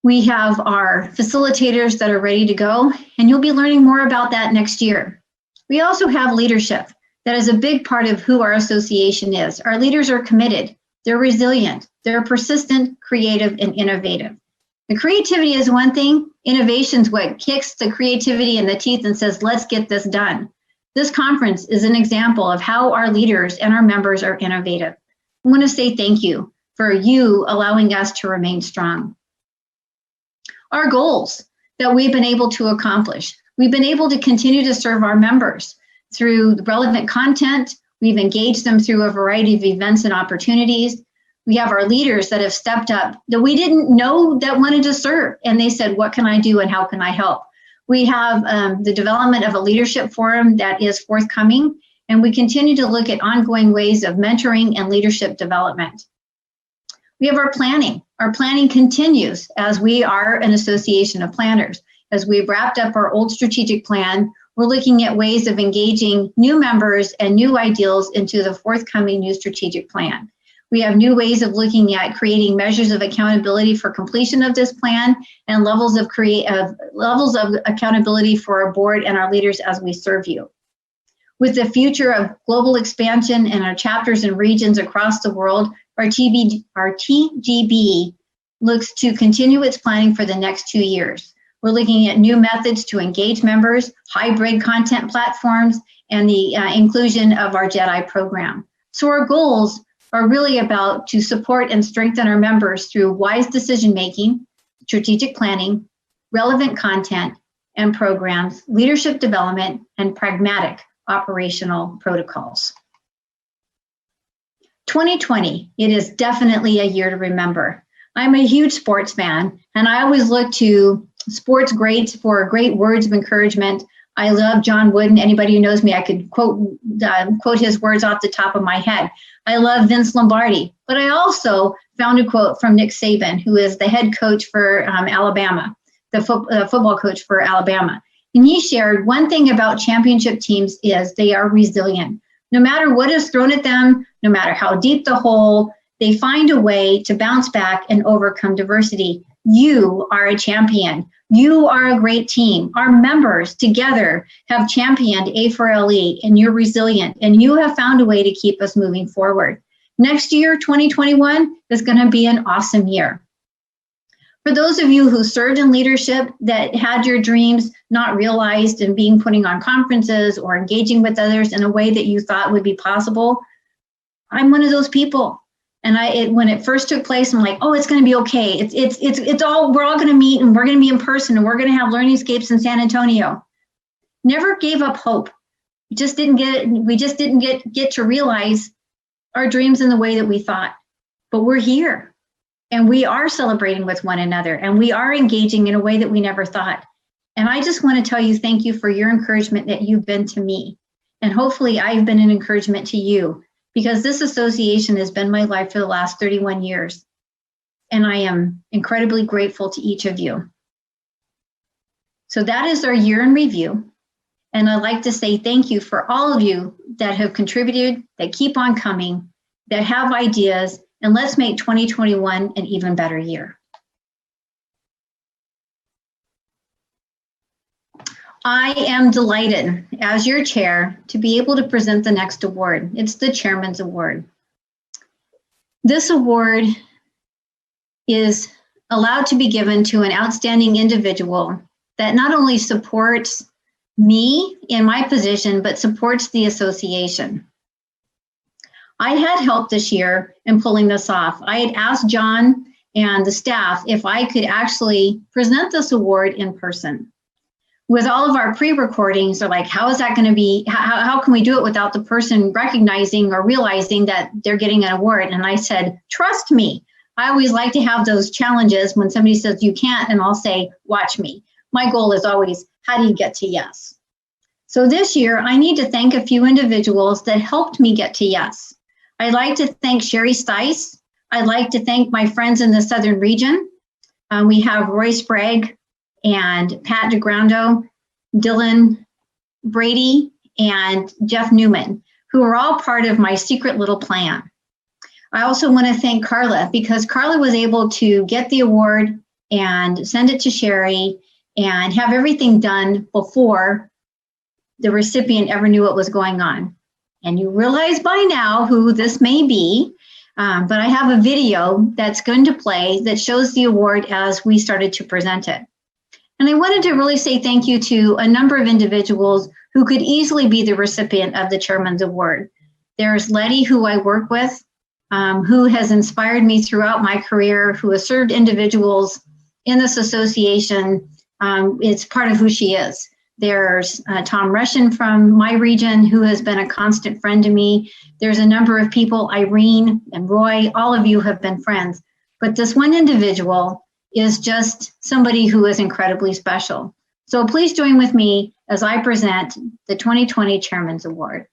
We have our facilitators that are ready to go, and you'll be learning more about that next year. We also have leadership. That is a big part of who our association is. Our leaders are committed, they're resilient, they're persistent, creative, and innovative. The creativity is one thing, innovation is what kicks the creativity in the teeth and says, let's get this done. This conference is an example of how our leaders and our members are innovative. I want to say thank you for you allowing us to remain strong. Our goals that we've been able to accomplish. We've been able to continue to serve our members through relevant content. We've engaged them through a variety of events and opportunities. We have our leaders that have stepped up that we didn't know that wanted to serve. And they said, what can I do and how can I help? We have the development of a leadership forum that is forthcoming. And we continue to look at ongoing ways of mentoring and leadership development. We have our planning. Our planning continues as we are an association of planners. As we've wrapped up our old strategic plan, we're looking at ways of engaging new members and new ideals into the forthcoming new strategic plan. We have new ways of looking at creating measures of accountability for completion of this plan and levels of accountability for our board and our leaders as we serve you. With the future of global expansion and our chapters and regions across the world, our TGB looks to continue its planning for the next 2 years. We're looking at new methods to engage members, hybrid content platforms, and the inclusion of our JEDI program. So our goals are really about to support and strengthen our members through wise decision-making, strategic planning, relevant content and programs, leadership development, and pragmatic operational protocols. 2020, it is definitely a year to remember. I'm a huge sports fan, and I always look to sports greats for great words of encouragement. I love John Wooden. Anybody who knows me, I could quote his words off the top of my head. I love Vince Lombardi, but I also found a quote from Nick Saban, who is the head coach for Alabama, the football coach for Alabama. And he shared one thing about championship teams is they are resilient. No matter what is thrown at them, no matter how deep the hole, they find a way to bounce back and overcome diversity. You are a champion. You are a great team. Our members together have championed A4LE, and you're resilient, and you have found a way to keep us moving forward. Next year, 2021, is going to be an awesome year. For those of you who served in leadership that had your dreams not realized and being putting on conferences or engaging with others in a way that you thought would be possible, I'm one of those people. And when it first took place, I'm like, oh, it's going to be okay. We're all going to meet and we're going to be in person and we're going to have LearningSCAPES in San Antonio. Never gave up hope. We just didn't get to realize our dreams in the way that we thought. But we're here and we are celebrating with one another and we are engaging in a way that we never thought. And I just want to tell you, thank you for your encouragement that you've been to me. And hopefully I've been an encouragement to you, because this association has been my life for the last 31 years. And I am incredibly grateful to each of you. So that is our year in review. And I'd like to say thank you for all of you that have contributed, that keep on coming, that have ideas, and let's make 2021 an even better year. I am delighted, as your chair, to be able to present the next award. It's the Chairman's Award. This award is allowed to be given to an outstanding individual that not only supports me in my position, but supports the association. I had help this year in pulling this off. I had asked John and the staff if I could actually present this award in person. With all of our pre-recordings, they're like, how is that going to be? How can we do it without the person recognizing or realizing that they're getting an award? And I said, trust me. I always like to have those challenges when somebody says you can't, and I'll say, watch me. My goal is always, how do you get to yes? So this year, I need to thank a few individuals that helped me get to yes. I'd like to thank Sherry Stice. I'd like to thank my friends in the Southern region. We have Roy Sprague and Pat DeGrando, Dylan Brady, and Jeff Newman, who are all part of my secret little plan. I also want to thank Carla, because Carla was able to get the award and send it to Sherry and have everything done before the recipient ever knew what was going on. And you realize by now who this may be, but I have a video that's going to play that shows the award as we started to present it. And I wanted to really say thank you to a number of individuals who could easily be the recipient of the Chairman's Award. There's Letty, who I work with, who has inspired me throughout my career, who has served individuals in this association. It's part of who she is. There's Tom Russian from my region, who has been a constant friend to me. There's a number of people, Irene and Roy, all of you have been friends. But this one individual is just somebody who is incredibly special. So please join with me as I present the 2020 Chairman's Award.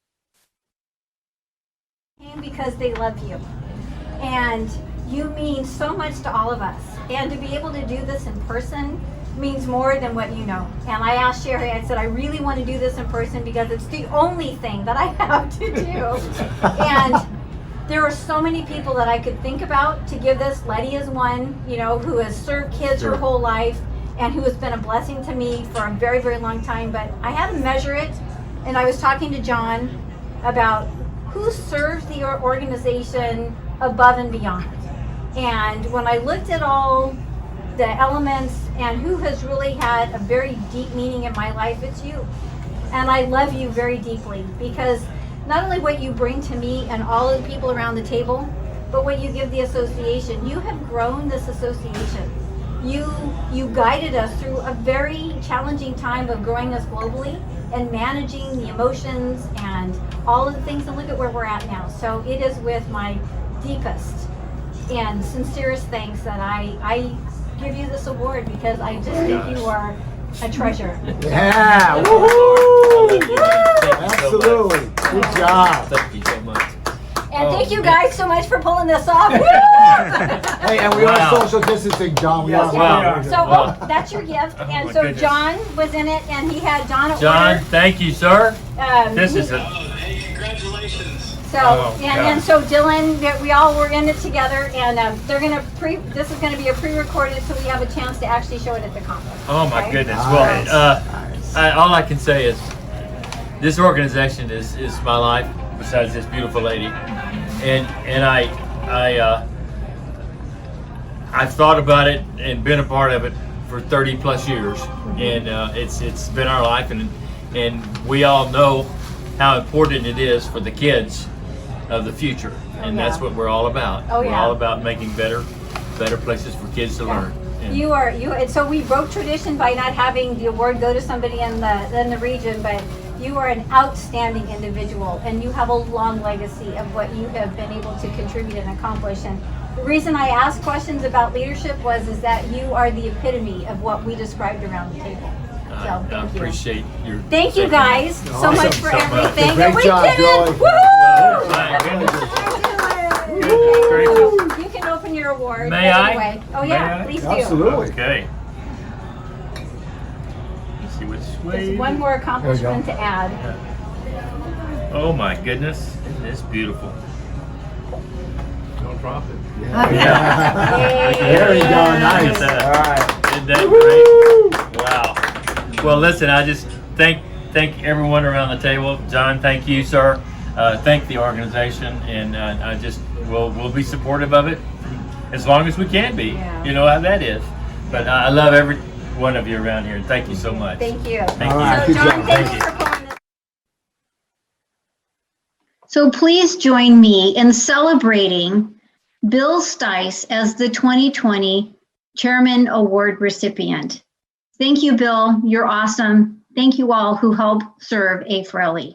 Because they love you. And you mean so much to all of us. And to be able to do this in person means more than what you know. And I asked Sherry, I said, I really want to do this in person because it's the only thing that I have to do. And there are so many people that I could think about to give this. Letty is one, you know, who has served kids her whole life and who has been a blessing to me for a very, very long time. But I had to measure it. And I was talking to John about who serves the organization above and beyond. And when I looked at all the elements and who has really had a very deep meaning in my life, it's you. And I love you very deeply, because not only what you bring to me and all of the people around the table, but what you give the association. You have grown this association. You guided us through a very challenging time of growing us globally and managing the emotions and all of the things, and look at where we're at now. So it is with my deepest and sincerest thanks that I give you this award, because I just think you are a treasure. Yeah, woohoo! Absolutely, good job. Thank you so much. And thank you guys so much for pulling this off. Hey, and we are social distancing, John. We are. Wow. So oh, that's your gift. And my so goodness. John was in it, and he had John at John, order. thank you, sir. This is a So Oh, and so Dylan, we all were in it together, and they're gonna this is gonna be a pre-recorded, so we have a chance to actually show it at the conference. oh my okay? goodness. Nice. Well, all I can say is this organization is my life. Besides this beautiful lady, and I've thought about it and been a part of it for 30 plus years, and it's been our life, and we all know how important it is for the kids of the future, and that's what we're all about. Oh, we're yeah. all about making better places for kids to learn. And You and so we broke tradition by not having the award go to somebody in the region, but you are an outstanding individual, and you have a long legacy of what you have been able to contribute and accomplish. And the reason I asked questions about leadership is that you are the epitome of what we described around the table. So I thank you. appreciate your. Thank you guys so much for so much. everything. Great And we job, did it! Joy. Oh, Woo! my goodness. Okay, Goodness so you can open your award. May I? anyway. Oh yeah, May I? please do. Absolutely. Okay. Let's see which way. There's one more accomplishment to add. Oh my goodness, it's beautiful. Don't drop it. There you go. Nice. Look at that. All right. Isn't that great? Wow. Well, listen, I just thank everyone around the table. John, thank you, sir. Thank the organization, and I just we'll be supportive of it as long as we can be. Yeah. You know how that is. But I love every one of you around here, and thank you so much. Thank you. Thank All you. right. So Good John, job. thank Thank you for pulling this. So please join me in celebrating Bill Stice as the 2020 Chairman Award recipient. Thank you, Bill. You're awesome. Thank you all who helped serve A4LE.